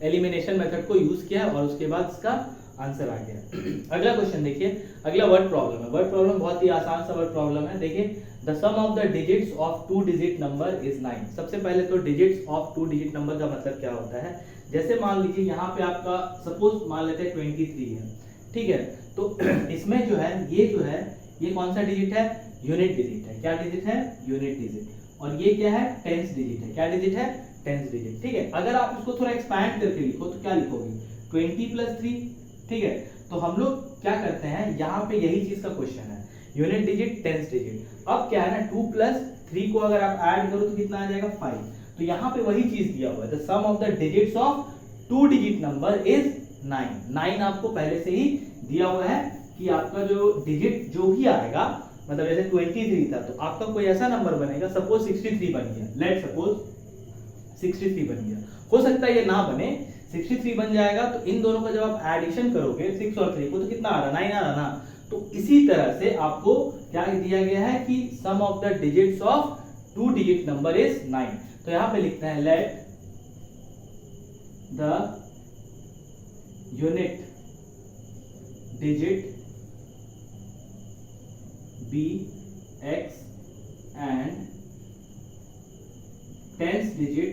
एलिमिनेशन मेथड को यूज किया और उसके बाद इसका आंसर आ गया। अगला क्वेश्चन देखिए, अगला वर्ड प्रॉब्लम है। वर्ड प्रॉब्लम बहुत ही आसान सा वर्ड प्रॉब्लम है। देखिए, the sum of the digits of 2 digit number is 9। सबसे पहले तो डिजिट्स ऑफ 2 डिजिट नंबर का मतलब क्या होता है, जैसे मान लीजिए यहाँ पे आपका सपोज मान लेते हैं 23 है। ठीक है, तो इसमें जो है ये कौन सा डिजिट है, यूनिट डिजिट है। क्या डिजिट है, यूनिट डिजिट। और ये क्या है, टेंस डिजिट है। क्या डिजिट है, टेंस डिजिट। ठीक है, अगर आप इसको थोड़ा एक्सपैंड करके लिखो तो क्या लिखोगे, 20 + 3। ठीक है, तो हम लोग क्या करते हैं, यहाँ पे यही चीज का क्वेश्चन है, यूनिट डिजिट टेंस डिजिट। अब क्या है ना, 2 + 3 को अगर आप ऐड करो तो कितना आ जाएगा 5। तो यहाँ पे वही चीज दिया हुआ है, the sum of the digits of 2 digit number is 9। 9 आपको पहले से ही दिया हुआ है कि आपका जो डिजिट जो भी आएगा, मतलब जैसे 23 था तो आपका कोई ऐसा नंबर बनेगा, सपोज 63 बन गया, लेट सपोज 63 बन गया, हो सकता है ये ना बने, 63 बन जाएगा तो इन दोनों का जब आप एडिशन करोगे 6 और 3 को तो कितना आ रहा, 9 आ रहा ना। तो इसी तरह से आपको क्या दिया गया है कि sum of the digits of 2 digit number is 9। तो यहां पे लिखते हैं let the unit digit be x and 10th digit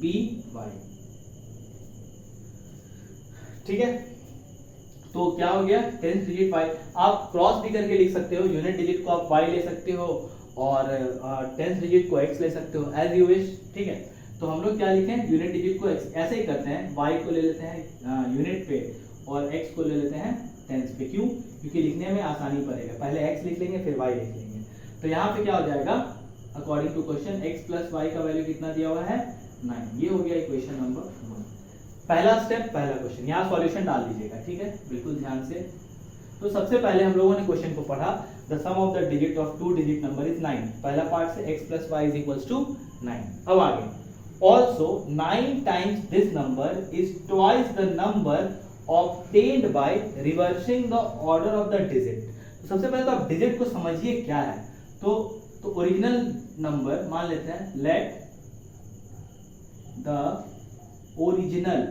be y। ठीक है, तो क्या हो गया 10th डिजिट y। आप क्रॉस भी करके लिख सकते हो, यूनिट डिजिट को आप y ले सकते हो और 10th डिजिट को x ले सकते हो, एज यू विश। ठीक है, तो हम लोग क्या लिखें, यूनिट डिजिट को x ऐसे ही करते हैं, y को ले लेते हैं यूनिट पे और x को ले लेते हैं टेंस पे। क्यों? क्योंकि लिखने में आसानी पड़ेगा, पहले x लिख लेंगे फिर y लिख लेंगे। तो यहाँ पे क्या हो जाएगा, according to question x plus y का वैल्यू कितना दिया हुआ है 9। ये हो गया इक्वेशन नंबर 1। पहला स्टेप, पहला क्वेश्चन, यहाँ सॉल्यूशन डाल दीजिएगा। ठीक है, बिल्कुल ध्यान से। तो सबसे पहले हम लोगों ने क्वेश्चन को पढ़ा, the sum of the digit of 2 digit number is 9। पहला पार्ट से x plus y is equals to 9। अब आगे, also 9 times this number is twice the number obtained by reversing the order of the digit। तो सबसे पहले तो आप digit को समझिए क्या है। तो ओरिजिनल नंबर मान लेते हैं, let the original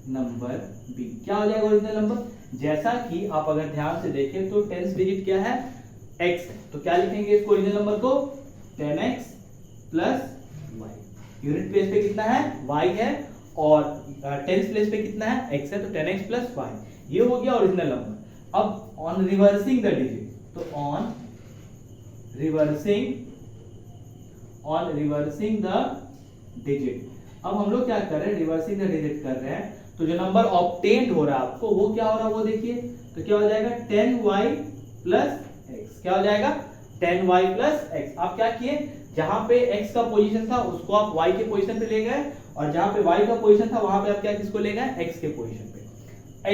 number be. क्या हो जाएगा ओरिजिनल नंबर, जैसा कि आप अगर ध्यान से देखें तो 10th डिजिट क्या है x है, तो क्या लिखेंगे इसको ओरिजिनल नंबर को 10x plus y। Unit place पे कितना है y है और 10th प्लेस पे कितना है x है, तो 10x प्लस y। ये हो गया ओरिजिनल नंबर। अब ऑन रिवर्सिंग द डिजिट, तो ऑन रिवर्सिंग द डिजिट, अब हम लोग क्या कर रहे हैं, रिवर्सिंग द डिजिट कर रहे हैं। तो जो नंबर ऑब्टेन्ड हो रहा है आपको वो क्या हो रहा है वो देखिए, तो क्या हो जाएगा 10y प्लस x। क्या हो जाएगा 10y प्लस x। आप क्या किए, जहां पे x का पोजीशन था उसको आप y के पोजीशन पे ले गए और जहां पे y का पोजीशन था वहां पे आप क्या किसको ले गए, x के पोजीशन पे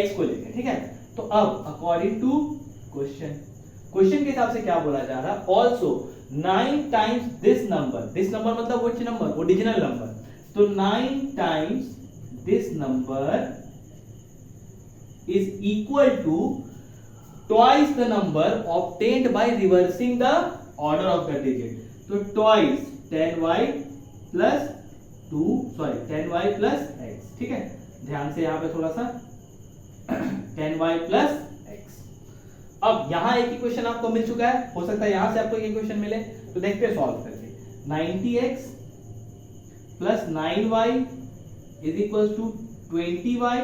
x को ले गए। ठीक है, तो अब अकॉर्डिंग टू क्वेश्चन के हिसाब से क्या बोला जा रहा है, ऑल्सो 9 टाइम्स दिस नंबर मतलब व्हिच नंबर, ओरिजिनल नंबर। तो 9 times this number is equal to twice the number obtained by reversing the order of the digit. तो twice 10y plus 10y plus x। ठीक है, ध्यान से यहां पे थोड़ा सा 10y प्लस x। अब यहां एक इक्वेशन आपको मिल चुका है, हो सकता है यहां से आपको एक इक्वेशन मिले, तो देखते हैं सॉल्व करके। 90x plus 9y is equal to 20y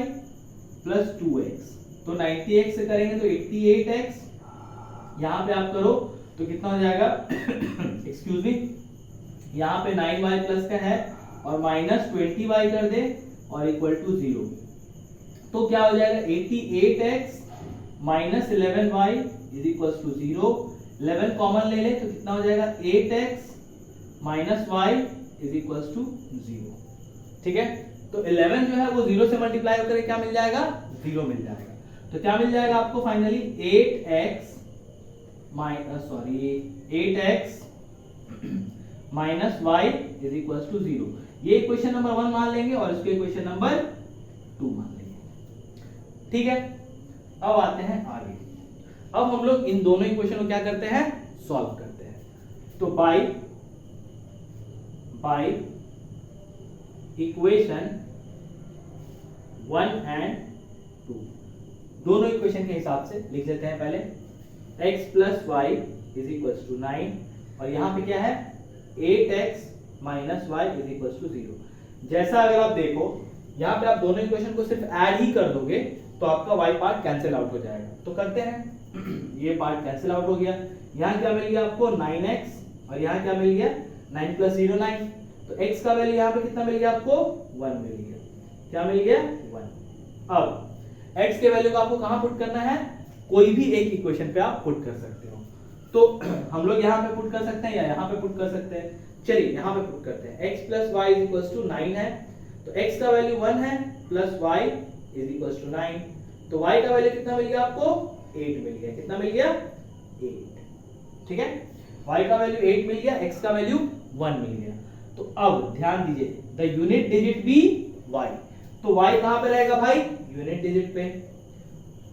plus 2x। तो 90x से करेंगे तो 88x, यहां पे आप करो तो कितना हो जाएगा एक्सक्यूज मी, यहां पे 9y प्लस का है और माइनस 20y कर दे और इक्वल टू 0। तो क्या हो जाएगा 88x minus 11y is equal to 0। 11 common ले ले तो कितना हो जाएगा 8x minus y is equal to 0। ठीक है, तो 11 जो है वो 0 से मल्टीप्लाई होकर क्या मिल जाएगा, 0 मिल जाएगा। तो क्या मिल जाएगा आपको finally 8x minus y is equal to 0। ये इक्वेशन नंबर 1 मान लेंगे और इसको इक्वेशन नंबर 2 मान लेंगे। ठीक है, अब आते हैं आगे। अब हम लोग इन दोनों इक्वेशन को क्या करते हैं, सॉल्व करते हैं। तो बाय इक्वेशन 1 एंड 2 दोनों इक्वेशन के हिसाब से लिख लेते हैं। पहले x plus y is equal to 9 और यहां पे क्या है 8x minus y is equal to 0। जैसा अगर आप देखो यहाँ पे आप दोनों इक्वेशन को सिर्फ ऐड ही कर दोगे तो आपका y पार्ट कैंसिल आउट हो जाएगा। तो करते हैं, ये पार्ट कैंसिल आउट हो गया। यहाँ क्या मिल गया आपको 9x और यहाँ क्या मिल गया 9 प्लस 0 9। तो x का वैल्यू यहाँ पे कितना मिल गया आपको 1 मिल गया। क्या मिल गया 1। अब x के वैल्यू को आपको कहाँ पुट करना है, कोई भी एक इक्वेशन पे आप पुट कर सकते हो। तो हम लोग यहाँ पे पुट कर सकते हैं या यहाँ पे पुट कर सकते हैं। चलिए यहाँ पे पुट करते हैं। x plus y is equal to 9 है, तो x का वैल्यू 1 है plus y is equal to 9, तो y का वैल्यू कितना मिल गया आपको? 8 मिल गया। कितना मिल गया? 8। ठीक है, y का वैल्यू 8 मिल गया, x का वैल्यू 1 मिल गया। तो अब ध्यान दीजिए, the unit digit be y, तो y कहां पे रहेगा भाई? यूनिट डिजिट पे।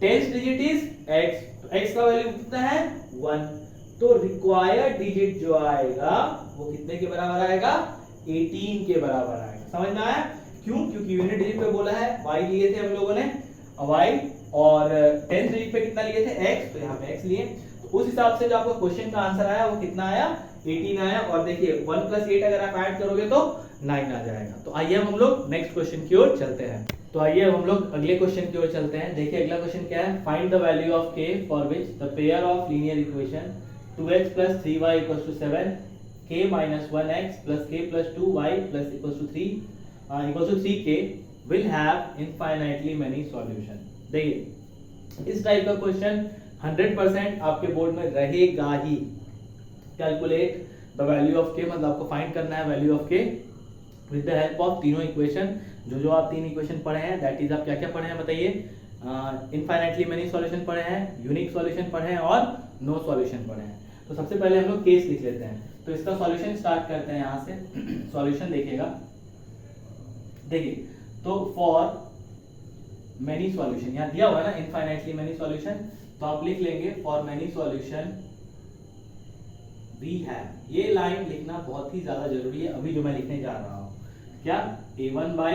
टेंथ डिजिट इज x, तो x का वैल्यू कितना है? 1, तो रिक्वायर्ड डिजिट जो आएगा वो कितने के बराबर आएगा? 18 के बराबर आएगा। समझ में आया? क्यों? क्योंकि यूनिट डिजिट पे बोला है, y लिए थे हम लोगों ने y, और 10th डिजिट पे कितना लिए थे? x, तो यहाँ पे x लिए। तो उस हिसाब से जो आपका क्वेश्चन का आंसर आया वो कितना आया? 18 आया। और देखिए 1 प्लस 8 अगर आप ऐड करोगे तो 9 आ जाएगा। तो आइए हम लोग नेक्स्ट क्वेश्चन की ओर चलते हैं। तो आइए हम लोग अगले क्वेश्चन की ओर चलते हैं। देखिए अगला क्वेश्चन क्या है? Find the value of k for which the pair of linear equation 2x plus 3y equals to 7, k minus 1x plus k plus 2y plus equals to 3k will have infinitely many solution। देखिए इस type का question 100% आपके board में रहेगा ही। Calculate the value of k, मतलब आपको find करना है value of k with the help of तीनों इक्वेशन। जो आप तीन इक्वेशन पढ़े हैं, दैट इज आप क्या क्या पढ़े हैं बताइए? इनफाइनाइटली मेनी सॉल्यूशन पढ़े हैं, यूनिक सॉल्यूशन पढ़े हैं और नो सॉल्यूशन पढ़े हैं। तो सबसे पहले हम लोग केस लिख लेते हैं। तो इसका सॉल्यूशन स्टार्ट करते हैं यहाँ से। सॉल्यूशन देखिएगा, देखिए तो फॉर मेनी सॉल्यूशन यहाँ दिया हुआ है ना, इनफाइनाइटली मेनी सॉल्यूशन, तो आप लिख लेंगे for many solution we have. ये लाइन लिखना बहुत ही ज्यादा जरूरी है अभी जो मैं लिखने जा रहा हूँ। क्या? a1 by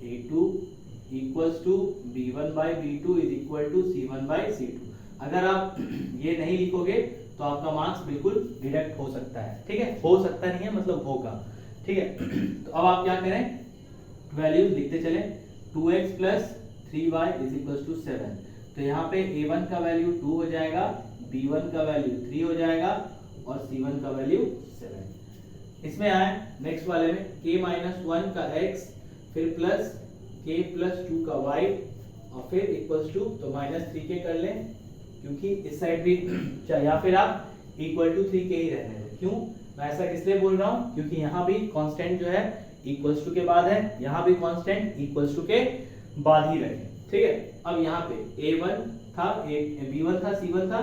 a2 equals to b1 by b2 is equal to c1 by c2। अगर आप ये नहीं लिखोगे तो आपका मार्क्स बिल्कुल डिडक्ट हो सकता है। ठीक है, हो सकता नहीं है मतलब होगा। ठीक है, तो अब आप क्या करें? वैल्यूज लिखते चले। 2x plus 3y is equals to 7, तो यहाँ पे a1 का वैल्यू 2 हो जाएगा, b1 का वैल्यू 3 हो जाएगा और c1 का वैल्यू 7। इसमें आए नेक्स्ट वाले में k minus 1 का x, फिर प्लस k plus 2 का y और फिर इक्वल्स टू, तो -3k कर लें क्योंकि इस साइड भी, या फिर आप इक्वल टू 3k ही रहने दें। क्यों मैं ऐसा किसलिए बोल रहा हूँ? क्योंकि यहाँ भी कांस्टेंट जो है इक्वल्स टू के बाद है, यहाँ भी कांस्टेंट इक्वल्स टू के बाद ही रहे। ठीक है, अब यहाँ पे a1 था, b1 था, c1 था,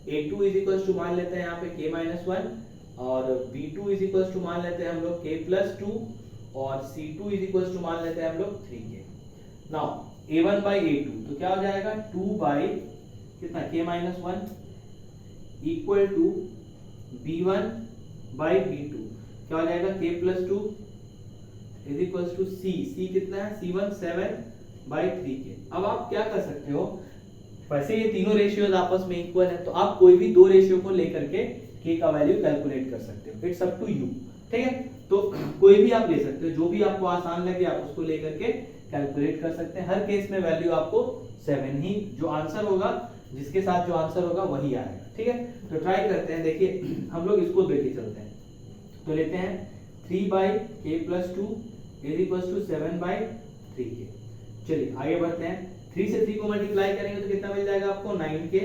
a2 इज इक्वल्स टू मान लेते हैं यहाँ पे k minus 1 और b2 इज इक्वल्स टू मान लेते हैं हम लोग k plus 2 और c2 इज इक्वल्स टू मान लेते हैं हम लोग 3k। Now a1 by a2, तो क्या हो जाएगा? 2 by कितना? k minus 1 equal to b1 by b2, क्या हो जाएगा? k plus 2 is equals to c कितना है? c1 7 by 3k। अब आप क्या कर सकते हो? वैसे ये तीनों रेशियोज आपस में इक्वल है, तो आप कोई भी दो रेशियो को लेकर के k का वैल्यू कैलकुलेट कर सकते हो। It's up to you. ठीक है, तो कोई भी आप ले सकते हो, जो भी आपको आसान लगे आप उसको लेकर के कैलकुलेट कर सकते हैं। हर केस में वैल्यू आपको 7 ही, जो आंसर होगा, जिसके साथ जो आंसर होगा वही आएगा। ठीक है, तो ट्राई करते हैं। देखिए हम लोग इसको लेके चलते हैं, तो लेते हैं 3 by k plus 2 is equals to 7 by 3k। चलिए आगे बढ़ते हैं। 3 से 3 को मल्टीप्लाई करेंगे तो कितना मिल जाएगा आपको? 9k।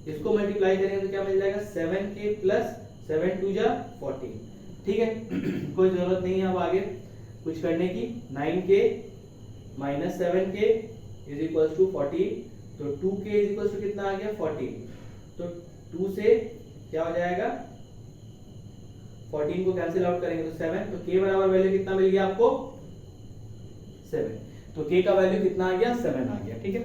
इसको मल्टीप्लाई करेंगे तो क्या मिल जाएगा? 7k plus 7 2 जा 14। ठीक है, कोई जरूरत नहीं है अब आगे कुछ करने की। 9k minus 7k is equals to 14, तो 2k is equals to कितना आ गया? 14। तो 2 से क्या हो जाएगा? 14 को कैंसिल आउट करेंगे तो 7, तो k बराबर वैल्यू कितना मिल गया आपको? 7। तो k का वैल्यू कितना आ गया? 7 आ गया। ठीक है,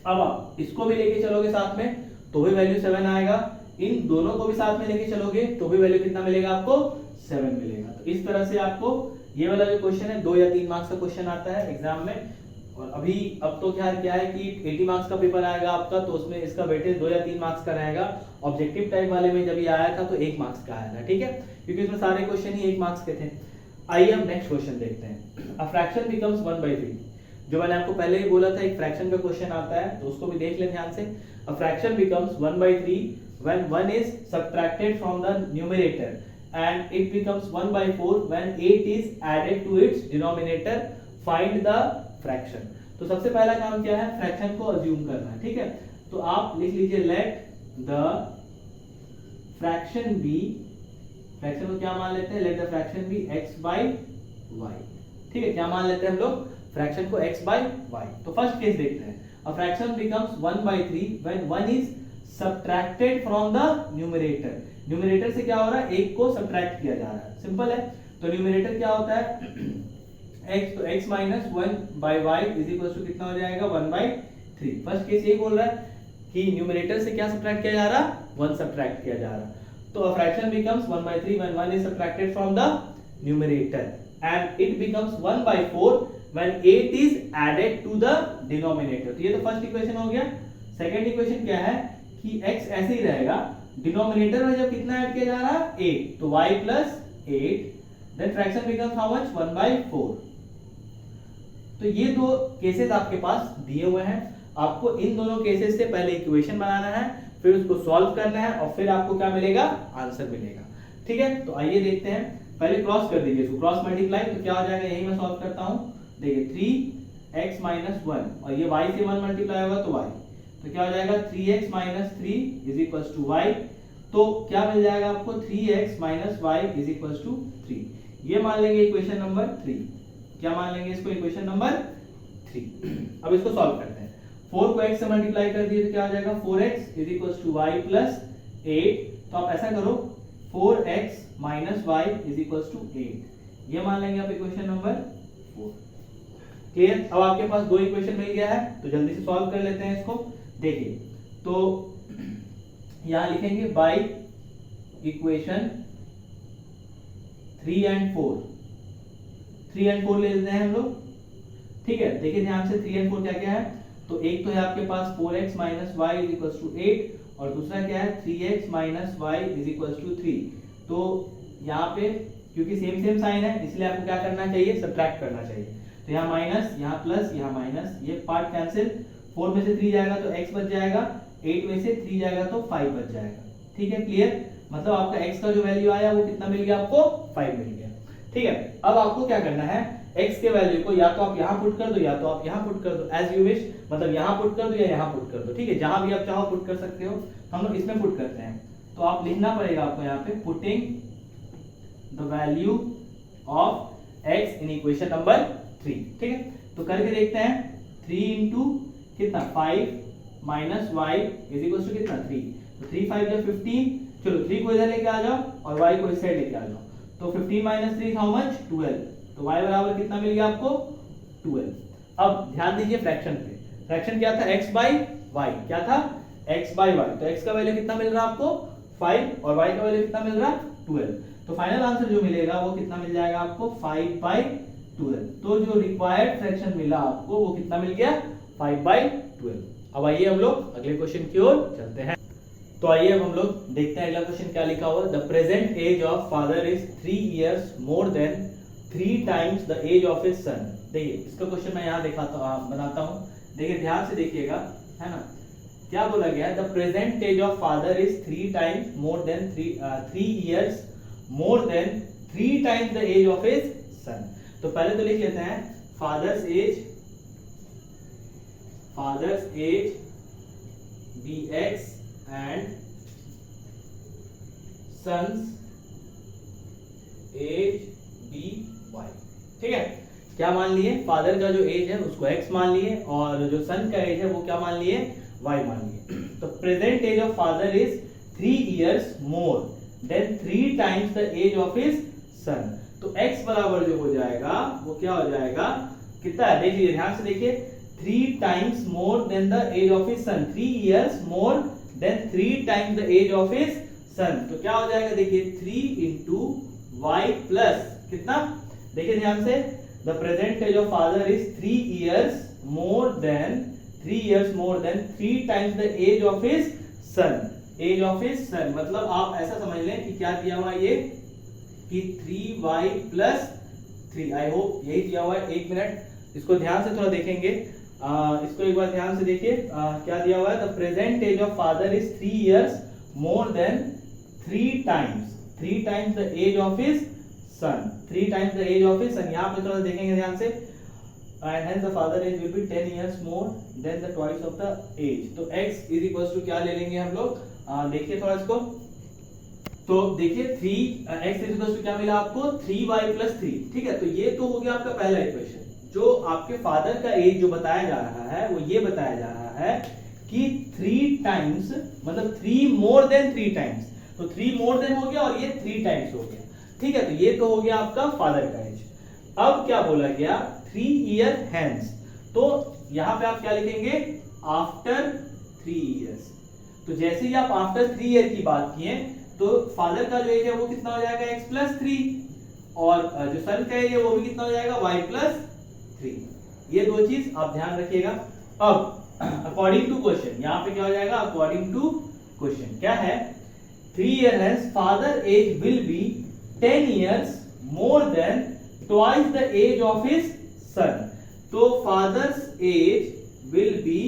अब आप इसको भी लेके चलोगे साथ में तो भी वैल्यू 7 आएगा, इन दोनों को भी साथ में लेके चलोगे तो भी वैल्यू कितना मिलेगा आपको? 7 मिलेगा। तो इस तरह से आपको ये वाला जो क्वेश्चन है 2 या 3 मार्क्स का क्वेश्चन आता है एग्जाम में। और अभी अब तो क्या है कि 80 मार्क्स का पेपर आएगा आपका, तो उसमें इसका वेटेज 2 या 3 मार्क्स का रहेगा। ऑब्जेक्टिव टाइप वाले में जब ये आया था तो 1 मार्क्स का आया था। ठीक है, क्योंकि इसमें सारे क्वेश्चन ही 1 मार्क्स के थे। आइए हम नेक्स्ट क्वेश्चन देखते हैं। A fraction becomes 1/3। जो मैंने आपको पहले ही बोला था एक फ्रैक्शन का क्वेश्चन आता है, तो उसको भी देख लें ध्यान से। A fraction becomes 1/3 when 1 is subtracted from the numerator and it becomes 1/4 when 8 is added to its denominator। Find the fraction। तो सबसे पहला काम क्या है? फ्रैक्शन को अज्यूम करना है। ठीक है, तो आप लिख लीजिए let the fraction be, fraction को क्या मान लेते हैं, let the fraction be x by y। ठीक है, क्या मान लेते हैं हम लोग, फ्रैक्शन को x बाई y। तो फर्स्ट केस देखते हैं, a fraction becomes 1/3 when 1 is subtracted from the numerator. Numerator से क्या हो रहा है, एक को सब्ट्रैक्ट किया जा रहा है, सिंपल है। तो न्यूमरेटर क्या होता है x, तो x minus 1/y is equal to कितना हो जाएगा 1/3। फर्स्ट केस ये बोल रहा है कि न्यूमरेटर से क्या सब्ट्रैक्ट किया जा रहा, 1 सब्ट्रैक्ट किया जा रहा। तो a fraction becomes 1/3 when 1 is subtracted from the numerator, and it becomes 1/4 when 8 is added to the denominator। तो ये तो फर्स्ट इक्वेशन हो गया। सेकंड इक्वेशन क्या है कि x ऐसे ही रहेगा, डिनोमिनेटर में जब कितना ऐड किया जा रहा है 8, तो y plus 8, then fraction becomes how much 1/4। तो ये दो केसेस आपके पास दिए हुए हैं, आपको इन दोनों केसेस से पहले इक्वेशन बनाना है, फिर उसको सॉल्व करना है और फिर आपको क्या मिलेगा, आंसर मिलेगा। ठीक है, तो आइए देखते हैं, पहले क्रॉस कर दीजिए इसको, क्रॉस मल्टीप्लाई, तो क्या हो जाएगा, यही मैं सॉल्व करता हूं। देखिए 3x माइनस 1 और ये y से 1 मल्टीप्लाई होगा तो y, तो क्या हो जाएगा 3x minus 3 is equal to y। तो क्या मिल जाएगा आपको, 3x minus y is equal to 3। ये मान लेंगे इक्वेशन नंबर 3। क्या मान लेंगे इसको, इक्वेशन नंबर 3। अब इसको सॉल्व करते हैं। 4 को x से मल्टीप्लाई कर दिए तो क्या हो जाएगा 4x is equal to y plus 8। तो आप ऐसा करो 4x minus y is equal to 8, ये मान लेंगे आप इक्वेशन नंबर 4। क्लियर, अब आपके पास दो इक्वेशन मिल गया है, तो जल्दी से सॉल्व कर लेते हैं इसको। देखिए तो यहां लिखेंगे बाय इक्वेशन 3 एंड 4, 3 एंड 4 ले लेते हैं हम लोग। ठीक है, देखिए ध्यान से 3 एंड 4 क्या क्या है, तो एक तो है आपके पास 4x minus y is equal to 8 और दूसरा क्या है 3x minus y is equal to 3। तो यहाँ पे क्योंकि सेम सेम साइन है इसलिए आपको क्या करना चाहिए, सब्ट्रैक्ट करना चाहिए। तो यहाँ माइनस, यहाँ प्लस, यहाँ माइनस, ये पार्ट कैंसिल, 4 में से 3 जाएगा तो x बच जाएगा, 8 में से 3 जाएगा तो 5 बच जाएगा। ठीक है, क्लियर, मतलब आपका x का जो वैल्यू आया वो कितना मिल गया आपको, 5 मिल गया। ठीक है, अब आपको क्या करना है, x के वैल्यू को या तो आप यहाँ पुट कर दो या तो आप यहाँ पुट कर दो, एज यू विश, मतलब यहाँ पुट कर दो या यहाँ पुट कर दो। ठीक है, जहां भी आप चाहो पुट कर सकते हो, हम लोग इसमें पुट करते हैं। तो आप लिखना पड़ेगा आपको यहाँ पे putting the value of x in equation number 3। ठीक है, तो करके देखते हैं। 3 इंटू कितना 5 minus y is equal to कितना 3, तो 3 5 या 15, चलो 3 को इधर लेके आ जाओ और y को इस साइड लेके आ जाओ, तो 15 माइनस 3 हाउ मच 12, तो y बराबर कितना मिल गया आपको 12। अब ध्यान दीजिए फ्रैक्शन पे, फ्रैक्शन क्या था x बाई y, क्या था x बाई y, तो x का वैल्यू कितना मिल रहा है आपको 5 और y का वैल्यू कितना मिल रहा है 12। तो फाइनल आंसर जो मिलेगा वो कितना मिल जाएगा आपको 5/12। तो जो रिक्वायर्ड फ्रैक्शन मिला आपको वो कितना मिल गया 5/12। अब आइए हम लोग अगले क्वेश्चन की ओर चलते हैं। तो आइए अब हम लोग देखते हैं अगला क्वेश्चन क्या लिखा हुआ। The present age of father is 3 years more than 3 times the age of his son. देखिए इसका क्वेश्चन मैं यहाँ बनाता हूँ, देखिए ध्यान से देखिएगा, है ना, क्या बोला गया है, the present age of father is 3 times more than 3 years more than 3 times the age of his son. तो पहले तो लिख लेते हैं father's age bx and son's age by। ठीक है, क्या मान लिए, फादर का जो एज है उसको x मान लिए और जो सन का एज है वो क्या मान लिए, y मान लिए। तो present age of father is 3 years more than 3 times the age of his son. तो x बराबर जो हो जाएगा वो क्या हो जाएगा, कितना है, देख लीजिए ध्यान से देखिए, 3 times more than the age of his son, 3 years more than 3 times the age of his son. तो क्या हो जाएगा, देखिए 3 into y प्लस कितना, देखिए ध्यान से, the present age of father is 3 years more than 3 times the age of his son. Age of his son मतलब आप ऐसा समझ लें कि क्या दिया हुआ ये कि 3y प्लस 3, आई होप यही दिया हुआ है। 1 मिनट इसको ध्यान से थोड़ा देखेंगे, इसको एक बार ध्यान से देखिए, क्या दिया हुआ है, the present age of father is 3 years more than 3 times the age of his son, 3 times the age of his son. यहाँ पे थोड़ा देखेंगे ध्यान से, and hence the father age will be 10 years more than the twice of the age। तो x is equals to क्या ले लेंगे हम लोग, देखिए थोड़ा इसको, तो देखिए 3x क्या मिला आपको 3y + 3, ठीक है। तो ये तो हो गया आपका पहला इक्वेशन। जो आपके फादर का एज जो बताया जा रहा है वो ये बताया जा रहा है कि 3 टाइम्स मतलब 3 मोर देन 3 टाइम्स, तो 3 मोर देन हो गया और ये 3 टाइम्स हो गया, ठीक है। तो ये तो हो गया आपका फादर का एज। अब क्या बोला गया 3 ईयर हैंस, तो यहां पे आप क्या लिखेंगे आफ्टर 3 इयर्स। तो जैसे ही आप आफ्टर 3 ईयर की बात किए तो फादर का जो एज है वो कितना हो जाएगा x + 3 और जो सन का एज है वो भी कितना हो जाएगा y + 3। ये दो चीज आप ध्यान रखिएगा। अब अकॉर्डिंग टू क्वेश्चन यहां पे क्या हो जाएगा अकॉर्डिंग टू क्वेश्चन क्या है 3 year hence father age will be 10 years more than twice the age of his son. तो father's age will be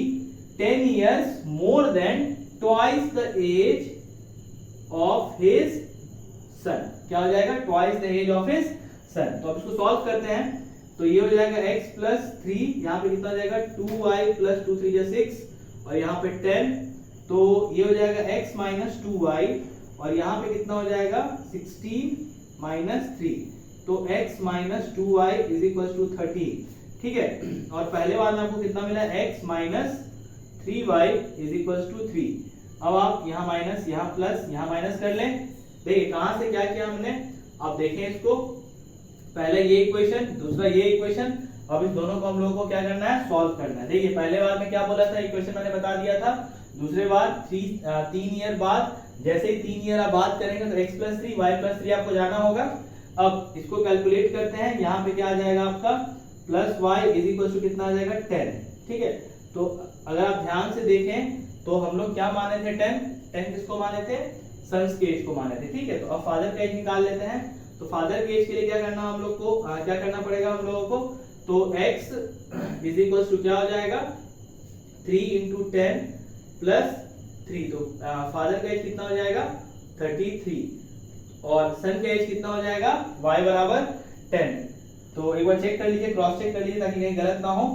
10 years more than twice the age of his son. क्या हो जाएगा twice the age of his son. तो अब इसको solve करते हैं। तो ये हो जाएगा x + 3, यहाँ पे कितना हो जाएगा 2y + 2 3 6 और यहाँ पे 10, तो ये हो जाएगा x - 2y और यहाँ पे कितना हो जाएगा 16 - 3, तो x - 2y = 13, ठीक है। और पहले वाले में आपको कितना मिला x - 3y = 3। अब आप यहाँ माइनस यहाँ प्लस यहाँ माइनस कर लें। देखिए कहां से क्या किया हमने, अब देखें इसको, पहले ये इक्वेशन दूसरा ये इक्वेशन, अब इस दोनों को हम लोगों को क्या करना है सॉल्व करना है। देखिए पहले बार में क्या बोला था इक्वेशन मैंने बता दिया था, दूसरे बार 3 ईयर बाद जैसे ही 3 ईयर आप बात करेंगे तो x + 3 y + 3 आपको जाना होगा। अब इसको कैलकुलेट करते हैं, यहाँ पे क्या आ जाएगा आपका +y = कितना आ जाएगा 10, ठीक है। तो अगर आप ध्यान से देखें तो हम लोग क्या माने थे 10 किसको माने थे सन्स के एज को माने थे, ठीक है। तो अब फादर का एज निकाल लेते हैं। तो फादर के एज के लिए क्या करना हम लोग को क्या करना पड़ेगा हम लोगों को, तो x = क्या हो जाएगा 3 × 10 + 3, तो फादर का एज कितना हो जाएगा 33 और सन का एज कितना हो जाएगा y = 10। तो एक बार चेक कर लीजिए, क्रॉस चेक कर लीजिए ताकि कहीं गलत ना हो।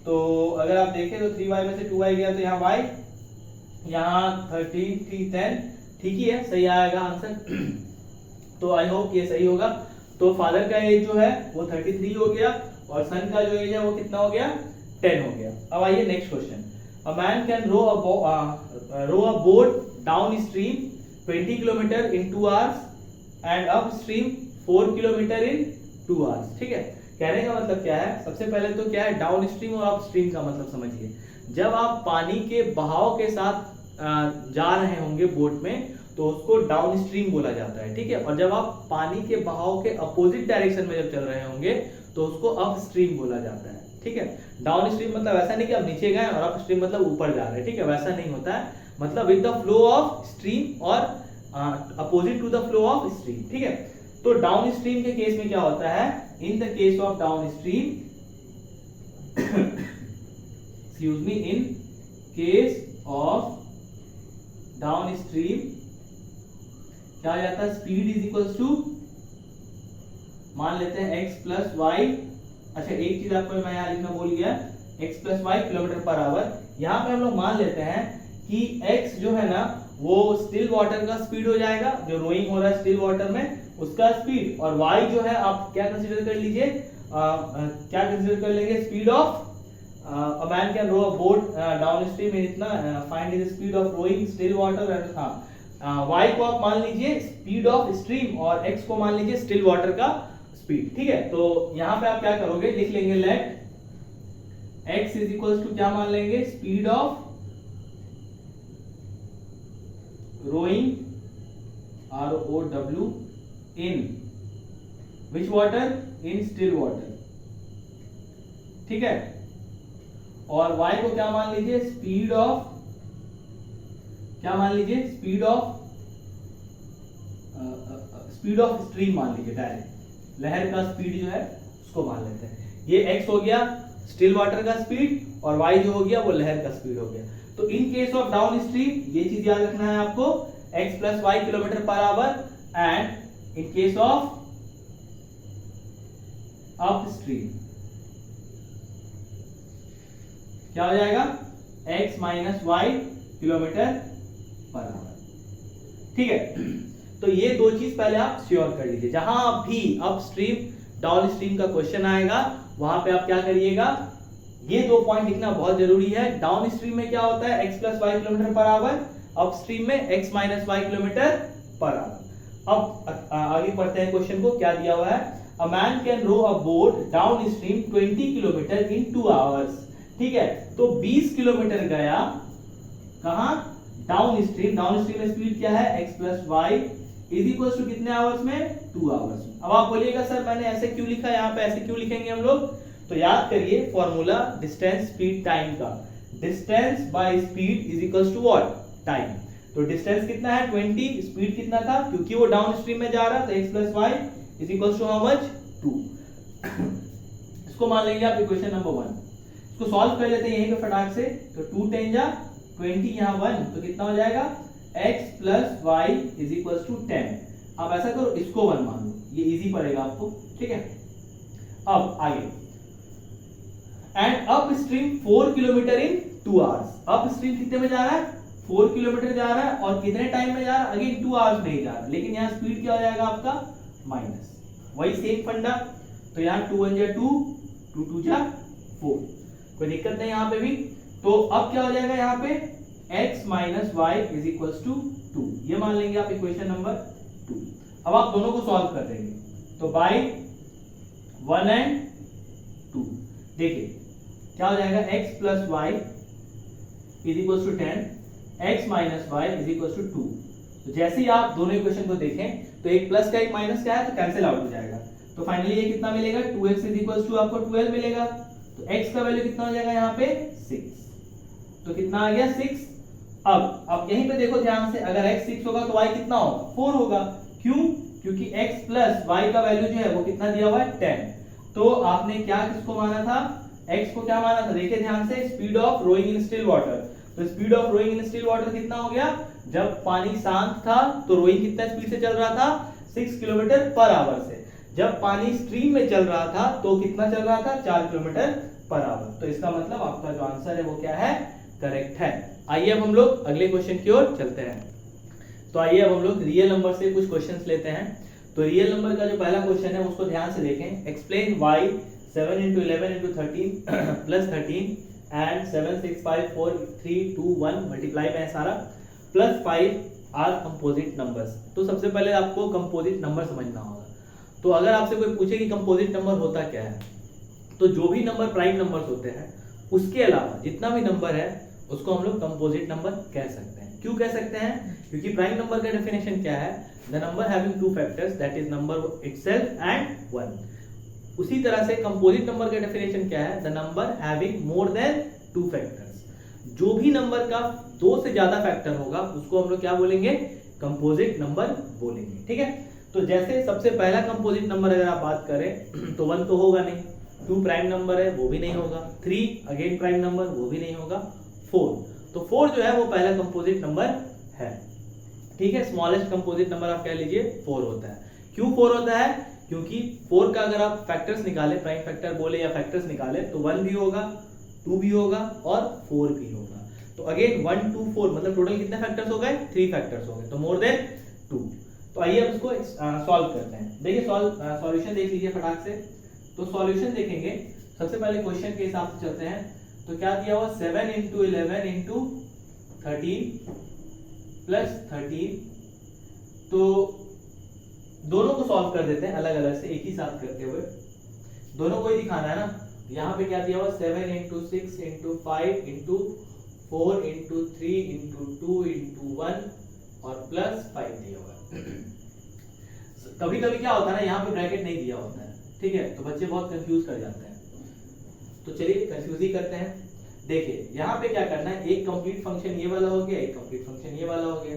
तो अगर आप देखें तो 3y में से 2y गया तो यहाँ y, यहाँ 13 3 10, ठीक ही है, सही आएगा आंसर। तो आई होप ये सही होगा। तो फादर का एज जो है वो 33 हो गया और सन का जो एज है वो कितना हो गया 10 हो गया। अब आइए next question. A man can row a boat downstream 20 kilometre in 2 hours and upstream 4 kilometre in 2 hours, ठीक है। कहने का मतलब क्या है, सबसे पहले तो क्या है डाउन स्ट्रीम और अप स्ट्रीम का मतलब समझिए। जब आप पानी के बहाव के साथ जा रहे होंगे बोट में तो उसको डाउन स्ट्रीम बोला जाता है, ठीक है। और जब आप पानी के बहाव के अपोजिट डायरेक्शन में जब चल रहे होंगे तो उसको अप स्ट्रीम बोला जाता है, ठीक है। डाउन स्ट्रीम मतलब ऐसा नहीं कि आप नीचे गए और अप स्ट्रीम मतलब ऊपर जा रहे हैं, ठीक है, वैसा नहीं होता है। मतलब with the flow of stream और opposite to the flow of stream, ठीक है। तो डाउन स्ट्रीम के केस में क्या होता है, in the case of down stream excuse me, in case of down stream क्या हो जाता है स्पीड = मान लेते हैं x + y। अच्छा एक चीज आपको मैं यहाँ लिखना भूल गया, x + y km/h। यहाँ पे हम लोग मान लेते हैं कि x जो है ना वो स्टिल वाटर का स्पीड हो जाएगा, जो रोइंग हो रहा है स्टिल वाटर में उसका स्पीड, और y जो है आप क्या कंसीडर कर लीजिए, क्या कंसीडर कर लेंगे speed of a man can row a boat downstream in इतना find the speed of rowing still water and y को आप मान लीजिए स्पीड ऑफ स्ट्रीम और x को मान लीजिए स्टिल वाटर का स्पीड, ठीक है। तो यहाँ पे आप क्या करोगे, लिख लेंगे लेट x = क्या मान लेंगे speed of rowing ROW in which water, in still water, ठीक है। और y को क्या मान लीजिए स्पीड ऑफ, क्या मान लीजिए स्पीड ऑफ स्ट्रीम मान लीजिए, डायरेक्ट लहर का स्पीड जो है उसको मान लेते हैं। ये x हो गया स्टिल वाटर का स्पीड और y जो हो गया वो लहर का स्पीड हो गया। तो in case of down stream ये चीज याद रखना है आपको, x + y km/h, and in case of up stream क्या हो जाएगा x - y km/h, ठीक है। तो ये दो चीज पहले आप श्योर कर लीजिए। जहां भी अपस्ट्रीम डाउन स्ट्रीम का क्वेश्चन आएगा वहां पे आप क्या करिएगा, ये दो पॉइंट लिखना बहुत जरूरी है। डाउन स्ट्रीम में क्या होता है, x plus y kilometre per hour, upstream में x minus y kilometre per hour. अब आगे पढ़ते हैं क्वेश्चन को, क्या दिया हुआ है, a man can row a boat downstream 20 kilometre in 2 hours. ठीक है, तो 20 किलोमीटर गया कहां, डाउन स्ट्रीम। डाउन स्ट्रीम में स्पीड क्या है, x plus y is equal to कितने आवर्स में, 2 आवर्स में। अब आप बोलिएगा सर मैंने ऐसे क्यों लिखा, यहाँ पे ऐसे क्यों लिखेंगे हम लोग, तो याद करिए फॉर्मूला डिस्टेंस स्पीड टाइम का, distance by speed is equal to what, time. तो डिस्टेंस कितना है 20, स्पीड कितना था, क्योंकि वो डाउन स्ट्रीम में जा रहा है तो x plus y is equal to how much, 2। इसको मान लेंगे आप इक्वेशन नंबर 1। इसको सॉल्व कर लेते हैं यहीं पे फटाक से, तो 2 10 जा 20, यहाँ 1 तो कितना हो जाएगा, x plus y is equal to 10। अब ऐसा करो इसको 1 मान लो, ये इजी पड़ेगा आपको। ठीक है, अब आगे, and upstream 4 kilometre in 2 hours. Up stream कितने में जा रहा है, 4 किलोमीटर जा रहा है, और कितने टाइम में जा रहा है, अगेन 2 आवर्स में ही जा रहा है, लेकिन यहाँ स्पीड क्या हो जाएगा आपका, माइनस, वही सेम फंडा। तो यहाँ 2 1 जा 2, 2 2 जा 4, कोई दिक्कत नहीं यहाँ पे भी। तो अब क्या हो जाएगा यहाँ पे, x minus y is equal to 2, ये मान लेंगे आप इक्वेशन नंबर 2। अब आप दोनों को सॉल्व कर देंगे, तो बाई 1 एंड 2, देखिए क्या हो जाएगा, x plus y is equal to 10, x minus y is equal to 2। तो जैसे ही आप दोनों इक्वेशन को देखें तो एक प्लस का एक माइनस का है तो कैंसिल आउट हो जाएगा। तो फाइनली ये कितना मिलेगा, 2x इज इक्वल टू आपको 12 मिलेगा। तो x का वैल्यू कितना हो जाएगा यहाँ पे 6, तो कितना आ गया 6। अब यहीं पे देखो ध्यान से, अगर x 6 होगा तो y कितना होगा, 4 होगा। क्यों, क्योंकि x प्लस y का वैल्यू जो है वो कितना दिया हुआ है 10। तो आपने क्या किसको माना था, x को क्या माना था, देखिए ध्यान से, speed of rowing in still water. तो speed of rowing in still water कितना हो गया, जब पानी शांत था तो रोइंग कितना स्पीड से चल रहा था, 6 किलोमीटर पर आवर से। जब पानी स्ट्रीम में चल रहा था तो कितना चल रहा था, 4 किलोमीटर पर आवर। तो इसका मतलब आपका जो आंसर है वो क्या है, करेक्ट है। आइए अब हम लोग अगले क्वेश्चन की ओर चलते हैं। तो आइए अब हम लोग रियल नंबर से कुछ क्वेश्चंस लेते हैं। तो रियल नंबर का जो पहला क्वेश्चन है उसको ध्यान से देखें। Explain why 7 into 11 into 13 plus 13 and 7 6 5 4 3 2 1 multiply में है सारा, प्लस 5 आर कंपोजिट नंबर्स। तो सबसे पहले आपको कंपोजिट नंबर समझना होगा। तो अगर आपसे कोई पूछे कि कंपोजिट नंबर होता क्या है, तो जो भी नंबर प्राइम नंबर्स होते हैं उसके अलावा जितना भी नंबर है उसको हम लोग कंपोजिट नंबर कह सकते हैं। क्यों कह सकते हैं, क्योंकि प्राइम नंबर का डेफिनेशन क्या है, the number having 2 factors that is number itself and 1। उसी तरह से कंपोजिट नंबर का डेफिनेशन क्या है, the number having more than 2 factors. जो भी नंबर का 2 से ज्यादा फैक्टर होगा उसको हम लोग क्या बोलेंगे, कंपोजिट नंबर बोलेंगे। ठीक है, तो जैसे सबसे पहला कंपोजिट नंबर अगर आप बात करें तो 1 तो होगा नहीं, 2 प्राइम नंबर है वो भी नहीं होगा, 3 अगेन प्राइम नंबर वो भी नहीं होगा, 4 तो 4 जो है वो पहला कंपोजिट नंबर है। ठीक है, स्मॉलेस्ट कंपोजिट नंबर आप कह लीजिए 4 होता है। क्यों 4 होता है, क्योंकि 4 का अगर आप फैक्टर्स निकाले, प्राइम फैक्टर बोले या फैक्टर्स निकाले, तो 1 भी होगा, 2 भी होगा और 4 भी होगा। तो अगेन 1 2 4 मतलब टोटल कितने फैक्टर्स हो गए, 3 फैक्टर्स हो गए, तो मोर देन 2। तो आइए अब इसको सॉल्व करते हैं। देखिए सॉल्यूशन देख लीजिए फटाक से। तो सॉल्यूशन देखेंगे, सबसे पहले क्वेश्चन के हिसाब से चलते हैं। तो क्या दिया हुआ, 7 into 11 into 13 प्लस 13। तो दोनों को सॉल्व कर देते हैं अलग अलग से, एक ही साथ करते हुए, दोनों को ही दिखाना है ना। यहाँ पे क्या दिया हुआ, 7 into 6 into 5 into 4 into 3 into 2 into 1 और प्लस 5 दिया हुआ है। कभी कभी क्या होता है ना, यहाँ पे ब्रैकेट नहीं दिया होता है, ठीक है, तो बच्चे बहुत कंफ्यूज कर जाते हैं। तो चलिए कंफ्यूज ही करते हैं। देखिए यहाँ पे क्या करना है, एक कंप्लीट फंक्शन ये वाला हो गया, एक कंप्लीट फंक्शन ये वाला हो गया।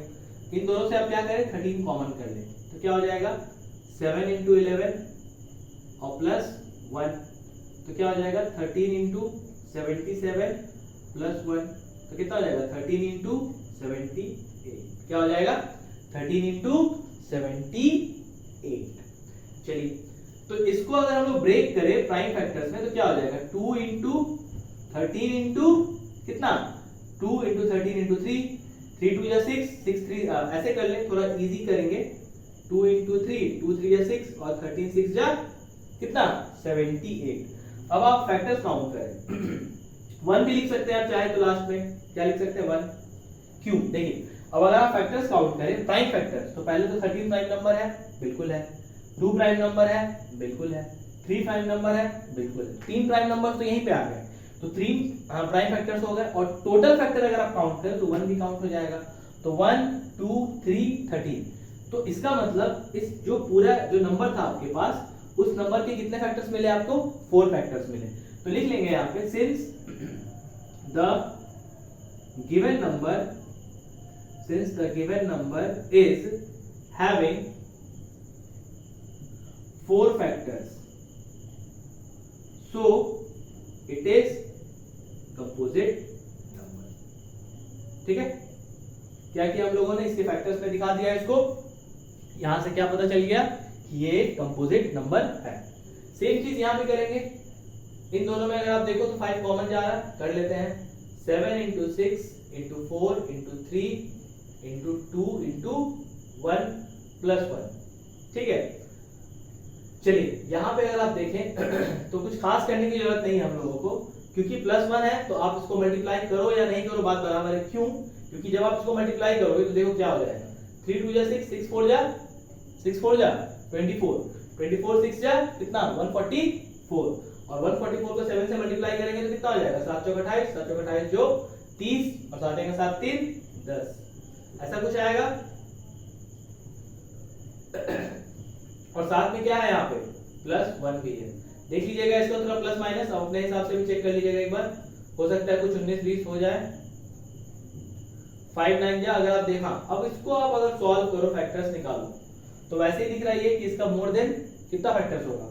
इन दोनों से आप क्या करें, 13 कॉमन कर लें, तो क्या हो जाएगा 7 into 11 और प्लस 1, तो क्या हो जाएगा 13 into 77 प्लस 1, तो कितना हो जाएगा 13 into 78, क्या हो जाएगा 13 into 78। चलिए तो इसको अगर हम लोग ब्रेक करें प्राइम फैक्टर्स में तो क्या हो जाएगा 2 into 13 into कितना 2 into 13 into 3, 3 2 या 6, 6 3, ऐसे कर ले, थोड़ा इजी करेंगे 2 इंटू 3, 2 3 या 6 और 13 6 जा कितना 78। अब आप फैक्टर्स काउंट करें 1 भी लिख सकते हैं आप चाहे तो, लास्ट में क्या लिख सकते हैं 1। क्यों, देखिए अब अगर आप फैक्टर्स काउंट करें प्राइम फैक्टर्स, तो पहले तो 13 प्राइम नंबर है, बिल्कुल है। 2 प्राइम नंबर है, बिल्कुल है। 3 प्राइम नंबर है, बिल्कुल है। 3 प्राइम नंबर तो यहीं पे आ गए, तो 3 प्राइम फैक्टर्स हो गए। और टोटल फैक्टर अगर आप काउंट करें तो 1 भी काउंट हो जाएगा, तो 1 2 3 13। तो इसका मतलब इस जो पूरा जो नंबर था आपके पास, उस नंबर के कितने फैक्टर्स मिले आपको, 4 फैक्टर्स मिले। तो लिख लेंगे यहाँ पे since the given number is having 4 factors, so it is composite number। ठीक है, क्या किया हम लोगों ने, इसके फैक्टर्स में दिखा दिया इसको। यहां से क्या पता चल गया कि ये कंपोजिट नंबर है। सेम चीज यहां भी करेंगे, इन दोनों में अगर आप देखो तो 5 कॉमन जा रहा है, कर लेते हैं। 7 into 6 into 4 into 3 into 2 into 1 plus 1। ठीक है, चलिए यहाँ पे अगर आप देखें तो कुछ खास करने की जरूरत नहीं है हम लोगों को, क्योंकि +1 है तो आप इसको मल्टीप्लाई करो या नहीं करो बात बराबर है। क्यों, क्योंकि जब आप इसको मल्टीप्लाई करोगे तो देखो क्या हो जाएगा, 3 2 जा 6, 6 4 जा 24, 24 6 जा कितना 144, और 144 को 7 से मल्टीप्लाई करेंगे तो कितना हो जाएगा 7 चौक 28, 7 चौक 28 जो 30 और 7 का 7 3 10, ऐसा कुछ आएगा। और साथ में क्या है यहाँ पे +1 भी है। देख लीजिएगा इसको थोड़ा प्लस माइनस अपने हिसाब से भी चेक कर लीजिएगा एक बार, हो सकता है कुछ 19 20 हो जाए। 5 9 जा अगर आप देखा, अब इसको आप अगर सॉल्व करो फैक्टर्स निकालो तो वैसे ही दिख रहा है कि इसका मोर देन कितना फैक्टर्स होगा,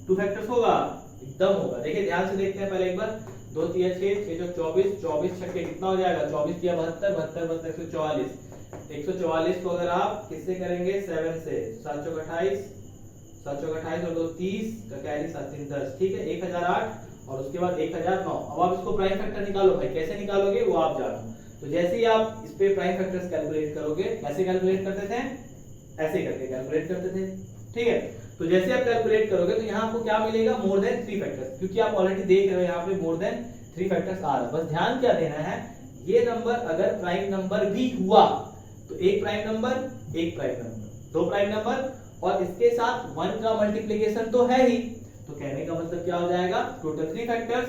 2 फैक्टर्स होगा, एकदम होगा। देखिए ध्यान से देखते हैं पहले एक बार, 2 3 6 6 24, 24 छक्के कितना हो जाएगा 24 या 72, 72 144, 144 को अगर आप किससे करेंगे 7 से, 7 चौक 28, 7 चौक 28 और 2 30 का कैरी 7 3 10। ठीक है, 1008 और उसके बाद 1009। अब आप इसको प्राइम फैक्टर निकालो भाई, कैसे निकालोगे वो आप जानो। तो जैसे ही आप इस पे प्राइम फैक्टर्स कैलकुलेट करोगे, कैसे कैलकुलेट करते थे, ऐसे करके कैलकुलेट करते थे। ठीक है, तो जैसे आप कैलकुलेट करोगे तो यहाँ आपको क्या मिलेगा, मोर देन 3 फैक्टर्स, क्योंकि आप ऑलरेडी देख रहे हो यहाँ पे मोर देन 3 फैक्टर्स आ रहा है। बस ध्यान क्या देना है, ये नंबर अगर प्राइम नंबर भी हुआ तो एक प्राइम नंबर, एक प्राइम नंबर, 2 प्राइम नंबर और इसके साथ 1 का मल्टीप्लिकेशन तो है ही, तो कहने का मतलब क्या हो जाएगा टोटल 3 फैक्टर्स।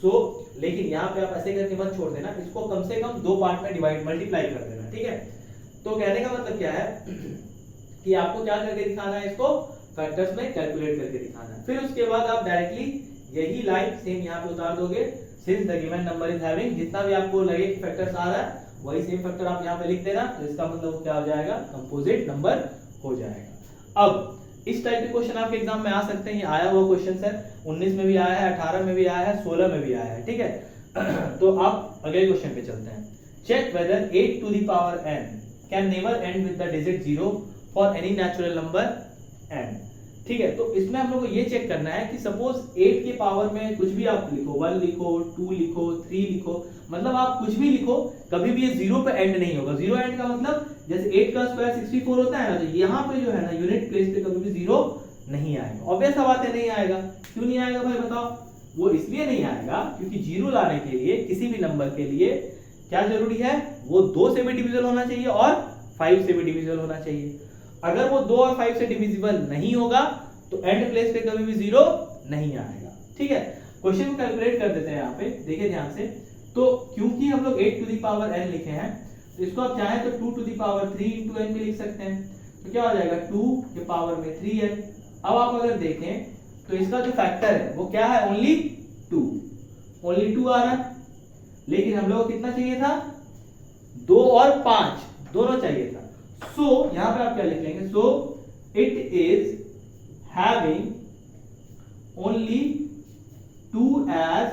सो लेकिन यहाँ पे आप ऐसे करके मत छोड़ देना, इसको कम से कम 2 पार्ट में डिवाइड मल्टीप्लाई कर देना। ठीक है, तो कहने का मतलब क्या है कि आपको क्या करके दिखाना है, इसको फैक्टर्स में कैलकुलेट करके दिखाना है। फिर उसके बाद आप डायरेक्टली यही लाइन सेम यहाँ पे उतार दोगे, since the given number is having, जितना भी आपको लगे कि फैक्टर्स आ रहा है वही सेम फैक्टर आप यहाँ पे लिख देना, तो इसका मतलब क्या हो जाएगा, कंपोजिट नंबर हो जाएगा। अब इस टाइप के क्वेश्चन आपके एग्जाम में आ सकते हैं, ये आया हुआ क्वेश्चन है, 19 में भी आया है, 18 में भी आया है, 16 में भी आया है। ठीक है, तो आप अगले क्वेश्चन पे चलते हैं। Check whether 8 to the power n can never end with the digit 0 for any natural number n। ठीक है, तो इसमें हम लोग को ये चेक करना है कि सपोज 8 के पावर में कुछ भी आप लिखो, 1 लिखो, 2 लिखो, 3 लिखो, मतलब आप कुछ भी लिखो, कभी भी ये 0 पे एंड नहीं होगा। 0 एंड का मतलब जैसे 8 का स्क्वायर 64 होता है ना, तो यहाँ पे जो है ना यूनिट प्लेस पे कभी भी 0 नहीं आएगा। ऑब्वियस सा बात है, नहीं आएगा। क्यों नहीं आएगा भाई बताओ? वो इसलिए नहीं आएगा क्योंकि 0 लाने के लिए किसी भी नंबर के लिए क्या जरूरी है, वो 2 से भी डिविजिबल होना चाहिए और 5 से भी डिविजिबल होना चाहिए। अगर वो 2 और 5 से डिविजिबल नहीं होगा तो एंड प्लेस पे कभी भी 0 नहीं आएगा। ठीक है, क्वेश्चन को कैलकुलेट कर देते हैं यहाँ पे, देखिए ध्यान से। तो क्योंकि हम लोग 8 टू द पावर n लिखे हैं, तो इसको आप चाहें तो 2 to the power 3 into n भी लिख सकते हैं, तो क्या हो जाएगा 2 के पावर में 3n। अब आप अगर देखें तो इसका जो फैक्टर है वो क्या है, ओनली 2, ओनली 2 आ रहा है। लेकिन हम लोग को कितना चाहिए था, 2 और 5 दोनों चाहिए था। सो यहां पे आप क्या लिख लेंगे, so it is having only 2 as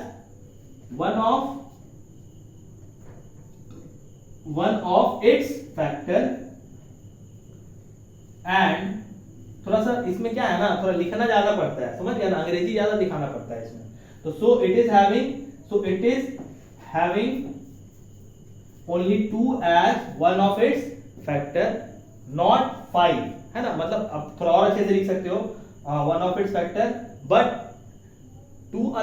one of its factor and थोड़ा सा इसमें क्या है ना, थोड़ा लिखना ज्यादा पड़ता है, समझ गया ना, अंग्रेजी ज्यादा दिखाना पड़ता है इसमें। तो सो it is having only 2 as one of its factor, not 5। है ना, मतलब अब थोड़ा और अच्छे से लिख सकते हो, one of its factor, but to a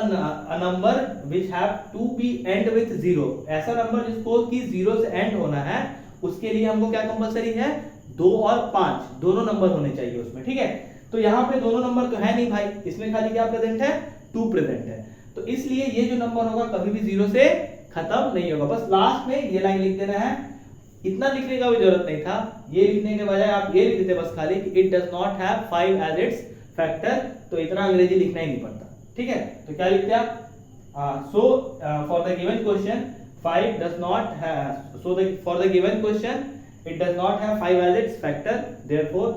number which have to be end with zero, ऐसा नंबर जिसको कि जीरो से एंड होना है, उसके लिए हमको क्या कंपलसरी है, 2 और 5 दोनों नंबर होने चाहिए उसमें, ठीक है। तो यहाँ पे दोनों नंबर तो है नहीं भाई, इसमें खाली क्या प्रेजेंट है, 2 प्रेजेंट है, तो इसलिए ये जो नंबर होगा कभी भी जीरो से खत्म नहीं होगा। बस लास्ट में ये लाइन लिख देना है, इतना लिखने का भी जरूरत नहीं था, ये लिखने के बजाय आप ये लिख देते बस खाली कि it does not have 5 as its factor, तो इतना अंग्रेजी लिखना ही नहीं पड़ता, ठीक है। तो क्या लिखते हैं आप, so for the given question 5 does not have, so for the given question it does not have 5 as its factor, therefore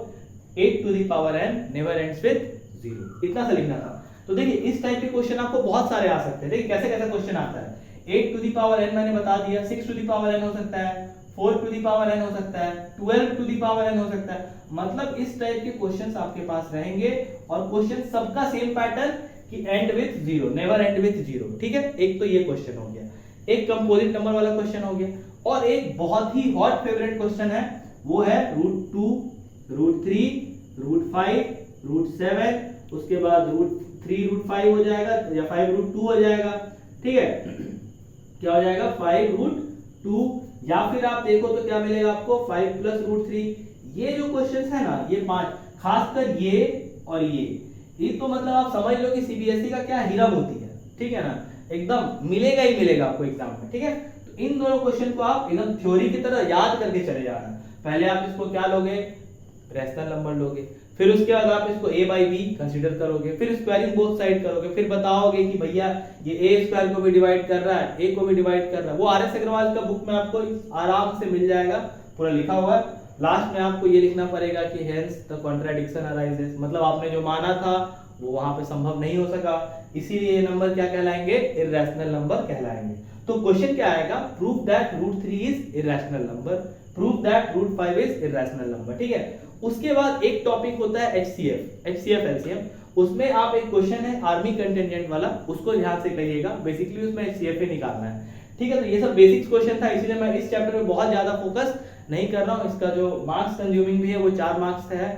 8 to the power n never ends with 0, इतना सा लिखना था। तो देखिए इस टाइप के क्वेश्चन आपको बहुत सारे आ सकते हैं। देखिए कैसे कैसे क्वेश्चन आता है, 8 टू द पावर n मैंने बता दिया, 6 टू द पावर n हो सकता है, 4 टू द पावर n हो सकता है, 12 टू द पावर n हो सकता है, मतलब इस टाइप के क्वेश्चंस आपके पास रहेंगे, और क्वेश्चन सबका सेम पैटर्न कि and with 0, never and with 0, ठीक है। एक तो ये क्वेश्चन हो गया, एक कंपोजिट नंबर वाला क्वेश्चन हो गया, और एक बहुत ही हॉट फेवरेट क्वेश्चन है, वो है √2, √3, √5, √7, उसके बाद √3 √5 हो जाएगा, या 5 √2 हो जाएगा, ठीक है। क्या हो जाएगा, 5 √2, या फिर आप देखो तो क्या मिलेगा आपको, 5 + √3। ये जो क्वेश्चंस है ना, ये 5, खासकर ये और ये तो मतलब आप समझ लो कि सीबीएसई का क्या हीरा मोती है, ठीक है ना, एकदम मिलेगा ही मिलेगा आपको एग्जाम में, ठीक है। तो इन दोनों क्वेश्चन को आप एकदम थ्योरी की तरह याद करके चले जाना। पहले आप इसको क्या लोगे, रैशनल नंबर लोगे, फिर उसके बाद आप इसको a by b कंसीडर करोगे, फिर स्क्वायरिंग बोथ साइड करोगे, फिर बताओगे कि भैया ये a स्क्वायर को भी डिवाइड कर रहा है, a को भी डिवाइड कर रहा है। वो आर एस अग्रवाल का बुक में आपको आराम से मिल जाएगा, पूरा लिखा हुआ है। लास्ट में आपको ये लिखना पड़ेगा कि हेंस द कॉन्ट्राडिक्शन अराइजेस, मतलब आपने जो माना था वो वहां पे संभव नहीं हो सका, इसीलिए ये नंबर क्या कहलाएंगे, इररेशनल नंबर कहलाएंगे। तो क्वेश्चन क्या आएगा, prove that √3 is irrational number, prove that √5 is irrational number, ठीक है। उसके बाद एक टॉपिक होता है HCF LCM, उसमें आप एक क्वेश्चन है आर्मी कंटिजेंट वाला, उसको ध्यान से करिएगा, बेसिकली उसमें HCF ही निकालना है, ठीक है। तो ये सब बेसिक्स क्वेश्चन था, इसीलिए मैं इस चैप्टर में बहुत ज्यादा फोकस नहीं कर रहा हूँ। इसका जो मार्क्स कंज्यूमिंग भी है वो 4 मार्क्स का है।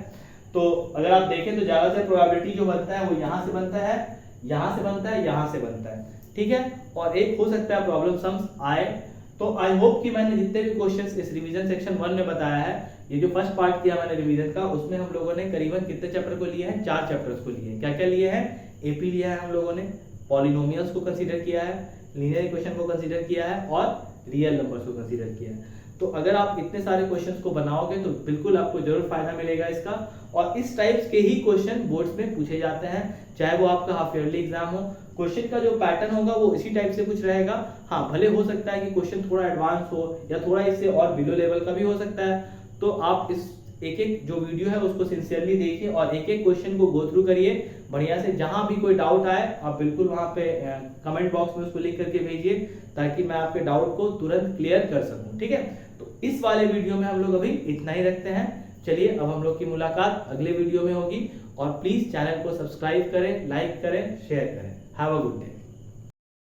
तो अगर आप देखें तो ज्यादा से प्रोबेबिलिटी जो बनता है वो यहाँ से बनता है, यहाँ से बनता है, यहाँ से बनता है, ठीक है। और एक हो सकता है प्रॉब्लम सम्स आए। तो आई होप कि मैंने जितने भी क्वेश्चंस इस रिवीजन सेक्शन 1 में बताया है, ये जो फर्स्ट पार्ट किया मैंने रिवीजन का, उसमें हम लोगों ने करीबन कितने चैप्टर को लिए हैं, 4 चैप्टर्स को लिए हैं। क्या क्या लिए हैं, एपी लिया है हम लोगों ने, पॉलिनोमियल्स को कंसीडर किया है, लीनियर इक्वेशन को कंसीडर किया है, और रियल नंबर्स को कंसीडर किया है। तो अगर आप इतने सारे क्वेश्चंस को बनाओगे तो बिल्कुल आपको जरूर फायदा मिलेगा इसका। और इस टाइप्स के ही क्वेश्चन बोर्ड्स में पूछे जाते हैं, चाहे वो आपका हाफ ईयरली एग्जाम हो। क्वेश्चन का जो पैटर्न होगा वो इसी टाइप से कुछ रहेगा। हाँ, भले हो सकता है कि क्वेश्चन थोड़ा एडवांस हो या थोड़ा इससे और बिलो लेवल का भी हो सकता है। तो आप इस एक एक जो वीडियो है उसको सिंसियरली देखिए और एक एक क्वेश्चन को गो थ्रू करिए बढ़िया से। जहां भी कोई डाउट आए आप बिल्कुल वहां पे कमेंट बॉक्स में उसको लिख करके भेजिए, ताकि मैं आपके डाउट को तुरंत क्लियर कर सकूं, ठीक है। तो इस वाले वीडियो में हम लोग अभी इतना ही रखते हैं। चलिए अब हम लोग की मुलाकात अगले वीडियो में होगी, और प्लीज चैनल को सब्सक्राइब करें, लाइक करें, शेयर करें। Have a good day.